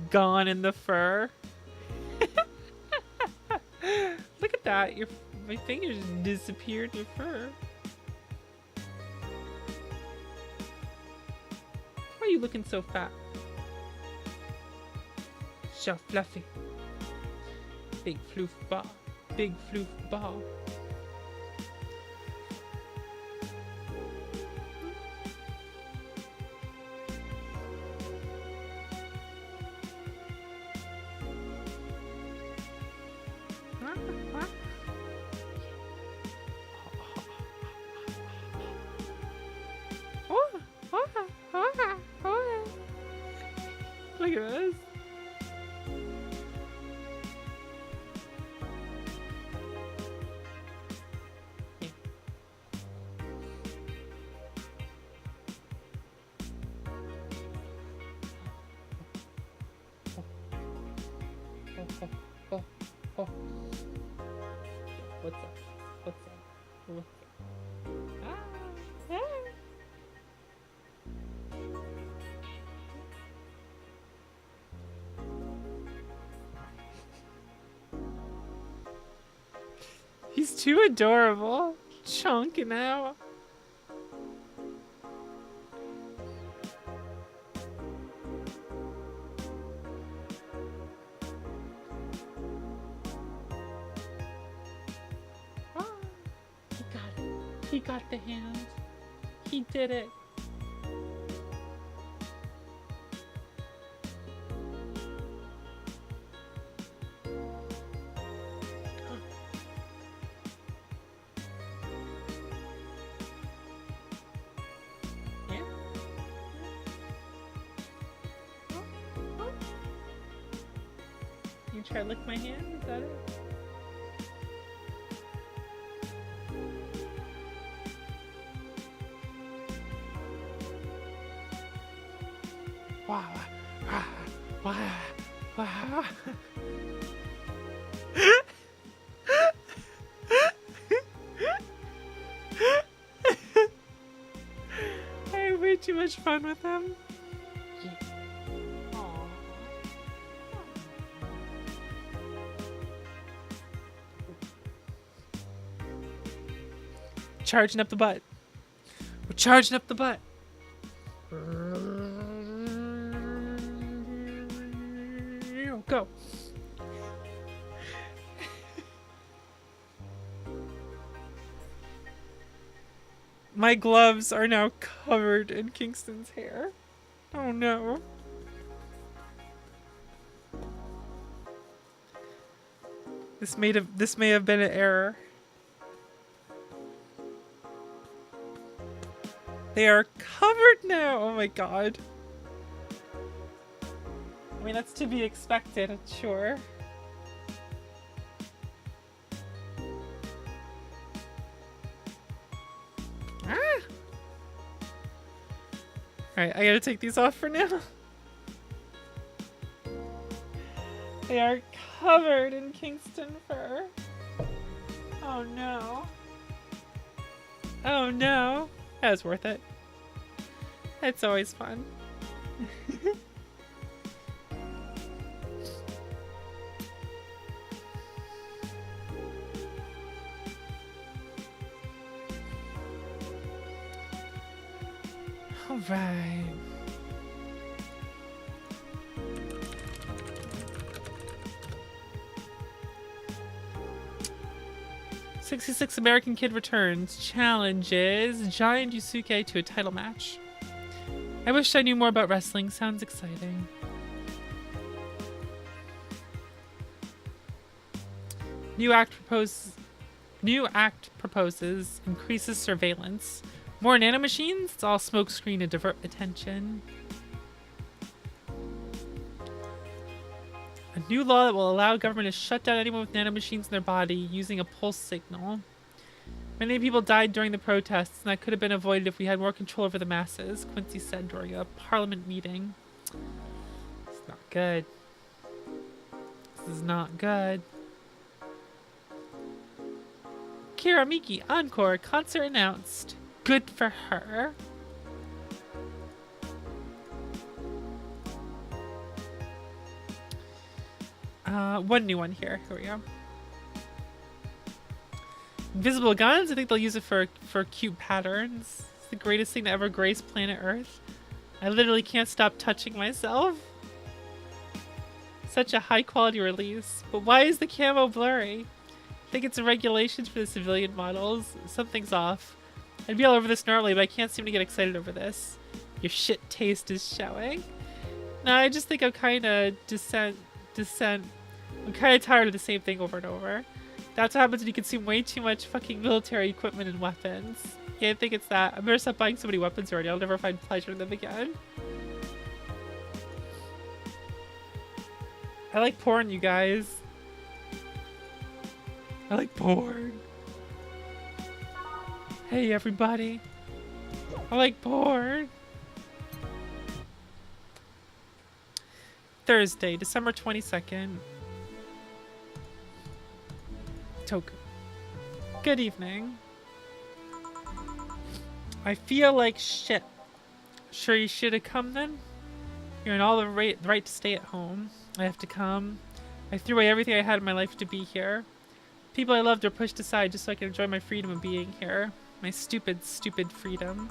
gone in the fur. Look at that. My fingers just disappeared in your fur. Why are you looking so fat? So fluffy. Big floof ball. Big floof ball. Look at this. Oh. What's up? What's up? What's up? Ah. He's too adorable. Chonking out. He got the hand. He did it. Yeah. You try to lick my hand? Is that it? Wow. I had way too much fun with them. Charging up the butt. We're charging up the butt. Go. My gloves are now covered in Kingston's hair. Oh no. This may have been an error. They are covered now. Oh my god. I mean, that's to be expected, I'm sure. Alright, I gotta take these off for now. They are covered in Kingston fur. Oh no. Oh no. That was worth it. It's always fun. All right. '66 American Kid returns, challenges Giant Yusuke to a title match. I wish I knew more about wrestling. Sounds exciting. New act proposes increases surveillance. More nanomachines? It's all smokescreen to divert attention. A new law that will allow government to shut down anyone with nanomachines in their body using a pulse signal. Many people died during the protests, and that could have been avoided if we had more control over the masses, Quincy said during a parliament meeting. It's not good. This is not good. Kira Miki, encore, concert announced. Good for her. One new one here. Here we go. Invisible guns? I think they'll use it for cute patterns. It's the greatest thing to ever grace planet Earth. I literally can't stop touching myself. Such a high quality release. But why is the camo blurry? I think it's a regulation for the civilian models. Something's off. I'd be all over this normally, but I can't seem to get excited over this. Your shit taste is showing. No, I just think I'm kind of dissent. I'm kind of tired of the same thing over and over. That's what happens when you consume way too much fucking military equipment and weapons. Yeah, I think it's that. I better stop buying so many weapons already. I'll never find pleasure in them again. I like porn, you guys. I like porn. Hey, everybody. I like porn. Thursday, December 22nd. Token. Good evening. I feel like shit. Sure you should have come then? You're in all the right to stay at home. I have to come. I threw away everything I had in my life to be here. People I loved are pushed aside just so I can enjoy my freedom of being here. My stupid, stupid freedom.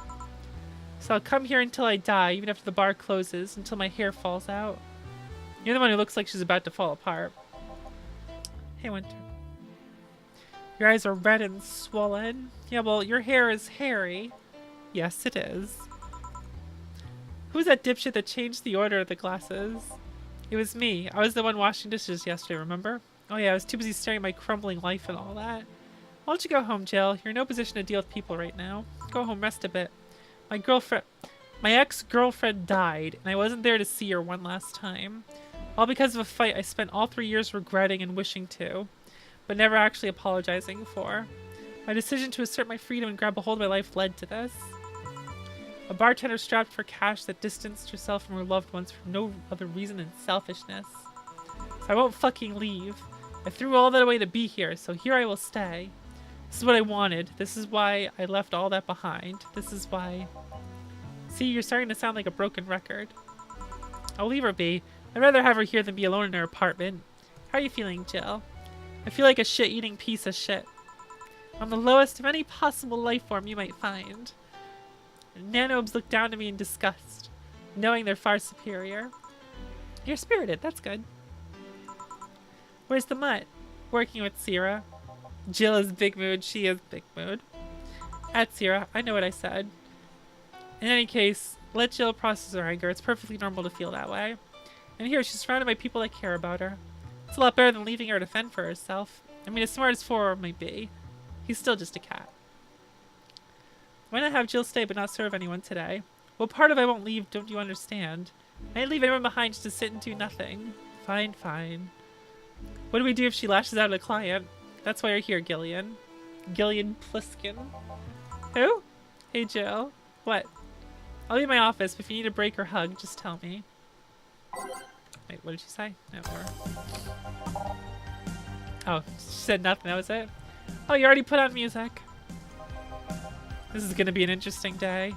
So I'll come here until I die, even after the bar closes, until my hair falls out. You're the one who looks like she's about to fall apart. Hey, Winter. Your eyes are red and swollen. Yeah, well, your hair is hairy. Yes, it is. Who's that dipshit that changed the order of the glasses? It was me. I was the one washing dishes yesterday, remember? Oh yeah, I was too busy staring at my crumbling life and all that. Why don't you go home, Jill? You're in no position to deal with people right now. Go home, rest a bit. My ex-girlfriend died, and I wasn't there to see her one last time. All because of a fight I spent all 3 years regretting and wishing to, but never actually apologizing for. My decision to assert my freedom and grab a hold of my life led to this. A bartender strapped for cash that distanced herself from her loved ones for no other reason than selfishness. So I won't fucking leave. I threw all that away to be here, so here I will stay. This is what I wanted. This is why I left all that behind. This is why... See, you're starting to sound like a broken record. I'll leave her be. I'd rather have her here than be alone in her apartment. How are you feeling, Jill? I feel like a shit-eating piece of shit. I'm the lowest of any possible life form you might find. Nanobes look down to me in disgust, knowing they're far superior. You're spirited, that's good. Where's the mutt? Working with Sierra. Jill is big mood, she is big mood. At Sierra, I know what I said. In any case, let Jill process her anger. It's perfectly normal to feel that way. And here, she's surrounded by people that care about her. It's a lot better than leaving her to fend for herself. I mean, as smart as 4 might be, he's still just a cat. Why not have Jill stay but not serve anyone today? What part of I won't leave don't you understand? I ain't leave anyone behind just to sit and do nothing. Fine, fine. What do we do if she lashes out at a client? That's why you're here, I'll be in my office, but if you need a break or hug, just tell me. Wait, what did she say? No, whatever. Oh, she said nothing, that was it? Oh, you already put on music. This is gonna be an interesting day.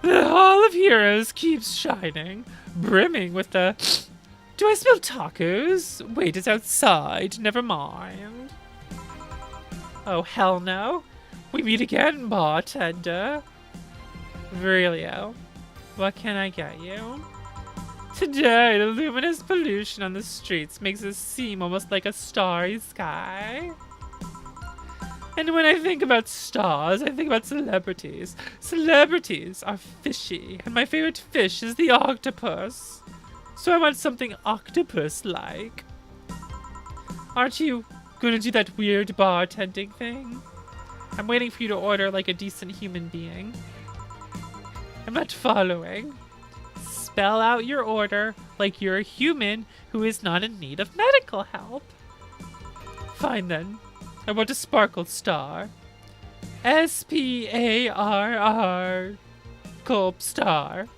The Hall of Heroes keeps shining, brimming with the... Do I smell tacos? Wait, it's outside. Never mind. Oh, hell no. We meet again, bartender. Virilio, what can I get you? Today, the luminous pollution on the streets makes it seem almost like a starry sky. And when I think about stars, I think about celebrities. Celebrities are fishy, and my favorite fish is the octopus. So I want something octopus-like. Aren't you gonna do that weird bartending thing? I'm waiting for you to order like a decent human being. I'm not following. Spell out your order like you're a human who is not in need of medical help. Fine then. I want a sparkled star. S-P-A-R-R. Gulp star.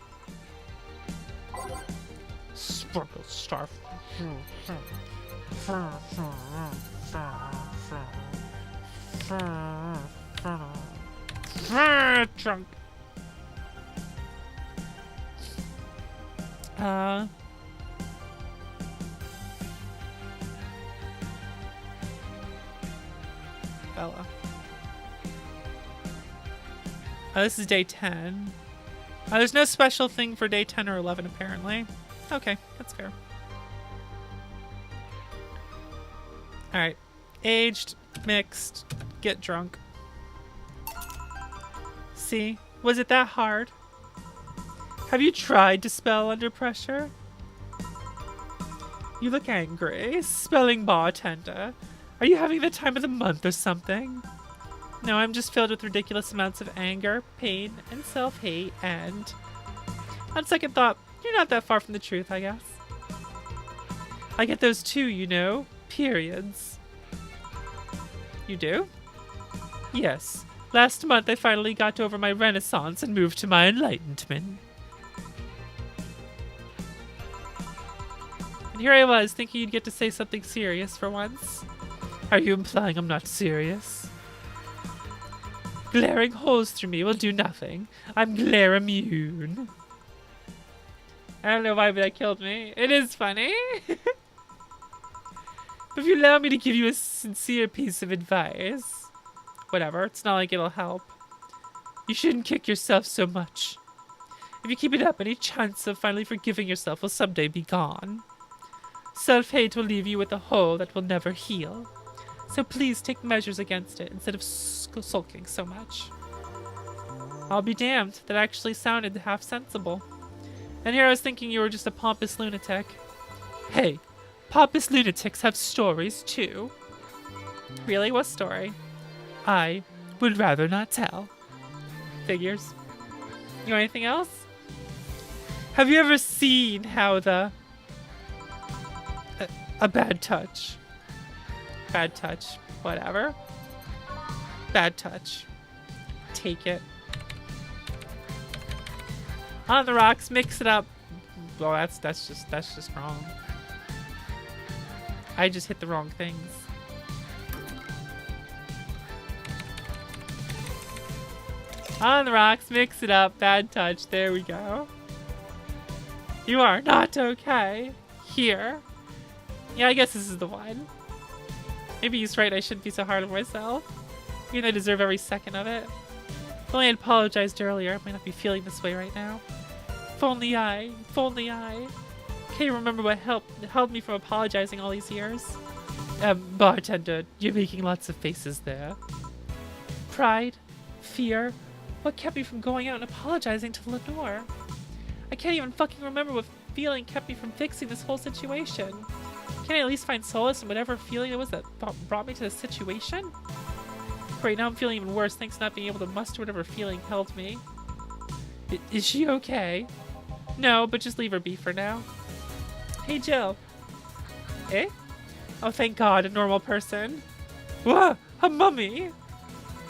Sparkle star. Drunk. Bella. Oh, this is day 10. There's no special thing for day 10 or 11, apparently. Okay, that's fair. Alright. Aged, mixed, get drunk. See? Was it that hard? Have you tried to spell under pressure? You look angry. Spelling bartender. Are you having the time of the month or something? No, I'm just filled with ridiculous amounts of anger, pain, and self-hate, and... On second thought, you're not that far from the truth, I guess. I get those too, you know. Periods. You do? Yes. Last month I finally got over my renaissance and moved to my enlightenment. And here I was, thinking you'd get to say something serious for once. Are you implying I'm not serious? Glaring holes through me will do nothing. I'm glare immune. I don't know why, but that killed me. It is funny. But if you allow me to give you a sincere piece of advice... Whatever, it's not like it'll help. You shouldn't kick yourself so much. If you keep it up, any chance of finally forgiving yourself will someday be gone. Self-hate will leave you with a hole that will never heal. So please take measures against it instead of sulking so much. I'll be damned, that actually sounded half sensible. And here I was thinking you were just a pompous lunatic. Hey, pompous lunatics have stories too. Really? What story? I would rather not tell. Figures. You know anything else? Have you ever seen how the... A bad touch. Bad touch. Whatever. Bad touch. Take it. On the rocks, mix it up. Well, that's just wrong. I just hit the wrong things. On the rocks, mix it up. Bad touch. There we go. You are not okay. Here. Yeah, I guess this is the one. Maybe he's right. I shouldn't be so hard on myself. I mean, I deserve every second of it. If only I had apologized earlier, I might not be feeling this way right now. If only I. Can't you remember what held me from apologizing all these years? Bartender, you're making lots of faces there. Pride? Fear? What kept me from going out and apologizing to Lenore? I can't even fucking remember what feeling kept me from fixing this whole situation. Can't I at least find solace in whatever feeling it was that brought me to this situation? Great, now I'm feeling even worse thanks to not being able to muster whatever feeling held me. Is she okay? No, but just leave her be for now. Hey, Jill. Eh? Oh, thank God, a normal person. Whoa, a mummy!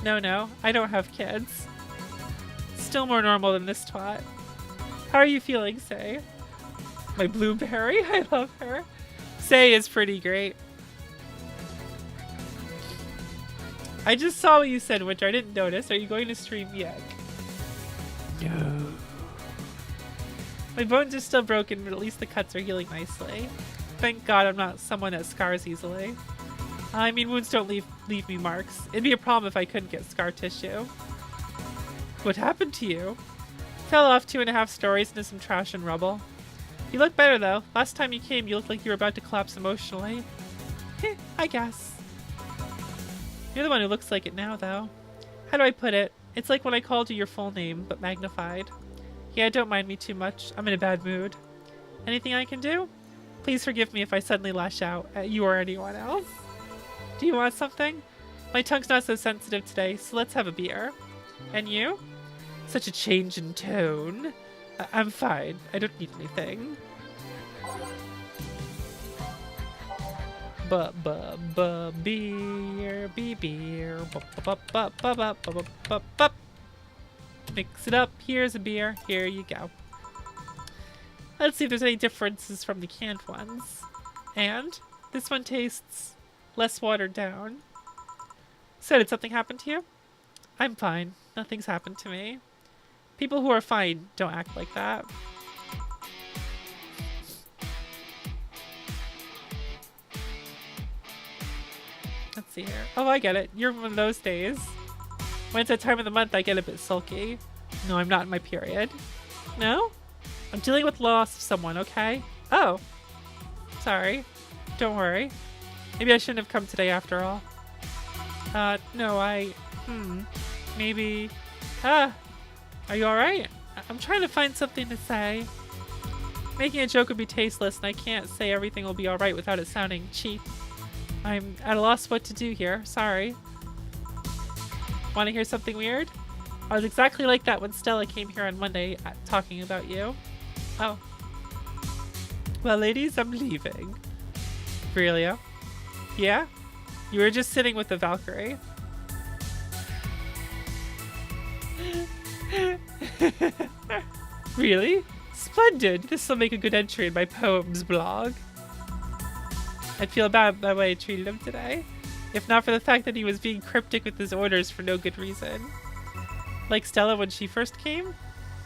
No, I don't have kids. Still more normal than this twat. How are you feeling, Say? My blueberry? I love her. Say is pretty great. I just saw what you said, Winter. I didn't notice. Are you going to stream yet? No. My bones are still broken, but at least the cuts are healing nicely. Thank God I'm not someone that scars easily. I mean, wounds don't leave me marks. It'd be a problem if I couldn't get scar tissue. What happened to you? Fell off 2.5 stories into some trash and rubble. You look better though. Last time you came, you looked like you were about to collapse emotionally. I guess. You're the one who looks like it now though. How do I put it? It's like when I called you your full name, but magnified. Yeah, don't mind me too much. I'm in a bad mood. Anything I can do? Please forgive me if I suddenly lash out at you or anyone else. Do you want something? My tongue's not so sensitive today, so let's have a beer. And you? Such a change in tone. I'm fine. I don't need anything. Beer, beer. Mix it up. Here's a beer. Here you go. Let's see if there's any differences from the canned ones. And this one tastes less watered down. So did something happen to you? I'm fine. Nothing's happened to me. People who are fine don't act like that. Let's see here. Oh, I get it. You're one of those days. When it's that time of the month, I get a bit sulky. No, I'm not in my period. No? I'm dealing with loss of someone, okay? Oh. Sorry. Don't worry. Maybe I shouldn't have come today after all. No, maybe... are you alright? I'm trying to find something to say. Making a joke would be tasteless, and I can't say everything will be alright without it sounding cheap. I'm at a loss what to do here. Sorry. Want to hear something weird? I was exactly like that when Stella came here on Monday talking about you. Oh. Well, ladies, I'm leaving. Really? Yeah? You were just sitting with the Valkyrie. Really? Splendid! This will make a good entry in my poems blog. I'd feel bad the way I treated him today, if not for the fact that he was being cryptic with his orders for no good reason. Like Stella when she first came?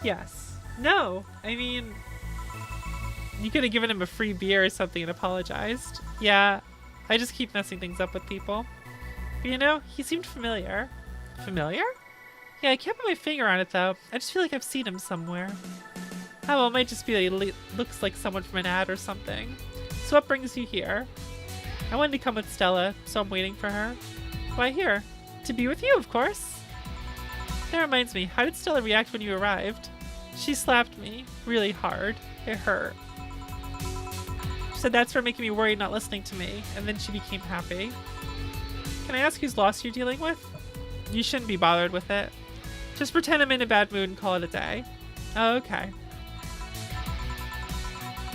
Yes. No! I mean... You could have given him a free beer or something and apologized. Yeah, I just keep messing things up with people. But you know, he seemed familiar. Familiar? Yeah, I can't put my finger on it though. I just feel like I've seen him somewhere. Oh, well, it might just be that he looks like someone from an ad or something. So what brings you here? I wanted to come with Stella, so I'm waiting for her. Why here? To be with you, of course. That reminds me, how did Stella react when you arrived? She slapped me really hard. It hurt. She said that's for making me worried, not listening to me, and then she became happy. Can I ask whose loss you're dealing with? You shouldn't be bothered with it. Just pretend I'm in a bad mood and call it a day. Oh, okay.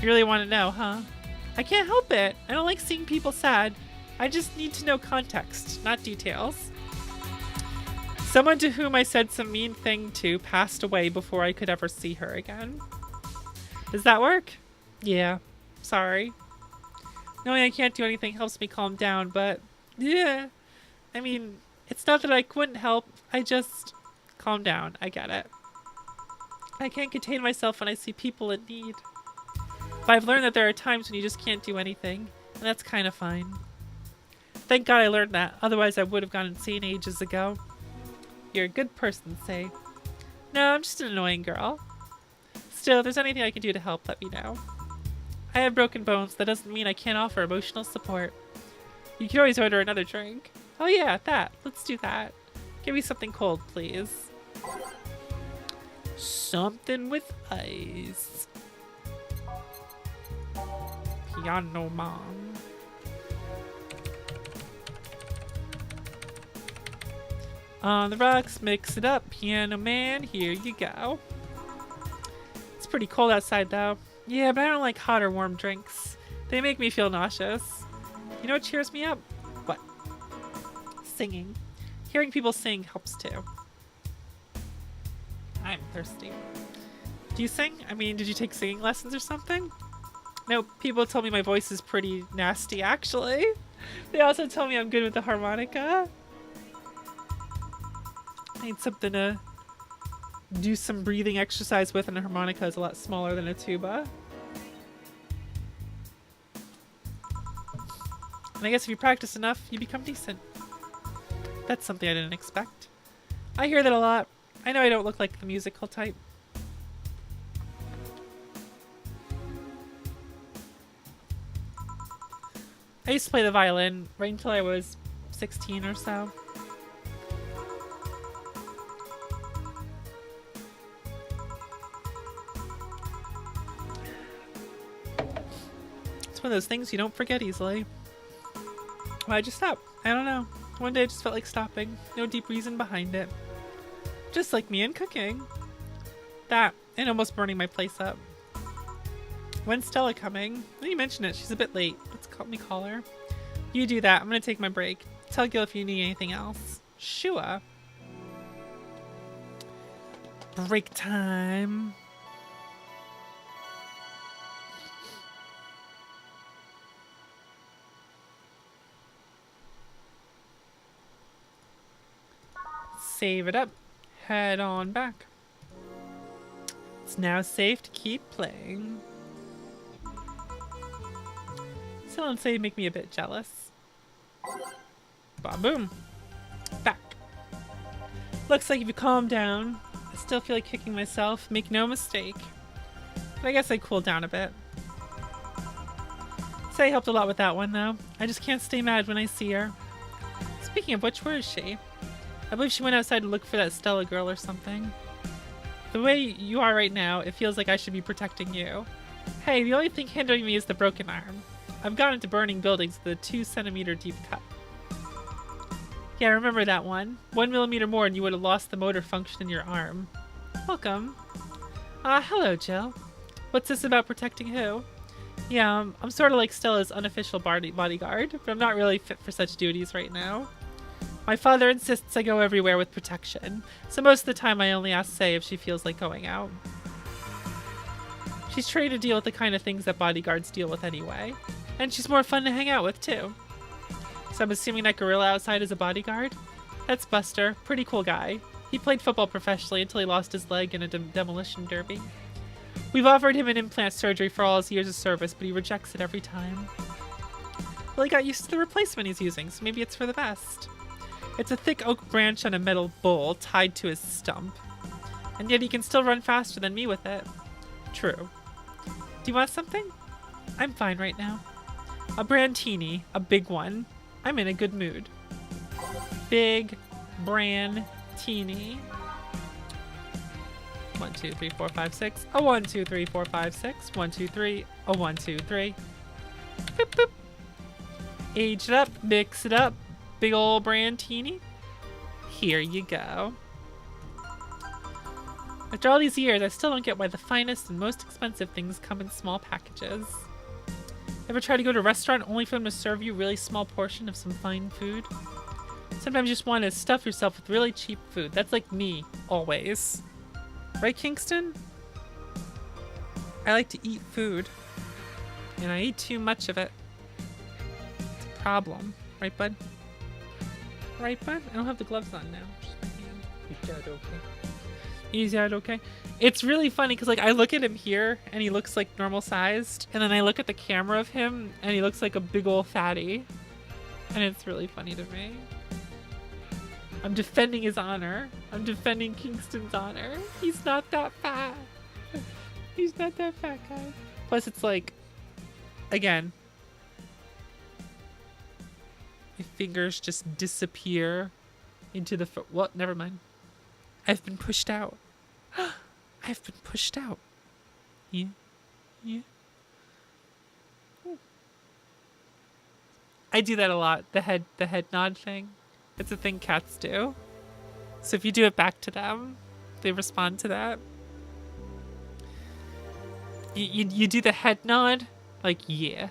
You really want to know, huh? I can't help it. I don't like seeing people sad. I just need to know context, not details. Someone to whom I said some mean thing to passed away before I could ever see her again. Does that work? Yeah. Sorry. Knowing I can't do anything helps me calm down, but... Yeah. I mean, it's not that I couldn't help. I just... Calm down. I get it. I can't contain myself when I see people in need. But I've learned that there are times when you just can't do anything, and that's kind of fine. Thank God I learned that, otherwise I would have gone insane ages ago. You're a good person, Say. No, I'm just an annoying girl. Still, if there's anything I can do to help, let me know. I have broken bones, that doesn't mean I can't offer emotional support. You can always order another drink. Oh yeah, that. Let's do that. Give me something cold, please. Something with ice. Piano Mom. On the rocks, mix it up. Piano Man, here you go. It's pretty cold outside though. Yeah, but I don't like hot or warm drinks. They make me feel nauseous. You know what cheers me up? What? Singing. Hearing people sing helps too. I'm thirsty. Do you sing? I mean, did you take singing lessons or something? No, people told me my voice is pretty nasty, actually. They also told me I'm good with the harmonica. I need something to do some breathing exercise with, and a harmonica is a lot smaller than a tuba. And I guess if you practice enough, you become decent. That's something I didn't expect. I hear that a lot. I know I don't look like the musical type. I used to play the violin right until I was 16 or so. It's one of those things you don't forget easily. Why'd you stop? I don't know. One day I just felt like stopping. No deep reason behind it. Just like me and cooking. That, and almost burning my place up. When's Stella coming? When you mention it, she's a bit late. Let's call her. You do that. I'm gonna take my break. Tell Gil if you need anything else. Sure. Break time. Save it up. Head on back. It's now safe to keep playing. Still don't say make me a bit jealous. Ba-boom. Back. Looks like if you calm down, I still feel like kicking myself. Make no mistake. But I guess I cooled down a bit. Say helped a lot with that one though. I just can't stay mad when I see her. Speaking of which, where is she? I believe she went outside to look for that Stella girl or something. The way you are right now, it feels like I should be protecting you. Hey, the only thing hindering me is the broken arm. I've gone into burning buildings with a 2-centimeter deep cut. Yeah, I remember that one. 1 millimeter more and you would have lost the motor function in your arm. Welcome. Hello, Jill. What's this about protecting who? Yeah, I'm sort of like Stella's unofficial bodyguard, but I'm not really fit for such duties right now. My father insists I go everywhere with protection, so most of the time I only ask Say if she feels like going out. She's trained to deal with the kind of things that bodyguards deal with anyway, and she's more fun to hang out with too. So I'm assuming that gorilla outside is a bodyguard? That's Buster, pretty cool guy. He played football professionally until he lost his leg in a demolition derby. We've offered him an implant surgery for all his years of service, but he rejects it every time. Well, he got used to the replacement he's using, so maybe it's for the best. It's a thick oak branch on a metal bowl tied to his stump. And yet he can still run faster than me with it. True. Do you want something? I'm fine right now. A brandini, a big one. I'm in a good mood. Big brandini. 1, 2, 3, 4, 5, 6. A 1, 2, 3, 4, 5, 6. 1, 2, 3. A 1, 2, 3. Boop, boop. Age it up, mix it up. Big ol' brandini. Here you go. After all these years, I still don't get why the finest and most expensive things come in small packages. Ever try to go to a restaurant only for them to serve you a really small portion of some fine food? Sometimes you just want to stuff yourself with really cheap food. That's like me, always. Right, Kingston? I like to eat food. And I eat too much of it. It's a problem. Right, bud? Right, bud? I don't have the gloves on now. Just my hand. Is that okay? Is that okay? It's really funny because, like, I look at him here and he looks like normal sized, and then I look at the camera of him and he looks like a big old fatty, and it's really funny to me. I'm defending his honor. I'm defending Kingston's honor. He's not that fat. He's not that fat, guys. Plus, it's like, again, my fingers just disappear into the what? Never mind. I've been pushed out. I've been pushed out. Yeah. Yeah. Ooh. I do that a lot. The head nod thing. It's a thing cats do. So if you do it back to them, they respond to that. You do the head nod, like, yeah.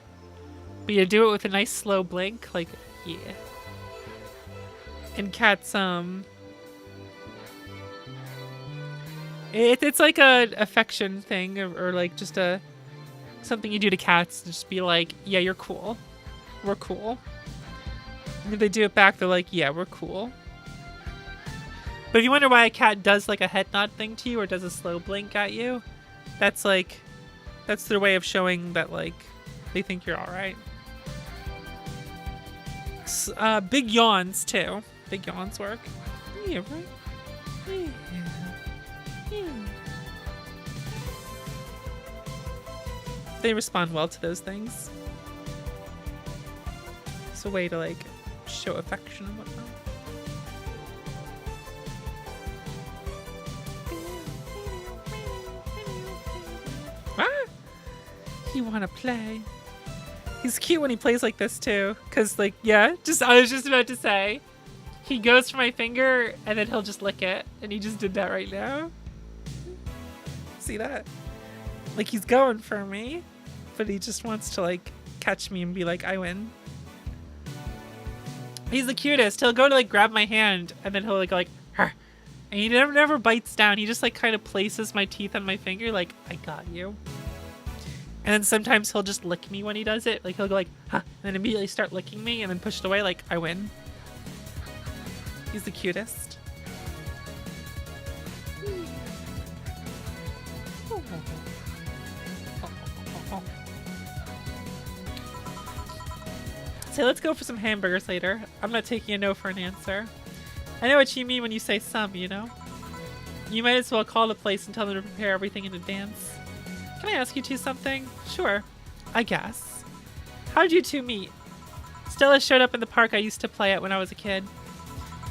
But you do it with a nice slow blink, like, yeah. And cats, It's like a affection thing, or like just something you do to cats to just be like, yeah, you're cool. We're cool. And if they do it back, they're like, yeah, we're cool. But if you wonder why a cat does like a head nod thing to you or does a slow blink at you, that's their way of showing that like they think you're all right. Big yawns too. Big yawns work. Yeah, right. Yeah. Yeah. They respond well to those things. It's a way to like show affection and whatnot. Ah! You wanna play? He's cute when he plays like this too. Cause like, yeah, I was just about to say. He goes for my finger and then he'll just lick it. And he just did that right now. See that? Like he's going for me. But he just wants to like catch me and be like, I win. He's the cutest. He'll go to like grab my hand and then he'll like, Hur. And he never bites down. He just like kind of places my teeth on my finger like, I got you. And then sometimes he'll just lick me when he does it. Like he'll go like, huh, and then immediately start licking me and then push it away like, I win. He's the cutest. So let's go for some hamburgers later. I'm not taking a no for an answer. I know what you mean when you say some, you know? You might as well call the place and tell them to prepare everything in advance. Can I ask you two something? Sure. I guess. How did you two meet? Stella showed up in the park I used to play at when I was a kid.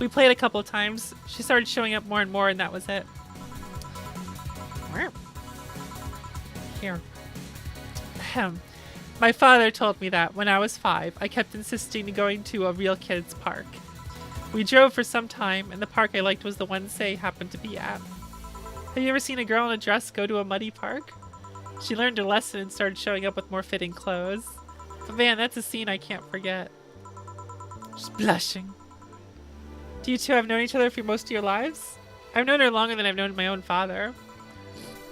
We played a couple of times. She started showing up more and more and that was it. Here. Ahem. My father told me that when I was 5, I kept insisting on going to a real kids park. We drove for some time, and the park I liked was the one Say happened to be at. Have you ever seen a girl in a dress go to a muddy park? She learned her lesson and started showing up with more fitting clothes. But man, that's a scene I can't forget. Just blushing. Do you two have known each other for most of your lives? I've known her longer than I've known my own father.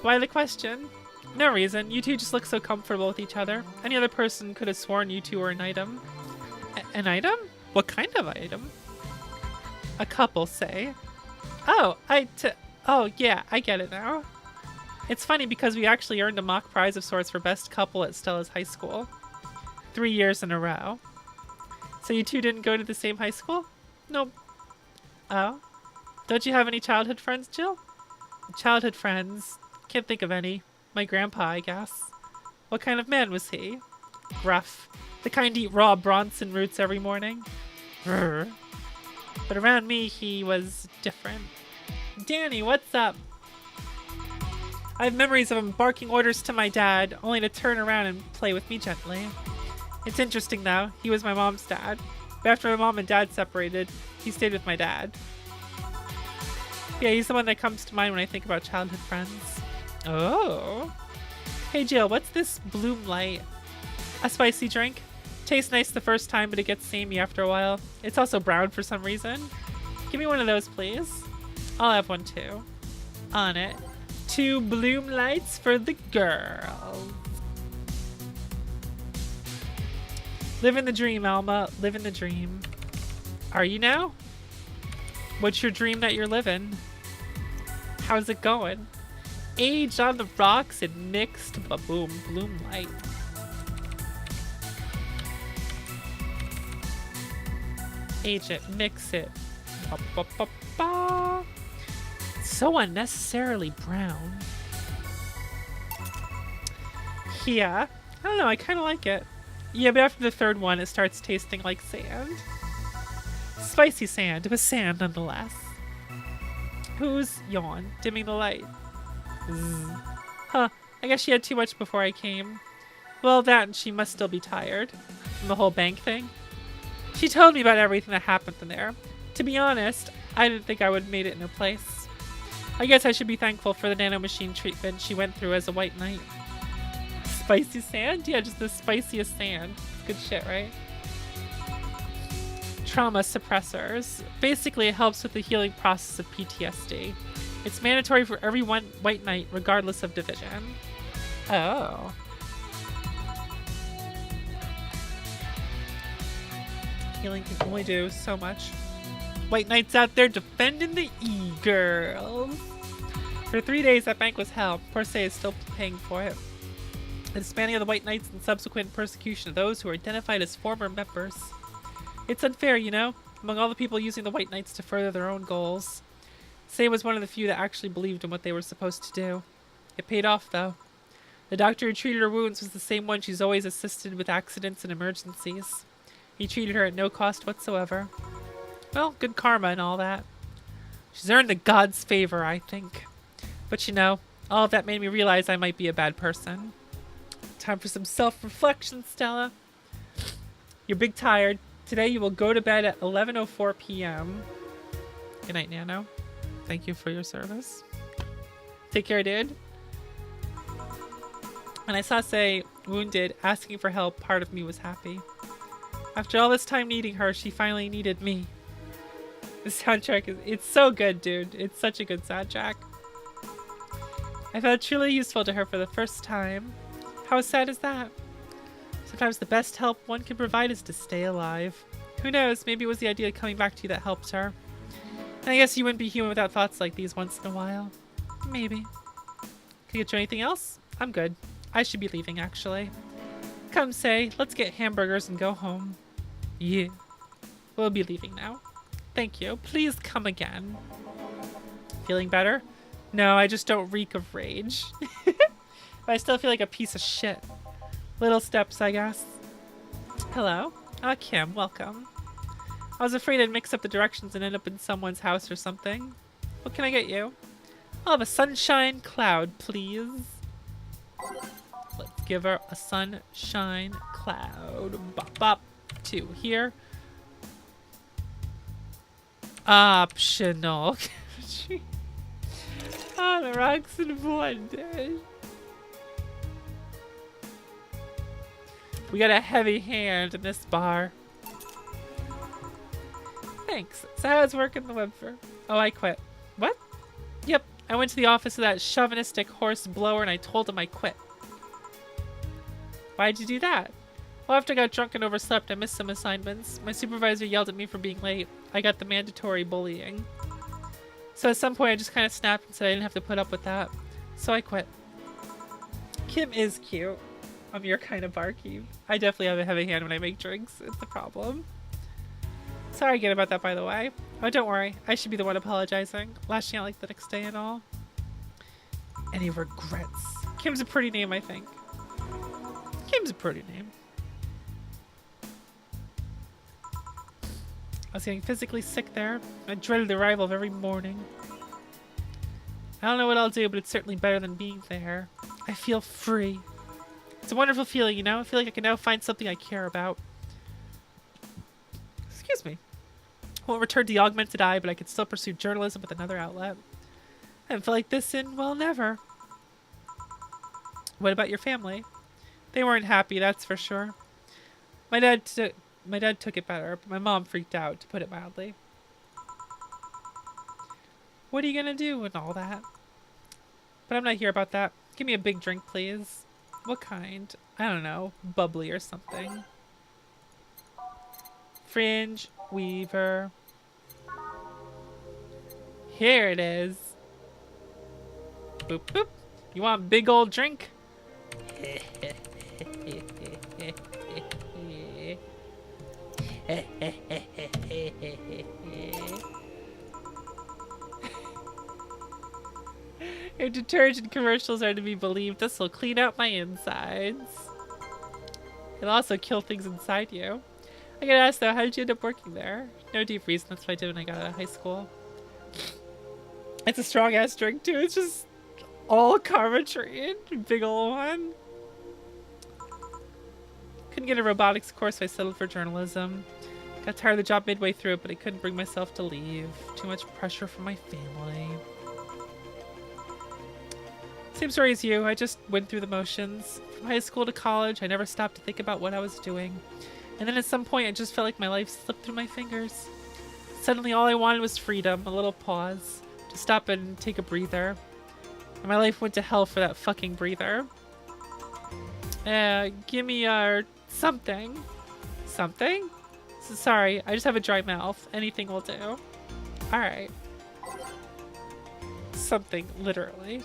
Why the question? No reason. You two just look so comfortable with each other. Any other person could have sworn you two were an item. An item? What kind of item? A couple, Say. Oh, oh, yeah, I get it now. It's funny because we actually earned a mock prize of sorts for best couple at Stella's high school. 3 years in a row. So you two didn't go to the same high school? Nope. Oh? Don't you have any childhood friends, Jill? Childhood friends? Can't think of any. My grandpa, I guess. What kind of man was he? Gruff. The kind to eat raw Bronson roots every morning. Brr. But around me, he was different. Danny, what's up? I have memories of him barking orders to my dad, only to turn around and play with me gently. It's interesting, though. He was my mom's dad. But after my mom and dad separated, he stayed with my dad. Yeah, he's the one that comes to mind when I think about childhood friends. Oh. Hey Jill, what's this Bloom Light? A spicy drink. Tastes nice the first time, but it gets samey after a while. It's also brown for some reason. Give me one of those, please. I'll have one too. On it. 2 Bloom Lights for the girls. Living the dream, Alma. Living the dream. Are you now? What's your dream that you're living? How's it going? Age on the rocks and mixed ba-boom Bloom Light. Age it, mix it. Ba-ba-ba-ba. So unnecessarily brown. Yeah, I don't know, I kind of like it. Yeah, but after the third one, it starts tasting like sand. Spicy sand, but sand nonetheless. Who's yawn, dimming the light? Huh, I guess she had too much before I came. Well, that and she must still be tired from the whole bank thing. She told me about everything that happened in there. To be honest, I didn't think I would have made it in her place. I guess I should be thankful for the nanomachine treatment she went through as a white knight. Spicy sand? Yeah, just the spiciest sand. It's good shit, right? Trauma suppressors. Basically, it helps with the healing process of PTSD. It's mandatory for every white knight, regardless of division. Oh. Healing can only do so much. White knights out there defending the e-girls. For 3 days, that bank was held. Porsay is still paying for it. The disbanding of the White Knights and subsequent persecution of those who are identified as former members. It's unfair, you know, among all the people using the White Knights to further their own goals. Say was one of the few that actually believed in what they were supposed to do. It paid off, though. The doctor who treated her wounds was the same one she's always assisted with accidents and emergencies. He treated her at no cost whatsoever. Well, good karma and all that. She's earned the god's favor, I think. But you know, all of that made me realize I might be a bad person. Time for some self-reflection, Stella. You're big tired. Today you will go to bed at 11:04 p.m. Good night, Nano. Thank you for your service. Take care, dude. When I saw Say wounded, asking for help, part of me was happy. After all this time needing her, she finally needed me. The soundtrack it's so good, dude. It's such a good soundtrack. I felt truly useful to her for the first time. How sad is that? Sometimes the best help one can provide is to stay alive. Who knows, maybe it was the idea of coming back to you that helped her. And I guess you wouldn't be human without thoughts like these once in a while. Maybe. Can I get you anything else? I'm good. I should be leaving, actually. Come, Say, let's get hamburgers and go home. Yeah. We'll be leaving now. Thank you. Please come again. Feeling better? No, I just don't reek of rage. But I still feel like a piece of shit. Little steps, I guess. Hello? Kim, welcome. I was afraid I'd mix up the directions and end up in someone's house or something. What can I get you? I'll have a sunshine cloud, please. Let's give her a sunshine cloud. Bop, bop. 2 here. Optional. Oh, the rocks and blended. We got a heavy hand in this bar. Thanks. So how's working the web for? Oh, I quit. What? Yep. I went to the office of that chauvinistic horse blower and I told him I quit. Why'd you do that? Well, after I got drunk and overslept, I missed some assignments. My supervisor yelled at me for being late. I got the mandatory bullying. So at some point I just kind of snapped and said I didn't have to put up with that. So I quit. Kim is cute. I'm your kind of barkeep. I definitely have a heavy hand when I make drinks. It's the problem. Sorry again about that, by the way. Oh, don't worry. I should be the one apologizing. Lashing out like the next day and all. Any regrets? Kim's a pretty name, I think. Kim's a pretty name. I was getting physically sick there. I dreaded the arrival of every morning. I don't know what I'll do, but it's certainly better than being there. I feel free. It's a wonderful feeling, you know? I feel like I can now find something I care about. Excuse me. I won't return to the augmented eye, but I can still pursue journalism with another outlet. I haven't felt like this in, well, never. What about your family? They weren't happy, that's for sure. My dad took it better, but my mom freaked out, to put it mildly. What are you gonna do and all that? But I'm not here about that. Give me a big drink, please. What kind? I don't know. Bubbly or something. Fringe Weaver. Here it is. Boop, boop. You want a big old drink? If detergent commercials are to be believed, this will clean out my insides. It'll also kill things inside you. I gotta ask though, how did you end up working there? No deep reason, that's what I did when I got out of high school. It's a strong ass drink too, it's just all karma train. Big ol' one. Couldn't get a robotics course, so I settled for journalism. Got tired of the job midway through it, but I couldn't bring myself to leave. Too much pressure from my family. Same story as you, I just went through the motions. From high school to college, I never stopped to think about what I was doing. And then at some point, I just felt like my life slipped through my fingers. Suddenly, all I wanted was freedom, a little pause. to stop and take a breather. And my life went to hell for that fucking breather. Give me something. Something? Sorry, I just have a dry mouth. Anything will do. Alright. Something, literally.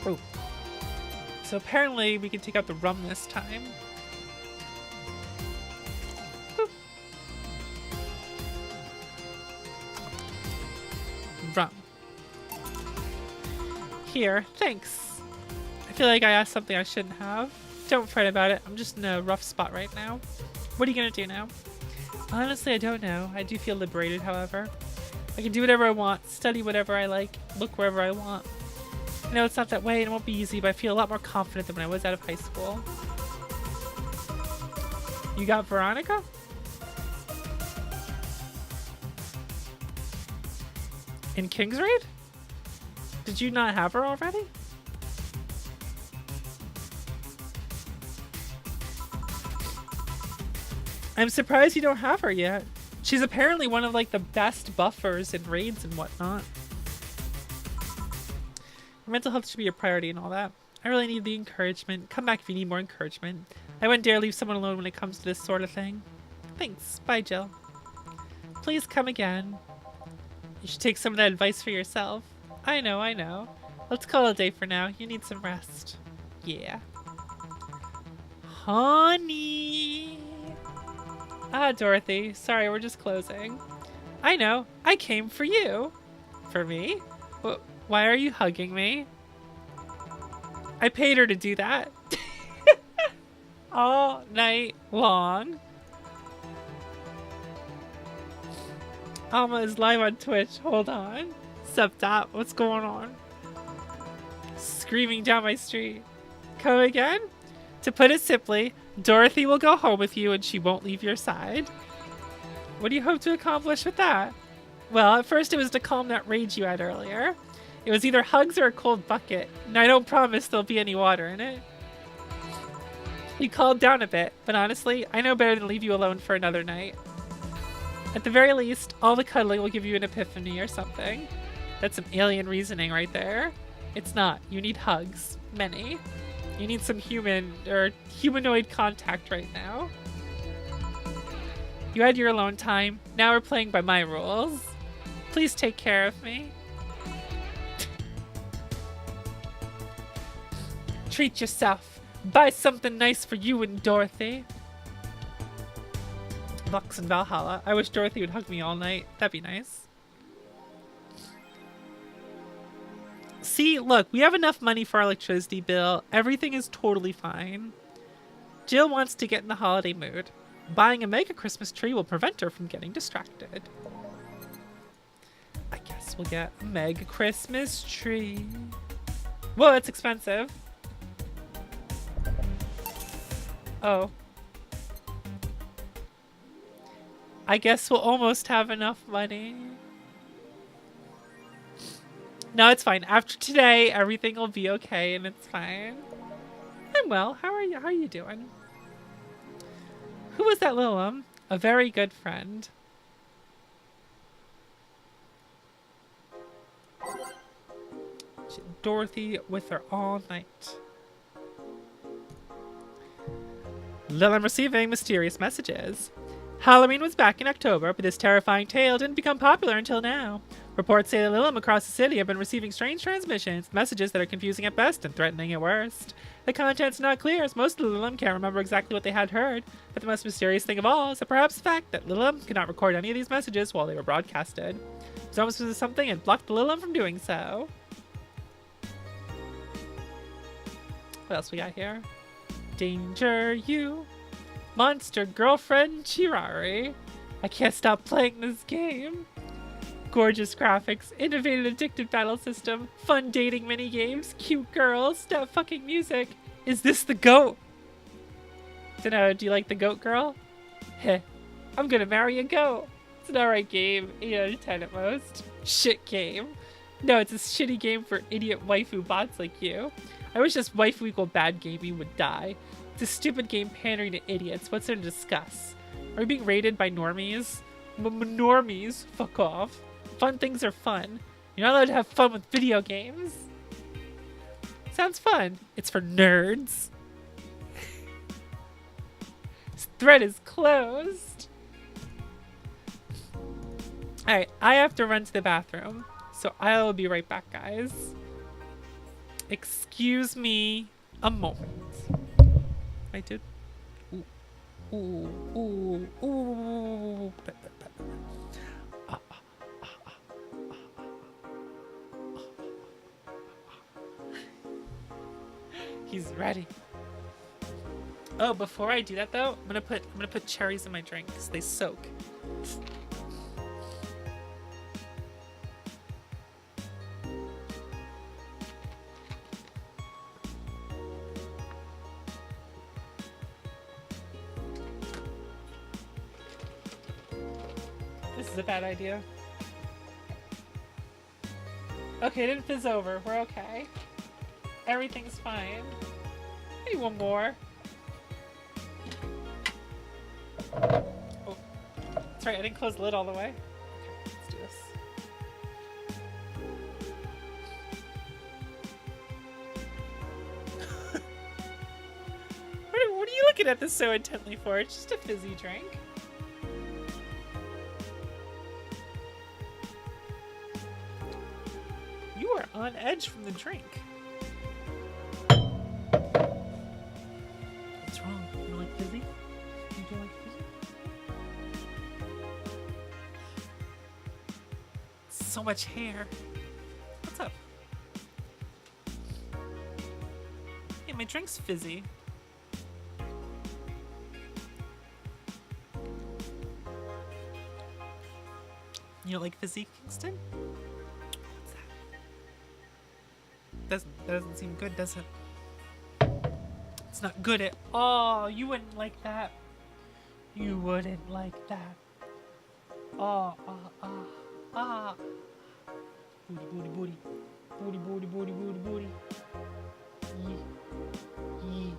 Oh. So apparently we can take out the rum this time. Boop. Rum. Here, thanks. I feel like I asked something I shouldn't have. Don't fret about it. I'm just in a rough spot right now. What are you gonna do now? Honestly, I don't know. I do feel liberated, however. I can do whatever I want, study whatever I like, look wherever I want. I know it's not that way and it won't be easy, but I feel a lot more confident than when I was out of high school. You got Veronica? In King's Raid? Did you not have her already? I'm surprised you don't have her yet. She's apparently one of like the best buffers in raids and whatnot. Her mental health should be a priority and all that. I really need the encouragement. Come back if you need more encouragement. I wouldn't dare leave someone alone when it comes to this sort of thing. Thanks. Bye, Jill. Please come again. You should take some of that advice for yourself. I know, I know. Let's call it a day for now. You need some rest. Yeah. Honey. Ah, Dorothy. Sorry, we're just closing. I know. I came for you. For me? Why are you hugging me? I paid her to do that. All night long. Alma is live on Twitch. Hold on. Sup, Dot? What's going on? Screaming down my street. Come again? To put it simply, Dorothy will go home with you and she won't leave your side. What do you hope to accomplish with that? Well, at first it was to calm that rage you had earlier. It was either hugs or a cold bucket, and I don't promise there'll be any water in it. You calmed down a bit, but honestly, I know better than leave you alone for another night. At the very least, all the cuddling will give you an epiphany or something. That's some alien reasoning right there. It's not. You need hugs. Many. You need some human or humanoid contact right now. You had your alone time. Now we're playing by my rules. Please take care of me. Treat yourself. Buy something nice for you and Dorothy. Lux and Valhalla. I wish Dorothy would hug me all night. That'd be nice. See, look, we have enough money for our electricity bill. Everything is totally fine. Jill wants to get in the holiday mood. Buying a mega Christmas tree will prevent her from getting distracted. I guess we'll get a mega Christmas tree. Whoa, it's expensive. Oh. I guess we'll almost have enough money. No, it's fine. After today, everything will be okay and it's fine. I'm well. How are you? How are you doing? Who was that Lilum? A very good friend. Dorothy with her all night. Lilum receiving mysterious messages. Halloween was back in October, but this terrifying tale didn't become popular until now. Reports say that Lilum across the city have been receiving strange transmissions, messages that are confusing at best and threatening at worst. The content's not clear, as most of the Lilum can't remember exactly what they had heard, but the most mysterious thing of all is that perhaps the fact that Lilum could not record any of these messages while they were broadcasted. It's almost as if something had blocked Lilum from doing so. What else we got here? Danger you. Monster girlfriend Chirari. I can't stop playing this game. Gorgeous graphics, innovative addictive battle system, fun dating minigames, cute girls, step fucking music. Is this the GOAT? Dunno, do you like the GOAT girl? Heh, I'm gonna marry a GOAT. It's an alright game, 8 out of 10 at most. Shit game. No, it's a shitty game for idiot waifu bots like you. I wish this waifu equal bad gaming would die. It's a stupid game pandering to idiots. What's there to discuss? Are we being raided by normies? Normies, fuck off. Fun things are fun. You're not allowed to have fun with video games. Sounds fun. It's for nerds. This thread is closed. Alright, I have to run to the bathroom. So I'll be right back, guys. Excuse me a moment. I did. Ooh, ooh, ooh. He's ready. Oh, before I do that though, I'm gonna put cherries in my drink because they soak. This is a bad idea. Okay, it didn't fizz over. We're okay. Everything's fine. Maybe one more. Oh, that's right. I didn't close the lid all the way. Okay, let's do this. What are you looking at this so intently for? It's just a fizzy drink. You are on edge from the drink. What's wrong? You don't like fizzy? You don't like fizzy? So much hair. What's up? Hey, my drink's fizzy. You don't like fizzy, Kingston? That doesn't seem good, does it? It's not good at all. You wouldn't like that. You wouldn't like that. Booty, booty, booty. Booty, booty, booty, booty, booty. Yee. Yee.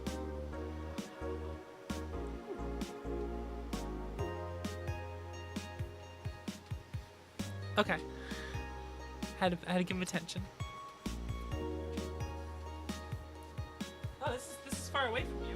Okay. Had to give him attention. Oh, this is far away from you.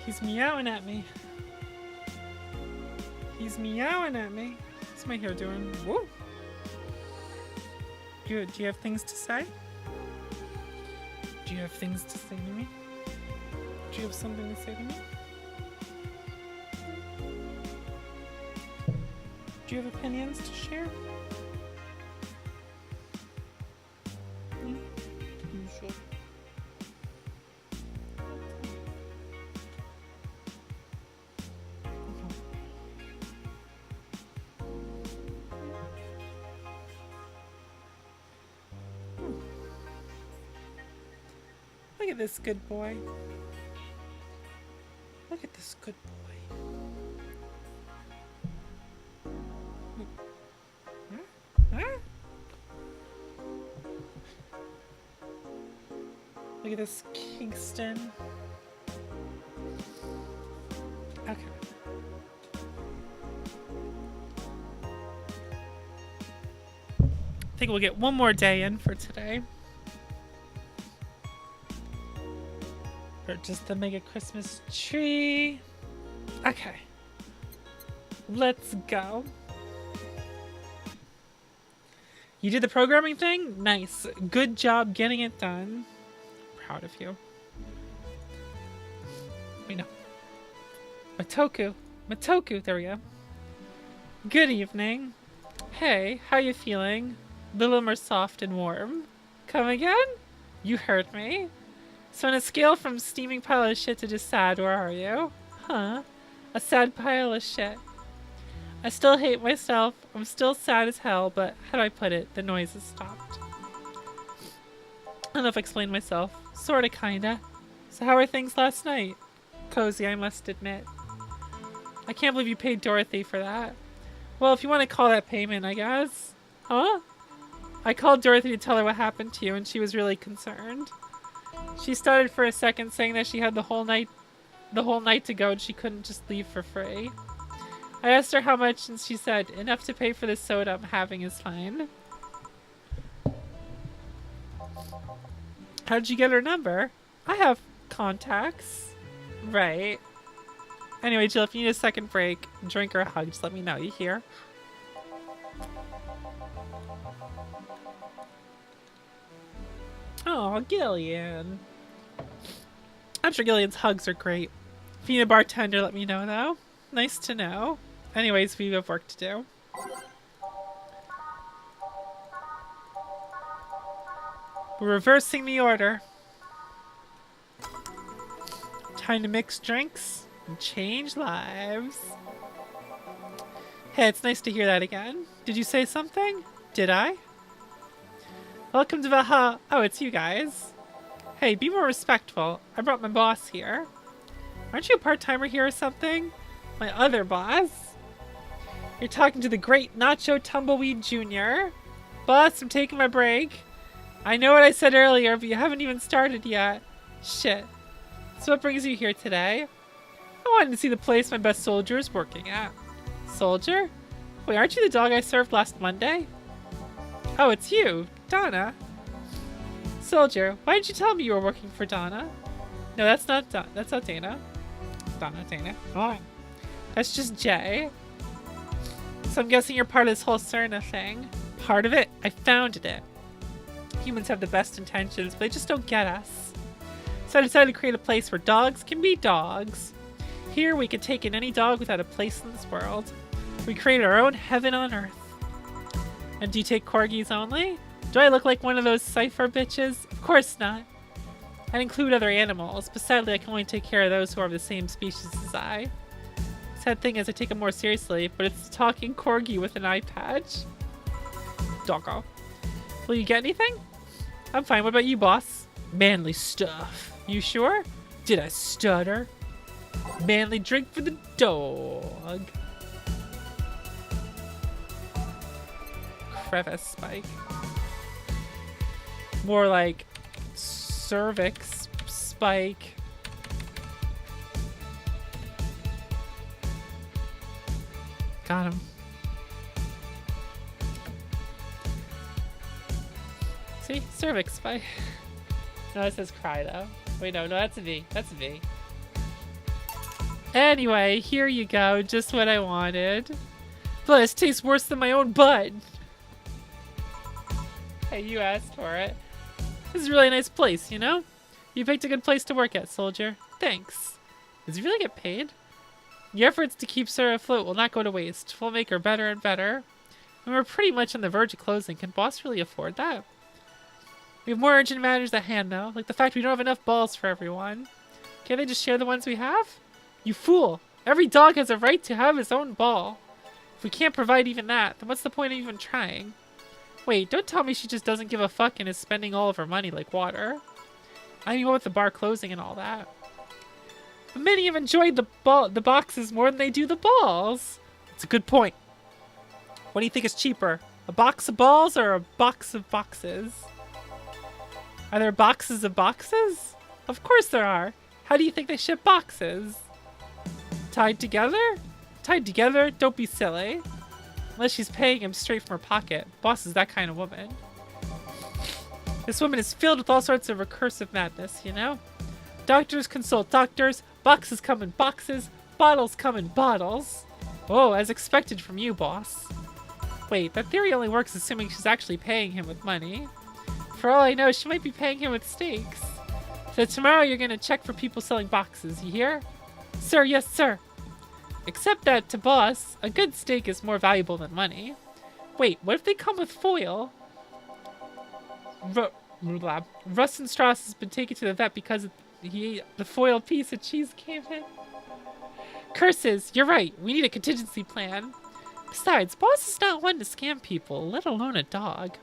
He's meowing at me. He's meowing at me. What's my hair doing? Whoa. Good. Do you have things to say? Do you have things to say to me? Do you have something to say to me? Do you have opinions to share? You should. Look at this good boy. Look at this good boy. Huh? Look at this Kingston. Okay. I think we'll get one more day in for today. Purchase the mega Christmas tree. Okay. Let's go. You did the programming thing? Nice. Good job getting it done. Proud of you. Wait, no. Matoku. Matoku, there we go. Good evening. Hey, how you feeling? A little more soft and warm. Come again? You heard me. So on a scale from steaming pile of shit to just sad, where are you? Huh? A sad pile of shit. I still hate myself. I'm still sad as hell, but how do I put it? The noise has stopped. I don't know if I explained myself. Sorta, kinda. So how were things last night? Cozy, I must admit. I can't believe you paid Dorothy for that. Well, if you want to call that payment, I guess. Huh? I called Dorothy to tell her what happened to you, and she was really concerned. She started for a second saying that she had the whole night to go and she couldn't just leave for free. I asked her how much and she said, enough to pay for the soda I'm having is fine. How'd you get her number? I have contacts. Right. Anyway, Jill, if you need a second break, drink or a hug, just let me know. You hear? Oh, Gillian. I'm sure Gillian's hugs are great. If you need a bartender, let me know, though. Nice to know. Anyways, we have work to do. We're reversing the order. Time to mix drinks and change lives. Hey, it's nice to hear that again. Did you say something? Did I? Welcome to Valhalla. Oh, it's you guys. Hey, be more respectful. I brought my boss here. Aren't you a part-timer here or something? My other boss? You're talking to the great Nacho Tumbleweed Jr. Boss, I'm taking my break. I know what I said earlier, but you haven't even started yet. Shit. So what brings you here today? I wanted to see the place my best soldier is working at. Soldier? Wait, aren't you the dog I served last Monday? Oh, it's you, Donna. Soldier, why didn't you tell me you were working for Donna? No, that's not Dana. Dana. Oh. That's just Jay. So I'm guessing you're part of this whole Cerna thing. Part of it? I founded it. Humans have the best intentions, but they just don't get us. So I decided to create a place where dogs can be dogs. Here we can take in any dog without a place in this world. We created our own heaven on earth. And do you take corgis only? Do I look like one of those cipher bitches? Of course not. I'd include other animals, but sadly I can only take care of those who are of the same species as I. Sad thing is I take them more seriously, but it's a talking corgi with an eye patch. Doggo. Will you get anything? I'm fine. What about you, boss? Manly stuff. You sure? Did I stutter? Manly drink for the dog. Crevice spike. More like cervix spike. Got him. See? Cervix spike. No, it says cry though. Wait, no, that's a V. That's a V. Anyway, here you go. Just what I wanted. But it tastes worse than my own butt. Hey, you asked for it. This is a really nice place, you know? You picked a good place to work at, soldier. Thanks. Does he really get paid? Your efforts to keep Sarah afloat will not go to waste. We'll make her better and better. And we're pretty much on the verge of closing. Can boss really afford that? We have more urgent matters at hand, though, like the fact we don't have enough balls for everyone. Can't they just share the ones we have? You fool! Every dog has a right to have his own ball. If we can't provide even that, then what's the point of even trying? Wait, don't tell me she just doesn't give a fuck and is spending all of her money like water. I mean, with the bar closing and all that. But many have enjoyed the boxes more than they do the balls. It's a good point. What do you think is cheaper? A box of balls or a box of boxes? Are there boxes of boxes? Of course there are. How do you think they ship boxes? Tied together? Tied together? Don't be silly. Unless she's paying him straight from her pocket. Boss is that kind of woman. This woman is filled with all sorts of recursive madness, you know? Doctors consult doctors, boxes come in boxes, bottles come in bottles. Oh, as expected from you, boss. Wait, that theory only works assuming she's actually paying him with money. For all I know, she might be paying him with steaks. So tomorrow you're gonna check for people selling boxes, you hear? Sir, yes, sir. Except that, to boss, a good steak is more valuable than money. Wait, what if they come with foil? Russ and Strauss has been taken to the vet because he ate the foil piece of cheese came in. Curses, you're right. We need a contingency plan. Besides, boss is not one to scam people, let alone a dog.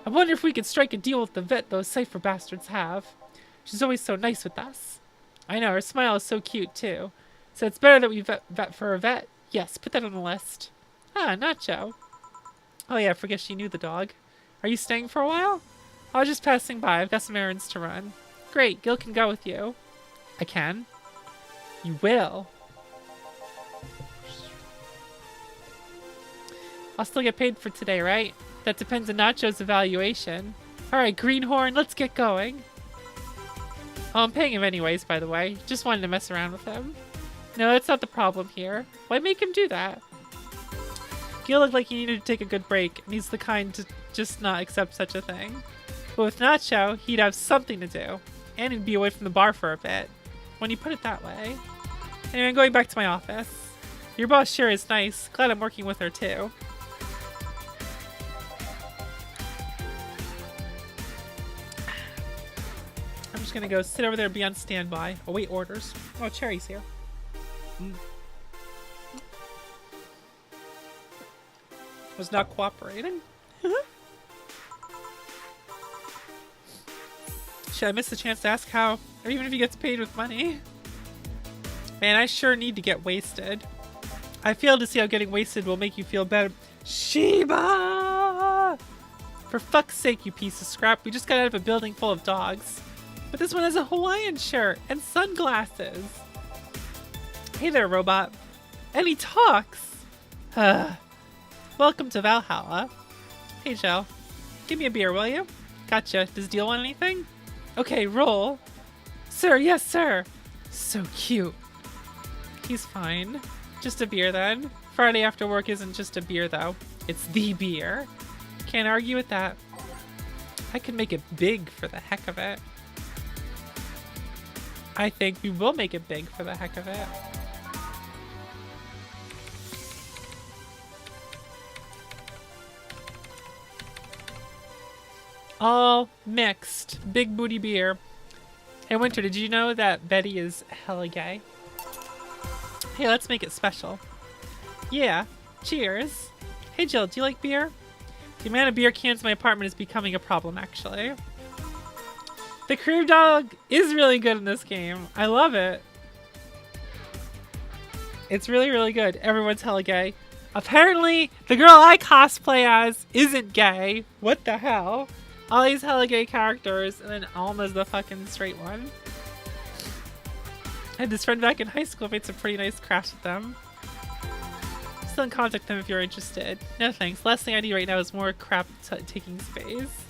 I wonder if we could strike a deal with the vet those cipher bastards have. She's always so nice with us. I know, her smile is so cute too. So it's better that we vet for a vet. Yes, put that on the list. Ah, Nacho. Oh yeah, I forget she knew the dog. Are you staying for a while? I was just passing by. I've got some errands to run. Great, Gil can go with you. I can? You will? I'll still get paid for today, right? That depends on Nacho's evaluation. Alright, Greenhorn, let's get going. Oh, I'm paying him anyways, by the way. Just wanted to mess around with him. No, that's not the problem here. Why make him do that? Gil looked like he needed to take a good break, and he's the kind to just not accept such a thing. But with Nacho, he'd have something to do. And he'd be away from the bar for a bit. When you put it that way. Anyway, I'm going back to my office. Your boss sure is nice. Glad I'm working with her too. I'm just gonna go sit over there and be on standby. Await orders. Oh, Cherry's here. Was not cooperating. Should I miss the chance to ask how, or even if he gets paid with money? Man, I sure need to get wasted. I failed to see how getting wasted will make you feel better. Sheba! For fuck's sake, you piece of scrap. We just got out of a building full of dogs. But this one has a Hawaiian shirt and sunglasses. Hey there, robot. And he talks. Welcome to Valhalla. Hey, Joe. Give me a beer, will you? Gotcha. Does Deal want anything? Okay, roll. Sir, yes, sir. So cute. He's fine. Just a beer, then. Friday after work isn't just a beer, though. It's the beer. Can't argue with that. I could make it big for the heck of it. I think we will make it big for the heck of it. All mixed. Big booty beer. Hey, Winter, did you know that Betty is hella gay? Hey, let's make it special. Yeah. Cheers. Hey, Jill, do you like beer? The amount of beer cans in my apartment is becoming a problem, actually. The cream dog is really good in this game. I love it. It's really, really good. Everyone's hella gay. Apparently, the girl I cosplay as isn't gay. What the hell? All these hella gay characters, and then Alma's the fucking straight one. I had this friend back in high school, made some pretty nice crafts with them. Still in contact with them if you're interested. No thanks. Last thing I need right now is more crap taking space.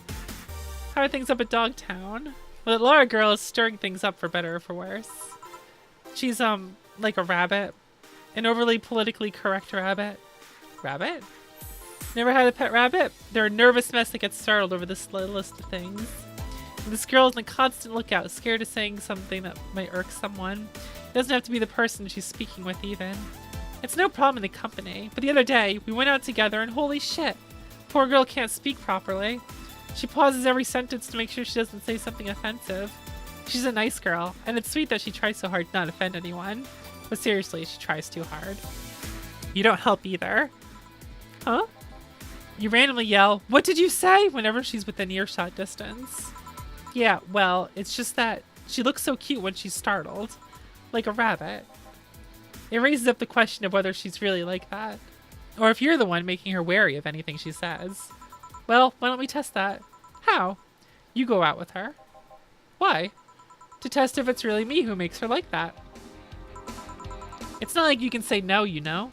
How are things up at Dogtown? Well, the Laura girl is stirring things up for better or for worse. She's Like a rabbit. An overly politically correct rabbit. Rabbit? Never had a pet rabbit? They're a nervous mess that gets startled over the littlest of things. And this girl is on a constant lookout, scared of saying something that might irk someone. It doesn't have to be the person she's speaking with even. It's no problem in the company, but the other day, we went out together and holy shit, poor girl can't speak properly. She pauses every sentence to make sure she doesn't say something offensive. She's a nice girl, and it's sweet that she tries so hard to not offend anyone. But seriously, she tries too hard. You don't help either. Huh? You randomly yell, "What did you say?" whenever she's within earshot distance. Yeah, well, it's just that she looks so cute when she's startled. Like a rabbit. It raises up the question of whether she's really like that. Or if you're the one making her wary of anything she says. Well, why don't we test that? How? You go out with her. Why? To test if it's really me who makes her like that. It's not like you can say no, you know?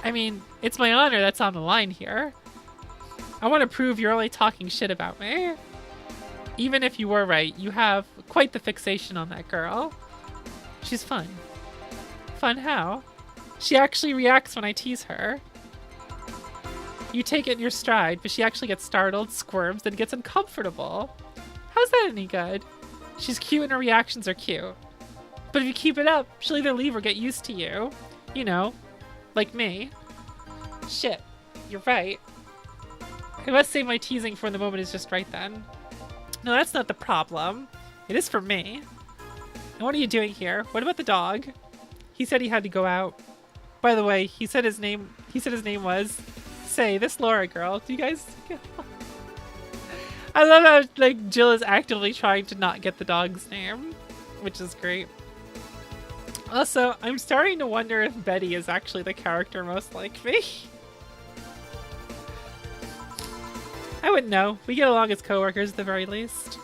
I mean, it's my honor that's on the line here. I want to prove you're only talking shit about me. Even if you were right, you have quite the fixation on that girl. She's fun. Fun how? She actually reacts when I tease her. You take it in your stride, but she actually gets startled, squirms, then gets uncomfortable. How's that any good? She's cute and her reactions are cute. But if you keep it up, she'll either leave or get used to you. You know, like me. Shit, you're right. I must say my teasing for the moment is just right then. No, that's not the problem. It is for me. And what are you doing here? What about the dog? He said he had to go out. By the way, he said his name was... Say, this Laura girl. Do you guys... I love how, like, Jill is actively trying to not get the dog's name. Which is great. Also, I'm starting to wonder if Betty is actually the character most like me. I wouldn't know. We get along as co-workers at the very least.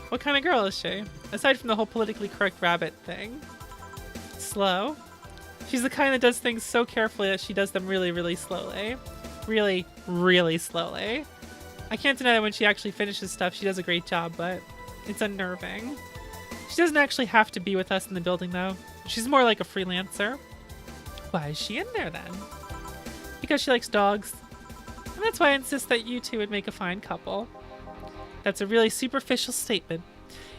What kind of girl is she? Aside from the whole politically correct rabbit thing. Slow. She's the kind that does things so carefully that she does them really, really slowly. Really, really slowly. I can't deny that when she actually finishes stuff, she does a great job, but it's unnerving. She doesn't actually have to be with us in the building, though. She's more like a freelancer. Why is she in there, then? Because she likes dogs. And that's why I insist that you two would make a fine couple. That's a really superficial statement.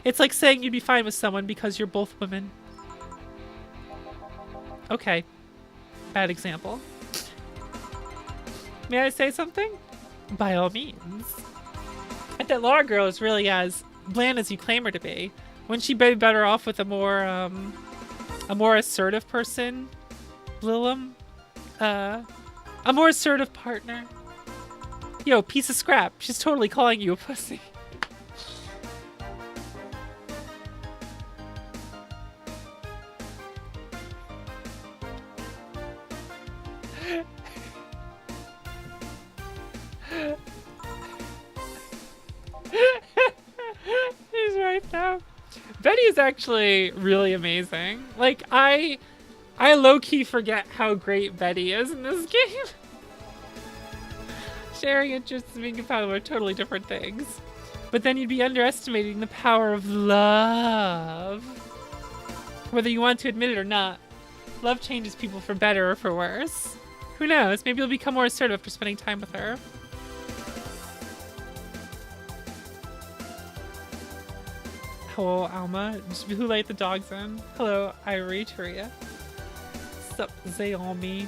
It's like saying you'd be fine with someone because you're both women. Okay. Bad example. May I say something? By all means. If that Laura girl is really as bland as you claim her to be, wouldn't she be better off with a more assertive person? Lilum? A more assertive partner? Yo, piece of scrap. She's totally calling you a pussy. He's right though. Betty is actually really amazing. Like, I low-key forget how great Betty is in this game. Sharing interests and being compatible are totally different things. But then you'd be underestimating the power of love. Whether you want to admit it or not, love changes people for better or for worse. Who knows? Maybe you'll become more assertive after spending time with her. Hello, Alma. Who let the dogs in? Hello, Iritaria. Sup, Zayomi.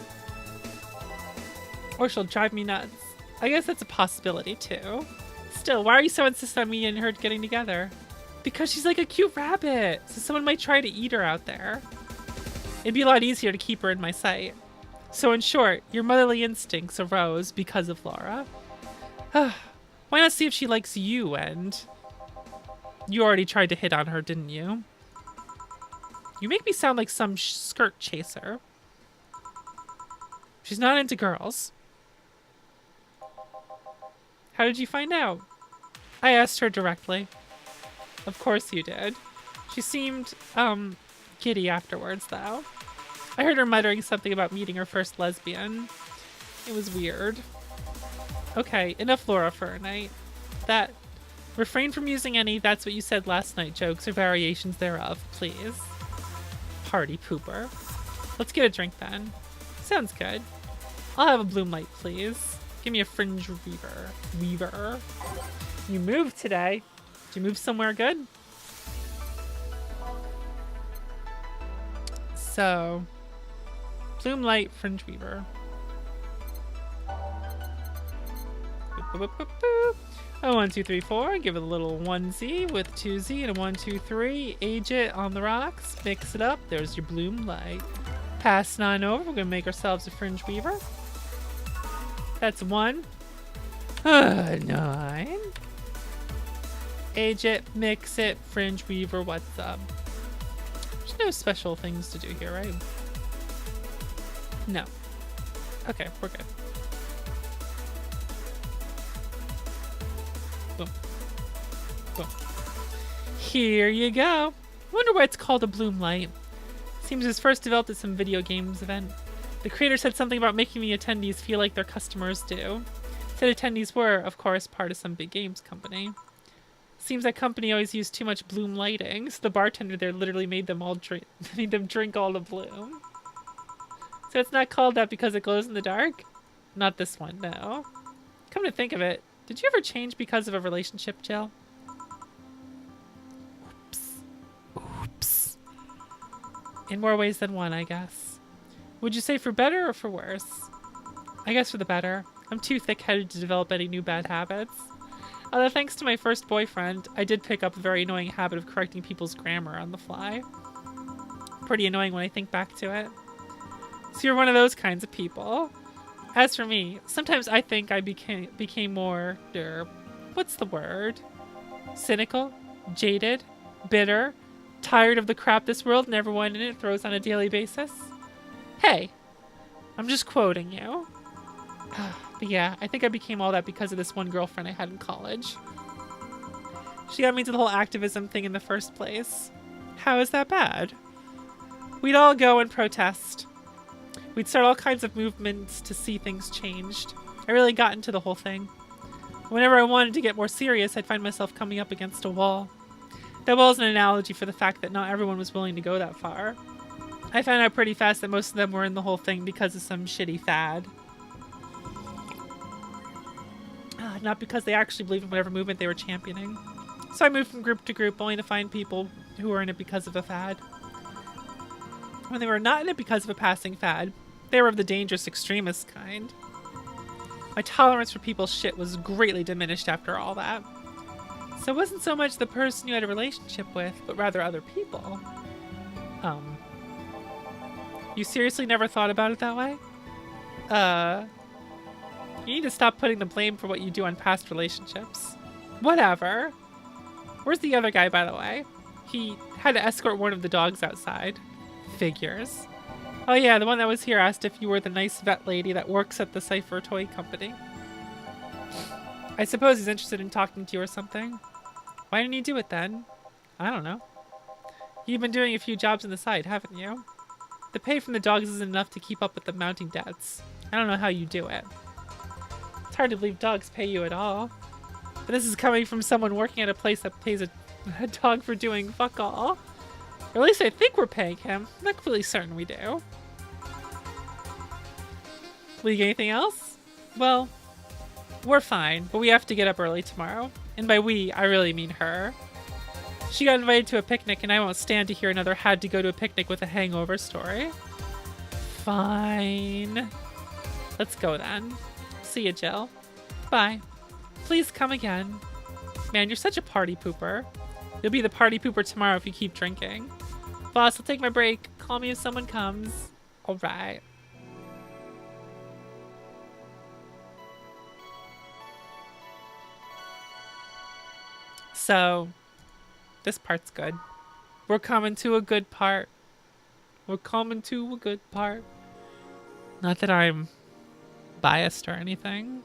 Or she'll drive me nuts. I guess that's a possibility, too. Still, why are you so insistent on me and her getting together? Because she's like a cute rabbit, so someone might try to eat her out there. It'd be a lot easier to keep her in my sight. So in short, your motherly instincts arose because of Laura. Why not see if she likes you, and... You already tried to hit on her, didn't you? You make me sound like some skirt chaser. She's not into girls. How did you find out? I asked her directly. Of course you did. She seemed, giddy afterwards, though. I heard her muttering something about meeting her first lesbian. It was weird. Okay, enough Laura for a night. Refrain from using any "that's what you said last night" jokes or variations thereof, please. party pooper. Let's get a drink then. Sounds good. I'll have a bloom light, please. Give me a fringe weaver. You moved today. Did you move somewhere good? So, bloom light, fringe weaver. Boop, boop, boop, boop. A 1, 2, 3, 4. Give it a little 1Z with 2Z and a 1, 2, 3. Age it on the rocks. Mix it up. There's your bloom light. Pass 9 over. We're gonna make ourselves a fringe weaver. That's 1. 9. Age it. Mix it. Fringe weaver. What's up? There's no special things to do here, right? No. Okay, we're good. Boom. Boom. Here you go. Wonder why it's called a bloom light. Seems it was first developed at some video games event. The creator said something about making the attendees feel like their customers do. Said attendees were, of course, part of some big games company. Seems that company always used too much bloom lighting, so the bartender there literally made them drink all the bloom. So it's not called that because it glows in the dark? Not this one, no. Come to think of it, did you ever change because of a relationship, Jill? Oops. In more ways than one, I guess. Would you say for better or for worse? I guess for the better. I'm too thick-headed to develop any new bad habits. Although thanks to my first boyfriend, I did pick up a very annoying habit of correcting people's grammar on the fly. Pretty annoying when I think back to it. So you're one of those kinds of people. As for me, sometimes I think I became more, what's the word? Cynical, jaded, bitter, tired of the crap this world and everyone in it throws on a daily basis. Hey, I'm just quoting you. But yeah, I think I became all that because of this one girlfriend I had in college. She got me into the whole activism thing in the first place. How is that bad? We'd all go and protest. We'd start all kinds of movements to see things changed. I really got into the whole thing. Whenever I wanted to get more serious, I'd find myself coming up against a wall. That wall is an analogy for the fact that not everyone was willing to go that far. I found out pretty fast that most of them were in the whole thing because of some shitty fad. Not because they actually believed in whatever movement they were championing. So I moved from group to group only to find people who were in it because of a fad. When they were not in it because of a passing fad, they were of the dangerous extremist kind. My tolerance for people's shit was greatly diminished after all that. So it wasn't so much the person you had a relationship with, but rather other people. You seriously never thought about it that way? You need to stop putting the blame for what you do on past relationships. Whatever. Where's the other guy, by the way? He had to escort one of the dogs outside. Figures. Oh yeah, the one that was here asked if you were the nice vet lady that works at the Cypher Toy Company. I suppose he's interested in talking to you or something. Why didn't you do it then? I don't know. You've been doing a few jobs on the side, haven't you? The pay from the dogs isn't enough to keep up with the mounting debts. I don't know how you do it. It's hard to believe dogs pay you at all. But this is coming from someone working at a place that pays a dog for doing fuck all. Or at least I think we're paying him. I'm not completely certain we do. Will you get anything else? Well, we're fine, but we have to get up early tomorrow. And by we, I really mean her. She got invited to a picnic and I won't stand to hear another had to go to a picnic with a hangover story. Fine. Let's go then. See ya, Jill. Bye. Please come again. Man, you're such a party pooper. You'll be the party pooper tomorrow if you keep drinking. Boss, I'll take my break. Call me if someone comes. Alright. So, this part's good. We're coming to a good part. We're coming to a good part. Not that I'm biased or anything.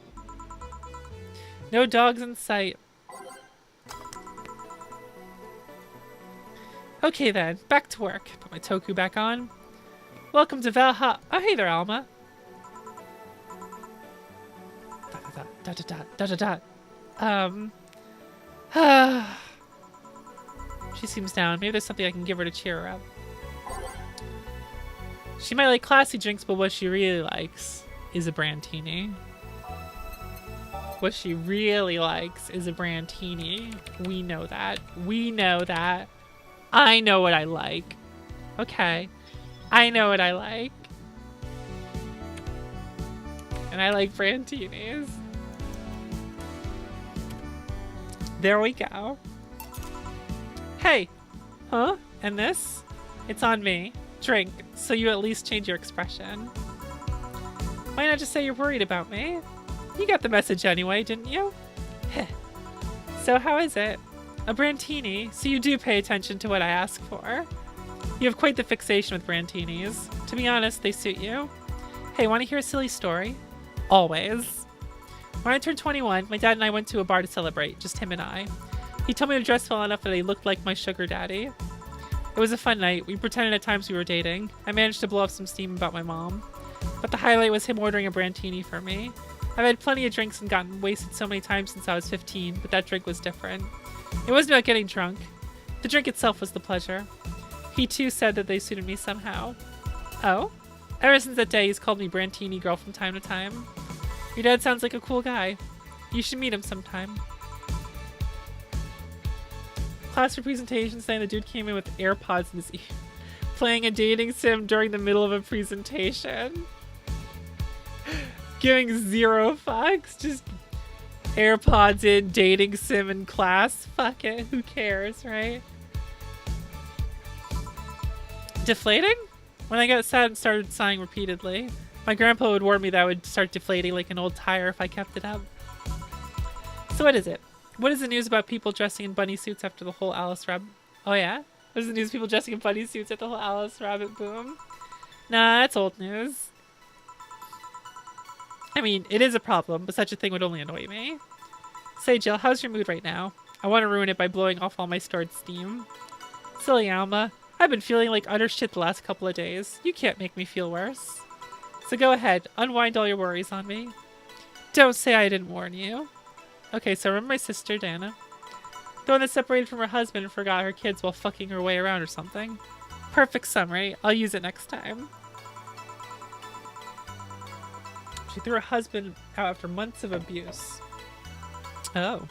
No dogs in sight. Okay then, back to work. Put my Toku back on. Welcome to Valhalla. Oh, hey there, Alma. She seems down. Maybe there's something I can give her to cheer her up. She might like classy drinks, but what she really likes is a brandtini. What she really likes is a brandtini. We know that. We know that. I know what I like. Okay. I know what I like. And I like brantinis. There we go. Hey. Huh? And this? It's on me. Drink, so you at least change your expression. Why not just say you're worried about me? You got the message anyway, didn't you? So how is it? A brandtini, so you do pay attention to what I ask for. You have quite the fixation with brantinis. To be honest, they suit you. Hey, want to hear a silly story? Always. When I turned 21, my dad and I went to a bar to celebrate, just him and I. He told me to dress well enough that I looked like my sugar daddy. It was a fun night. We pretended at times we were dating. I managed to blow off some steam about my mom. But the highlight was him ordering a brandtini for me. I've had plenty of drinks and gotten wasted so many times since I was 15, but that drink was different. It wasn't about getting drunk. The drink itself was the pleasure. He too said that they suited me somehow. Oh? Ever since that day, he's called me Brantini Girl from time to time. Your dad sounds like a cool guy. You should meet him sometime. Class for presentation saying the dude came in with AirPods in his ear, playing a dating sim during the middle of a presentation. Giving zero fucks. Just AirPods in, dating sim in class. Fuck it. Who cares, right? Deflating? When I got sad and started sighing repeatedly. My grandpa would warn me that I would start deflating like an old tire if I kept it up. So what is it? What is the news about people dressing in bunny suits after the whole Alice Rabbit... Oh yeah? What is the news of people dressing in bunny suits at the whole Alice Rabbit boom? Nah, that's old news. I mean, it is a problem, but such a thing would only annoy me. Say, Jill, how's your mood right now? I want to ruin it by blowing off all my stored steam. Silly Alma. I've been feeling like utter shit the last couple of days. You can't make me feel worse. So go ahead, unwind all your worries on me. Don't say I didn't warn you. Okay, so remember my sister, Dana? The one that separated from her husband and forgot her kids while fucking her way around or something. Perfect summary. I'll use it next time. She threw her husband out after months of abuse. Oh.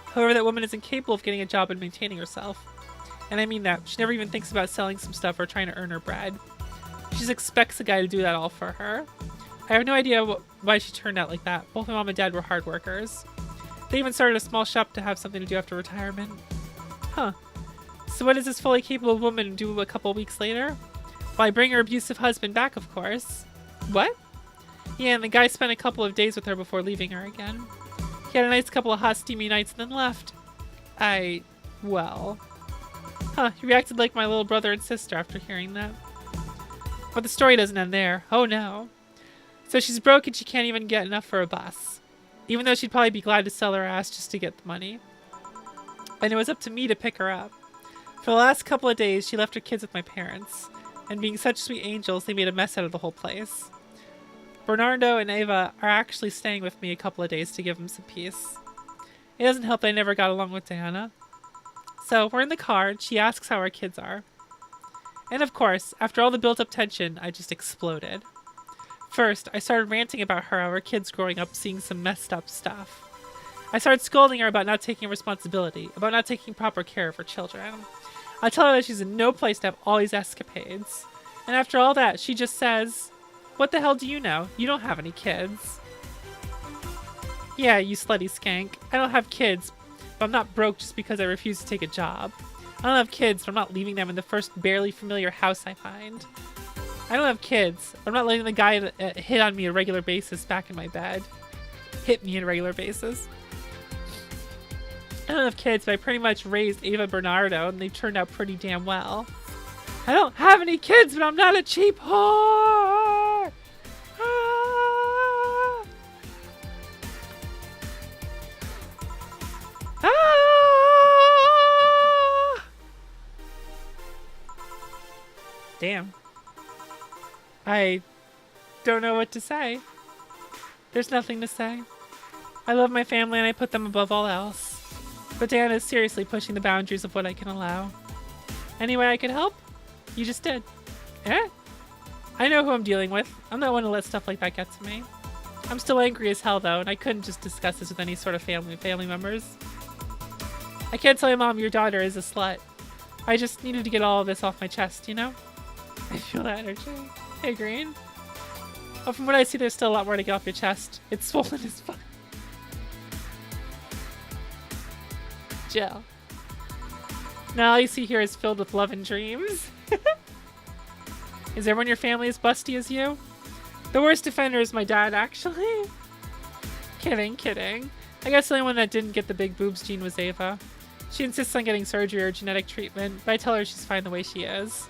However, that woman is incapable of getting a job and maintaining herself. And I mean that. She never even thinks about selling some stuff or trying to earn her bread. She just expects a guy to do that all for her. I have no idea why she turned out like that. Both my mom and dad were hard workers. They even started a small shop to have something to do after retirement. Huh. So what does this fully capable woman do a couple weeks later? Well, I bring her abusive husband back, of course. What? Yeah, and the guy spent a couple of days with her before leaving her again. He had a nice couple of hot, steamy nights and then left. Well... Huh, he reacted like my little brother and sister after hearing that. But the story doesn't end there. Oh no. So she's broke and she can't even get enough for a bus. Even though she'd probably be glad to sell her ass just to get the money. And it was up to me to pick her up. For the last couple of days, she left her kids with my parents. And being such sweet angels, they made a mess out of the whole place. Bernardo and Ava are actually staying with me a couple of days to give them some peace. It doesn't help that I never got along with Diana. So we're in the car and she asks how our kids are. And of course, after all the built-up tension, I just exploded. First, I started ranting about how our kids growing up seeing some messed up stuff. I started scolding her about not taking responsibility, about not taking proper care of her children. I tell her that she's in no place to have all these escapades. And after all that, she just says, "What the hell do you know? You don't have any kids." Yeah, you slutty skank. I don't have kids, but I'm not broke just because I refuse to take a job. I don't have kids, but I'm not leaving them in the first barely familiar house I find. I don't have kids, but I'm not letting the guy that hit on me on a regular basis back in my bed. Hit me on a regular basis. I don't have kids, but I pretty much raised Ava Bernardo, and they've turned out pretty damn well. I don't have any kids, but I'm not a cheap whore! Ah! Ah! Damn. I don't know what to say. There's nothing to say. I love my family and I put them above all else. But Dan is seriously pushing the boundaries of what I can allow. Any way I could help? You just did. Eh? I know who I'm dealing with. I'm not one to let stuff like that get to me. I'm still angry as hell though, and I couldn't just discuss this with any sort of family members. I can't tell your mom your daughter is a slut. I just needed to get all of this off my chest, you know? I feel that energy. Hey, Green. Well, from what I see, there's still a lot more to get off your chest. It's swollen as fuck. Jill. Now all you see here is filled with love and dreams. Is everyone in your family as busty as you? The worst offender is my dad, actually. Kidding. I guess the only one that didn't get the big boobs gene was Ava. She insists on getting surgery or genetic treatment, but I tell her she's fine the way she is.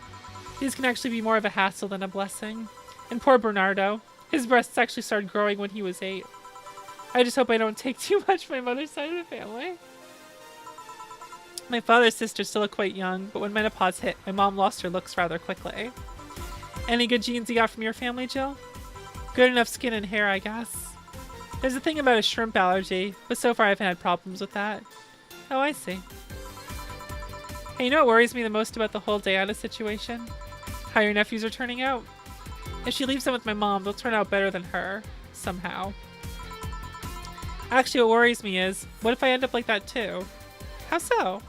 These can actually be more of a hassle than a blessing. And poor Bernardo. His breasts actually started growing when he was 8. I just hope I don't take too much from my mother's side of the family. My father's sister still looked quite young, but when menopause hit, my mom lost her looks rather quickly. Any good genes you got from your family, Jill? Good enough skin and hair, I guess. There's a thing about a shrimp allergy, but so far I haven't had problems with that. Oh, I see. Hey, you know what worries me the most about the whole Diana situation? How your nephews are turning out. If she leaves them with my mom, they'll turn out better than her. Somehow. Actually, what worries me is, what if I end up like that too? How so?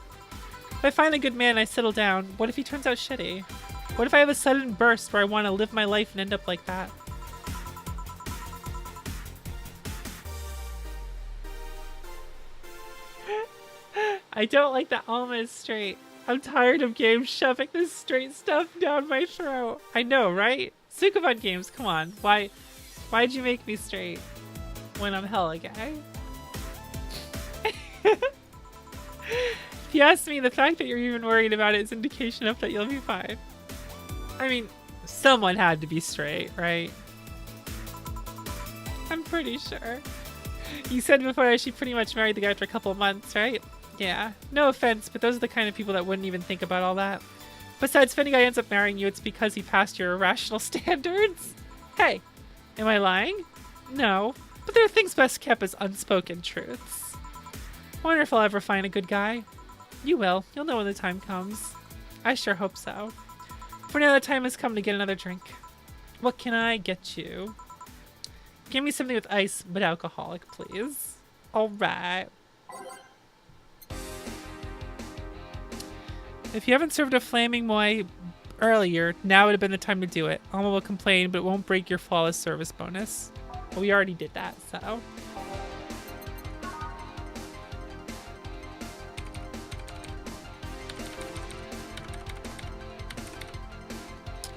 If I find a good man and I settle down, what if he turns out shitty? What if I have a sudden burst where I want to live my life and end up like that? I don't like that Alma is straight. I'm tired of games shoving this straight stuff down my throat. I know, right? Sukuban games, come on. Why'd you make me straight when I'm hella gay? If you ask me, the fact that you're even worried about it is indication of that you'll be fine. I mean, someone had to be straight, right? I'm pretty sure. You said before she pretty much married the guy after a couple of months, right? Yeah. No offense, but those are the kind of people that wouldn't even think about all that. Besides, if any guy ends up marrying you, it's because he passed your irrational standards. Hey, am I lying? No, but there are things best kept as unspoken truths. I wonder if I'll ever find a good guy. You will. You'll know when the time comes. I sure hope so. For now, the time has come to get another drink. What can I get you? Give me something with ice, but alcoholic, please. Alright. If you haven't served a flaming moi earlier, now would have been the time to do it. Alma will complain, but it won't break your flawless service bonus. Well, we already did that, so.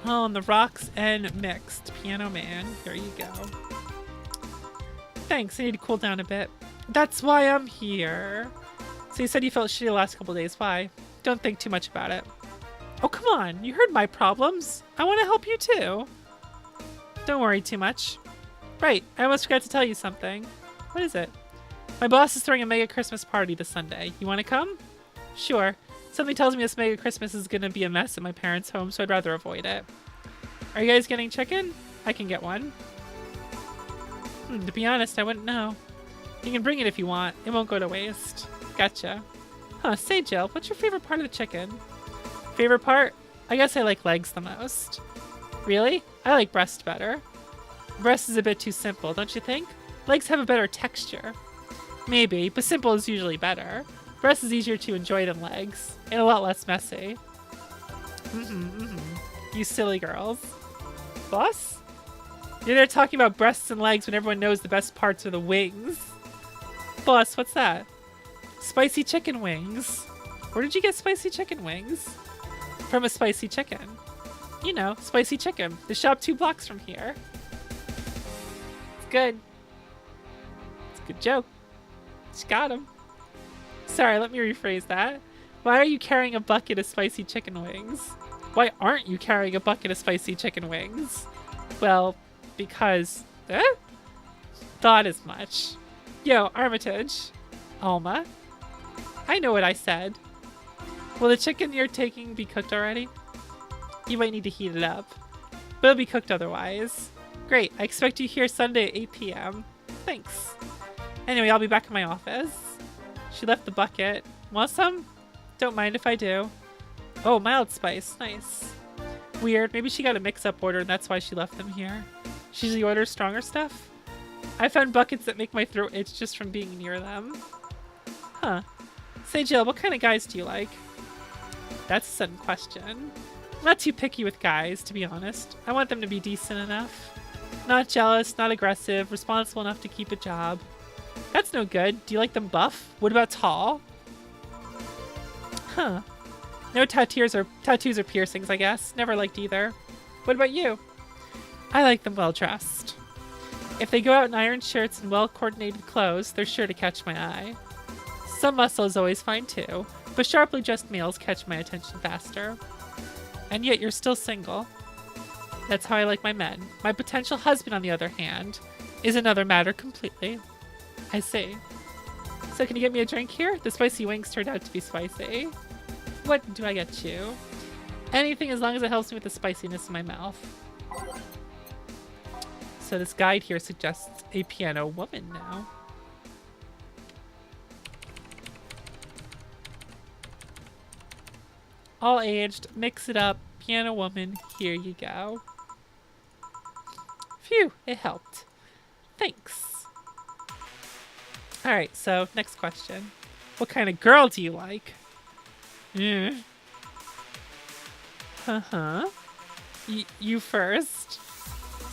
On the rocks and mixed. Piano Man, here you go. Thanks, I need to cool down a bit. That's why I'm here. So you said you felt shitty the last couple days. Why? Don't think too much about it. Oh, come on. You heard my problems. I want to help you too. Don't worry too much. Right, I almost forgot to tell you something. What is it? My boss is throwing a mega Christmas party this Sunday. You want to come? Sure. Something tells me this mega Christmas is going to be a mess at my parents' home, so I'd rather avoid it. Are you guys getting chicken? I can get one. To be honest, I wouldn't know. You can bring it if you want. It won't go to waste. Gotcha. Huh, say Jill, what's your favorite part of the chicken? Favorite part? I guess I like legs the most. Really? I like breast better. Breast is a bit too simple, don't you think? Legs have a better texture. Maybe, but simple is usually better. Breast is easier to enjoy than legs, and a lot less messy. You silly girls. Boss? You're there talking about breasts and legs when everyone knows the best parts are the wings. Boss, what's that? Spicy chicken wings. Where did you get spicy chicken wings? From a spicy chicken. You know, spicy chicken. The shop 2 blocks from here. It's good. It's a good joke. Just got him. Sorry, let me rephrase that. Why are you carrying a bucket of spicy chicken wings? Why aren't you carrying a bucket of spicy chicken wings? Well, because... Thought as much. Yo, Armitage. Alma. I know what I said. Will the chicken you're taking be cooked already? You might need to heat it up. But it'll be cooked otherwise. Great, I expect you here Sunday at 8 p.m. Thanks. Anyway, I'll be back in my office. She left the bucket. Want some? Don't mind if I do. Oh, mild spice. Nice. Weird. Maybe she got a mix-up order and that's why she left them here. She usually orders stronger stuff. I found buckets that make my throat itch just from being near them. Huh. Say, Jill, what kind of guys do you like? That's a sudden question. I'm not too picky with guys, to be honest. I want them to be decent enough. Not jealous, not aggressive, responsible enough to keep a job. That's no good. Do you like them buff? What about tall? Huh. No tattoos or piercings, I guess. Never liked either. What about you? I like them well dressed. If they go out in iron shirts and well-coordinated clothes, they're sure to catch my eye. Some muscle is always fine too, but sharply dressed males catch my attention faster. And yet you're still single. That's how I like my men. My potential husband, on the other hand, is another matter completely. I see. So can you get me a drink here? The spicy wings turned out to be spicy. What do I get you? Anything as long as it helps me with the spiciness in my mouth. So this guide here suggests a piano woman now. All aged, mix it up, piano woman, here you go. Phew, it helped. Thanks. Alright, so next question. What kind of girl do you like? Uh-huh. You first.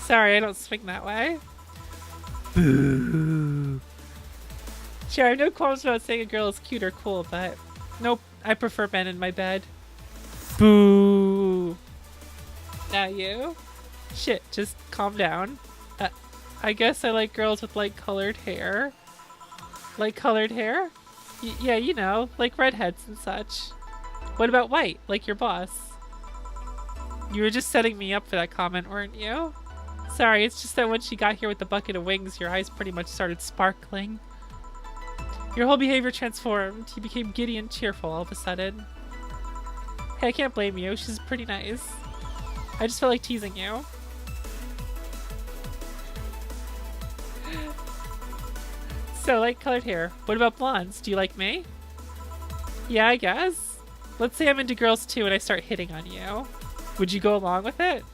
Sorry, I don't swing that way. Boo. Sure, I have no qualms about saying a girl is cute or cool, but nope, I prefer men in my bed. Boo. Now you. Shit, just calm down. I guess I like girls with light-colored hair. Light-colored hair? Yeah, you know, like redheads and such. What about white, like your boss? You were just setting me up for that comment, weren't you? Sorry, it's just that when she got here with the bucket of wings, your eyes pretty much started sparkling. Your whole behavior transformed. You became giddy and cheerful all of a sudden. Hey, I can't blame you. She's pretty nice. I just felt like teasing you. So, light-colored hair. What about blondes? Do you like me? Yeah, I guess. Let's say I'm into girls too and I start hitting on you. Would you go along with it?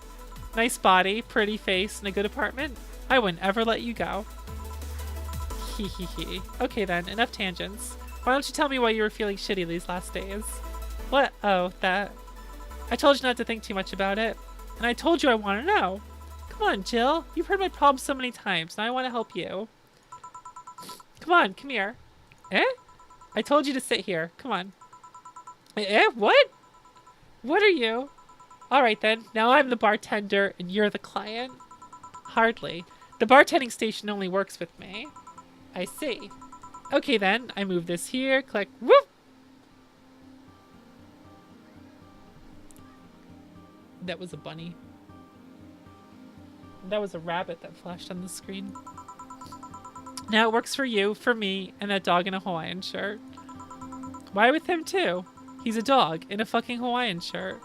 Nice body, pretty face, and a good apartment? I wouldn't ever let you go. Hee hee hee. Okay then, enough tangents. Why don't you tell me why you were feeling shitty these last days? What? Oh, that. I told you not to think too much about it. And I told you I want to know. Come on, Jill. You've heard my problems so many times, and I want to help you. Come on, come here. Eh? I told you to sit here. Come on. Eh? What? What are you? Alright then, now I'm the bartender and you're the client. Hardly. The bartending station only works with me. I see. Okay then, I move this here, click, whoop! That was a bunny. That was a rabbit that flashed on the screen. Now it works for you, for me, and that dog in a Hawaiian shirt. Why with him too? He's a dog in a fucking Hawaiian shirt.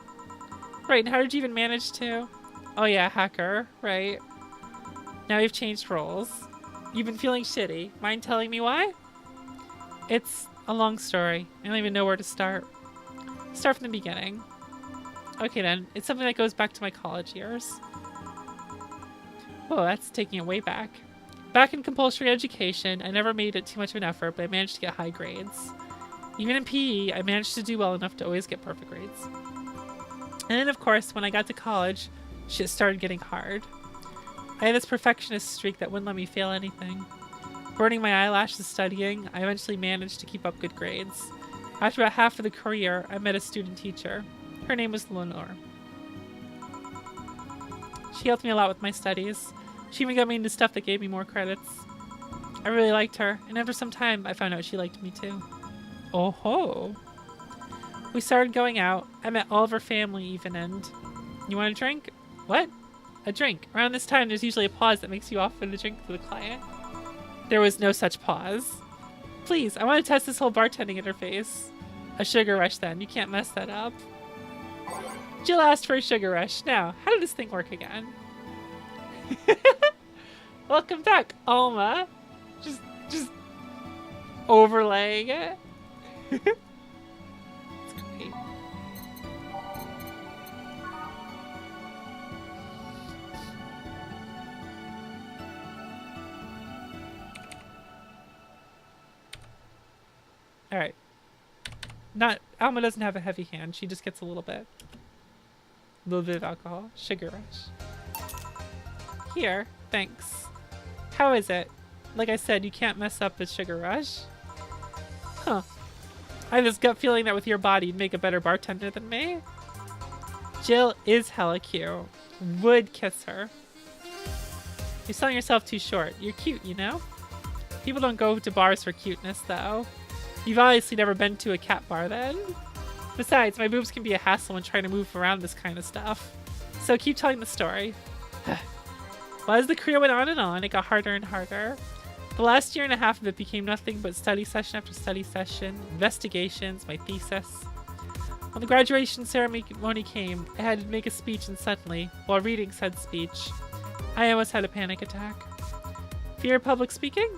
Right, and how did you even manage to? Oh yeah, hacker, right. Now we've changed roles. You've been feeling shitty. Mind telling me why? It's a long story. I don't even know where to start. Start from the beginning. Okay then, it's something that goes back to my college years. Whoa, that's taking it way back. Back in compulsory education, I never made it too much of an effort, but I managed to get high grades. Even in PE, I managed to do well enough to always get perfect grades. And then, of course, when I got to college, shit started getting hard. I had this perfectionist streak that wouldn't let me fail anything. Burning my eyelashes studying, I eventually managed to keep up good grades. After about half of the career, I met a student teacher. Her name was Lenore. She helped me a lot with my studies. She even got me into stuff that gave me more credits. I really liked her, and after some time, I found out she liked me too. Oh ho! We started going out. I met all of her family even, and... You want a drink? What? A drink. Around this time, there's usually a pause that makes you offer the drink to the client. There was no such pause. Please, I want to test this whole bartending interface. A sugar rush then. You can't mess that up. Jill asked for a sugar rush. Now, how did this thing work again? Welcome back, Alma. Just overlaying it. It's great. Alright. Not Alma doesn't have a heavy hand. She just gets a little bit. A little bit of alcohol. Sugar rush. Here. Thanks. How is it? Like I said, you can't mess up with Sugar Rush. Huh. I have this gut feeling that with your body, you'd make a better bartender than me. Jill is hella cute. Would kiss her. You're selling yourself too short. You're cute, you know? People don't go to bars for cuteness, though. You've obviously never been to a cat bar, then. Besides, my boobs can be a hassle when trying to move around this kind of stuff. So keep telling the story. Well, as the career went on, it got harder and harder. The last year and a half of it became nothing but study session after study session, investigations, my thesis. When the graduation ceremony came, I had to make a speech, and suddenly, while reading said speech, I almost had a panic attack. Fear of public speaking?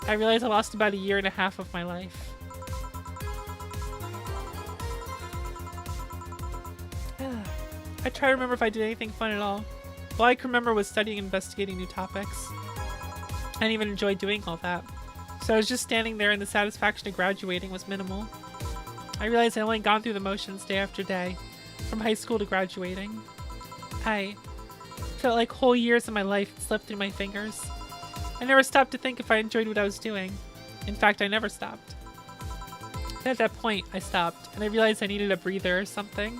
I realized I lost about a year and a half of my life. I try to remember if I did anything fun at all. All I can remember was studying and investigating new topics. I didn't even enjoy doing all that. So I was just standing there, and the satisfaction of graduating was minimal. I realized I'd only gone through the motions day after day, from high school to graduating. I felt like whole years of my life had slipped through my fingers. I never stopped to think if I enjoyed what I was doing. In fact, I never stopped. And at that point, I stopped, and I realized I needed a breather or something.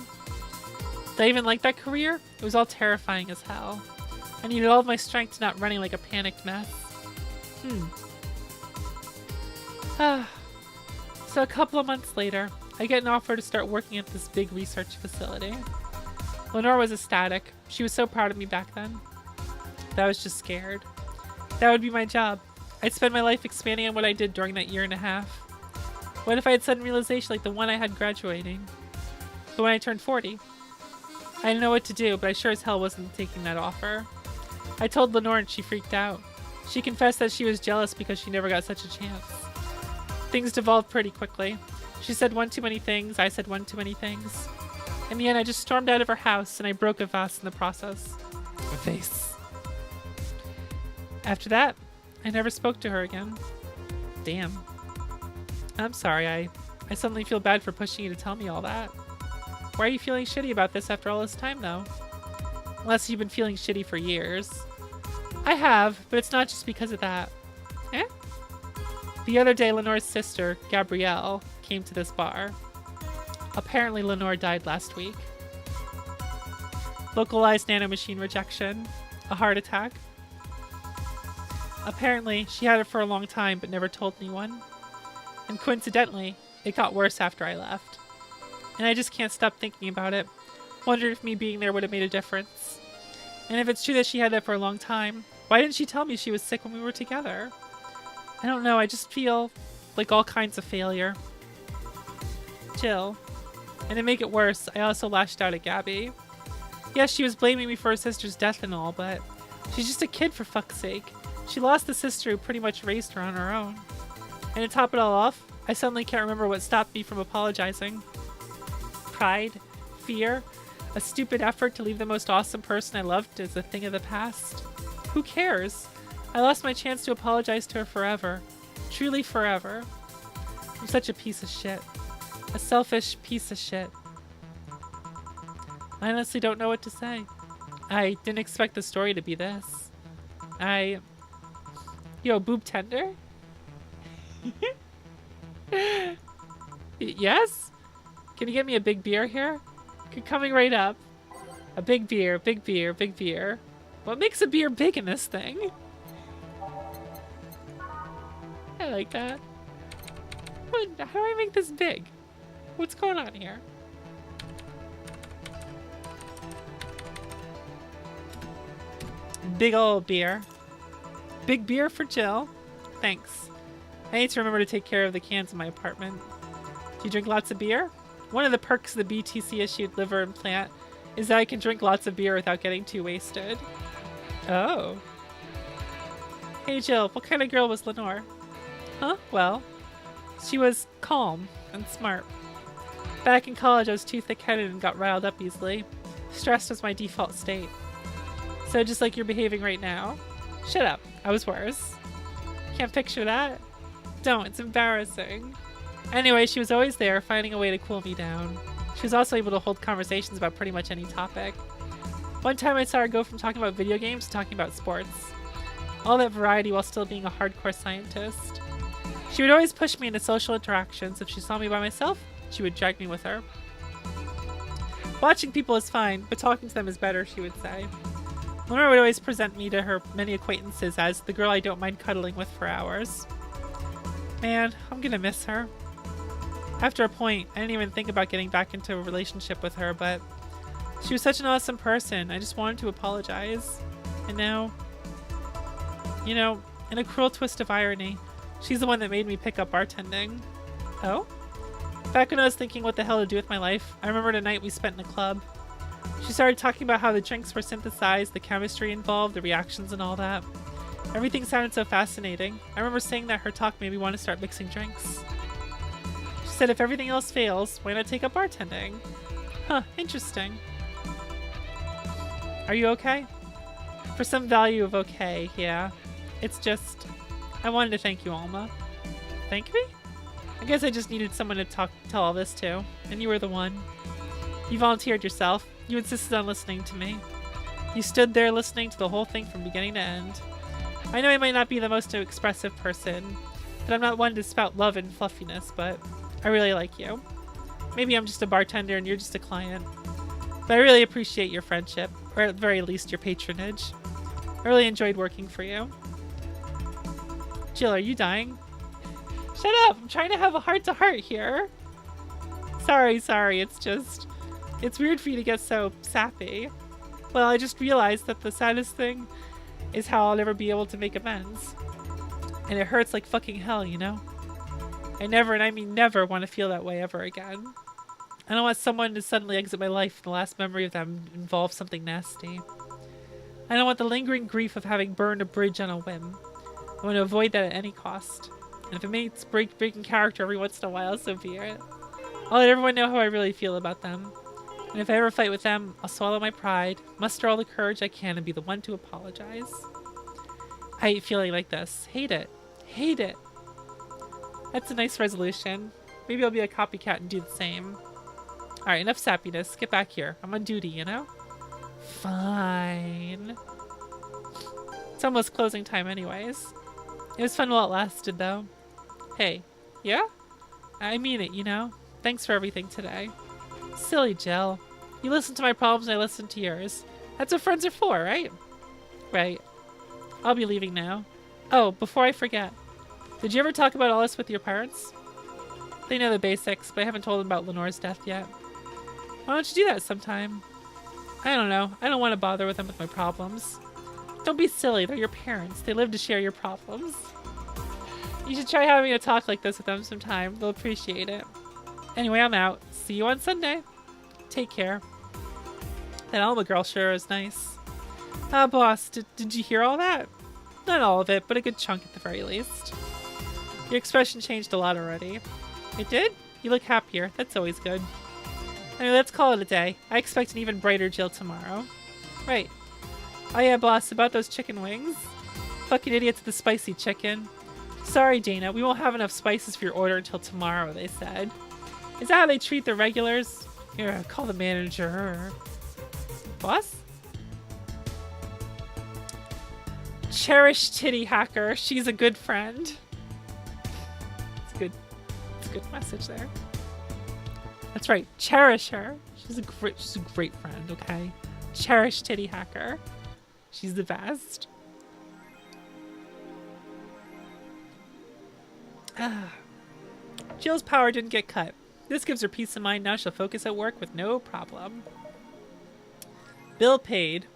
Did I even like that career? It was all terrifying as hell. I needed all of my strength to not running like a panicked mess. So a couple of months later, I get an offer to start working at this big research facility. Lenore was ecstatic. She was so proud of me back then. But I was just scared. That would be my job. I'd spend my life expanding on what I did during that year and a half. What if I had sudden realization like the one I had graduating? But when I turned 40? I didn't know what to do, but I sure as hell wasn't taking that offer. I told Lenore and she freaked out. She confessed that she was jealous because she never got such a chance. Things devolved pretty quickly. She said one too many things, I said one too many things. In the end, I just stormed out of her house and I broke a vase in the process. A vase. After that, I never spoke to her again. Damn. I'm sorry, I suddenly feel bad for pushing you to tell me all that. Why are you feeling shitty about this after all this time, though? Unless you've been feeling shitty for years. I have, but it's not just because of that. Eh? The other day, Lenore's sister, Gabrielle, came to this bar. Apparently, Lenore died last week. Localized nanomachine rejection. A heart attack. Apparently, she had it for a long time but never told anyone. And coincidentally, it got worse after I left. And I just can't stop thinking about it. Wondered if me being there would have made a difference. And if it's true that she had that for a long time, why didn't she tell me she was sick when we were together? I don't know, I just feel like all kinds of failure. Jill. And to make it worse, I also lashed out at Gabby. Yes, she was blaming me for her sister's death and all, but she's just a kid for fuck's sake. She lost the sister who pretty much raised her on her own. And to top it all off, I suddenly can't remember what stopped me from apologizing. Pride, fear, a stupid effort to leave the most awesome person I loved as a thing of the past. Who cares? I lost my chance to apologize to her forever. Truly forever. I'm such a piece of shit. A selfish piece of shit. I honestly don't know what to say. I didn't expect the story to be this. Yo, boob tender? Yes? Can you get me a big beer here? Coming right up. A big beer, big beer, big beer. What makes a beer big in this thing? I like that. How do I make this big? What's going on here? Big old beer. Big beer for Jill. Thanks. I need to remember to take care of the cans in my apartment. Do you drink lots of beer? One of the perks of the BTC-issued liver implant is that I can drink lots of beer without getting too wasted. Oh. Hey Jill, what kind of girl was Lenore? Huh? Well, she was calm and smart. Back in college, I was too thick-headed and got riled up easily. Stress was my default state. So just like you're behaving right now? Shut up. I was worse. Can't picture that? Don't. It's embarrassing. Anyway, she was always there, finding a way to cool me down. She was also able to hold conversations about pretty much any topic. One time I saw her go from talking about video games to talking about sports. All that variety while still being a hardcore scientist. She would always push me into social interactions. If she saw me by myself, she would drag me with her. Watching people is fine, but talking to them is better, she would say. Lenore would always present me to her many acquaintances as the girl I don't mind cuddling with for hours. Man, I'm gonna miss her. After a point, I didn't even think about getting back into a relationship with her, but she was such an awesome person. I just wanted to apologize. And now, you know, in a cruel twist of irony, she's the one that made me pick up bartending. Oh? Back when I was thinking what the hell to do with my life, I remembered a night we spent in a club. She started talking about how the drinks were synthesized, the chemistry involved, the reactions and all that. Everything sounded so fascinating. I remember saying that her talk made me want to start mixing drinks. She said if everything else fails, why not take up bartending? Huh, interesting. Are you okay? For some value of okay, yeah. It's just, I wanted to thank you, Alma. Thank me? I guess I just needed someone to tell all this to, and you were the one. You volunteered yourself. You insisted on listening to me. You stood there listening to the whole thing from beginning to end. I know I might not be the most expressive person, but I'm not one to spout love and fluffiness, but I really like you. Maybe I'm just a bartender and you're just a client. But I really appreciate your friendship, or at the very least your patronage. I really enjoyed working for you. Jill, are you dying? Shut up! I'm trying to have a heart-to-heart here. Sorry, it's weird for you to get so sappy. Well, I just realized that the saddest thing is how I'll never be able to make amends. And it hurts like fucking hell, you know? I never, and I mean never, want to feel that way ever again. I don't want someone to suddenly exit my life and the last memory of them involves something nasty. I don't want the lingering grief of having burned a bridge on a whim. I want to avoid that at any cost. And if it means breaking character every once in a while, so be it. I'll let everyone know how I really feel about them. And if I ever fight with them, I'll swallow my pride, muster all the courage I can, and be the one to apologize. I hate feeling like this. Hate it. Hate it. That's a nice resolution. Maybe I'll be a copycat and do the same. Alright, enough sappiness. Get back here. I'm on duty, you know? Fine. It's almost closing time anyways. It was fun while it lasted, though. Hey. Yeah? I mean it, you know? Thanks for everything today. Silly Jill. You listen to my problems and I listen to yours. That's what friends are for, right? Right. I'll be leaving now. Oh, before I forget. Did you ever talk about all this with your parents? They know the basics, but I haven't told them about Lenore's death yet. Why don't you do that sometime? I don't know. I don't want to bother with them with my problems. Don't be silly. They're your parents. They live to share your problems. You should try having a talk like this with them sometime. They'll appreciate it. Anyway, I'm out. See you on Sunday. Take care. That Alma girl sure is nice. Boss, did you hear all that? Not all of it, but a good chunk at the very least. Your expression changed a lot already. It did? You look happier. That's always good. Anyway, let's call it a day. I expect an even brighter Jill tomorrow. Right. Oh yeah, boss, about those chicken wings. Fucking idiots with the spicy chicken. Sorry, Dana, we won't have enough spices for your order until tomorrow, they said. Is that how they treat their regulars? Here, call the manager. Boss? Cherish Titty Hacker. She's a good friend. It's a good message there. That's right. Cherish her. She's a great friend, okay? Cherish Titty Hacker. She's the best. Jill's power didn't get cut. This gives her peace of mind. Now she'll focus at work with no problem. Bill paid.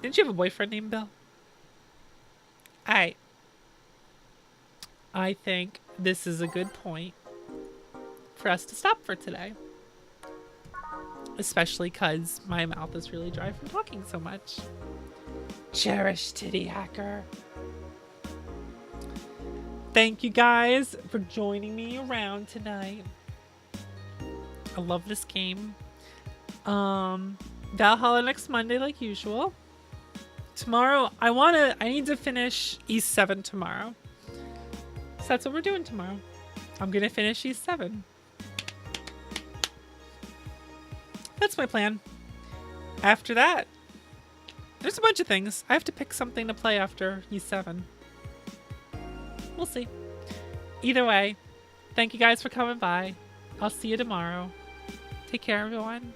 Didn't you have a boyfriend named Bill? I think this is a good point for us to stop for today. Especially because my mouth is really dry from talking so much. Cherish Titty Hacker. Thank you guys for joining me around tonight. I love this game. Valhalla next Monday like usual. Tomorrow, I need to finish East 7 tomorrow. So that's what we're doing tomorrow. I'm gonna finish E7. That's my plan. After that, there's a bunch of things. I have to pick something to play after E7. We'll see. Either way, thank you guys for coming by. I'll see you tomorrow. Take care, everyone.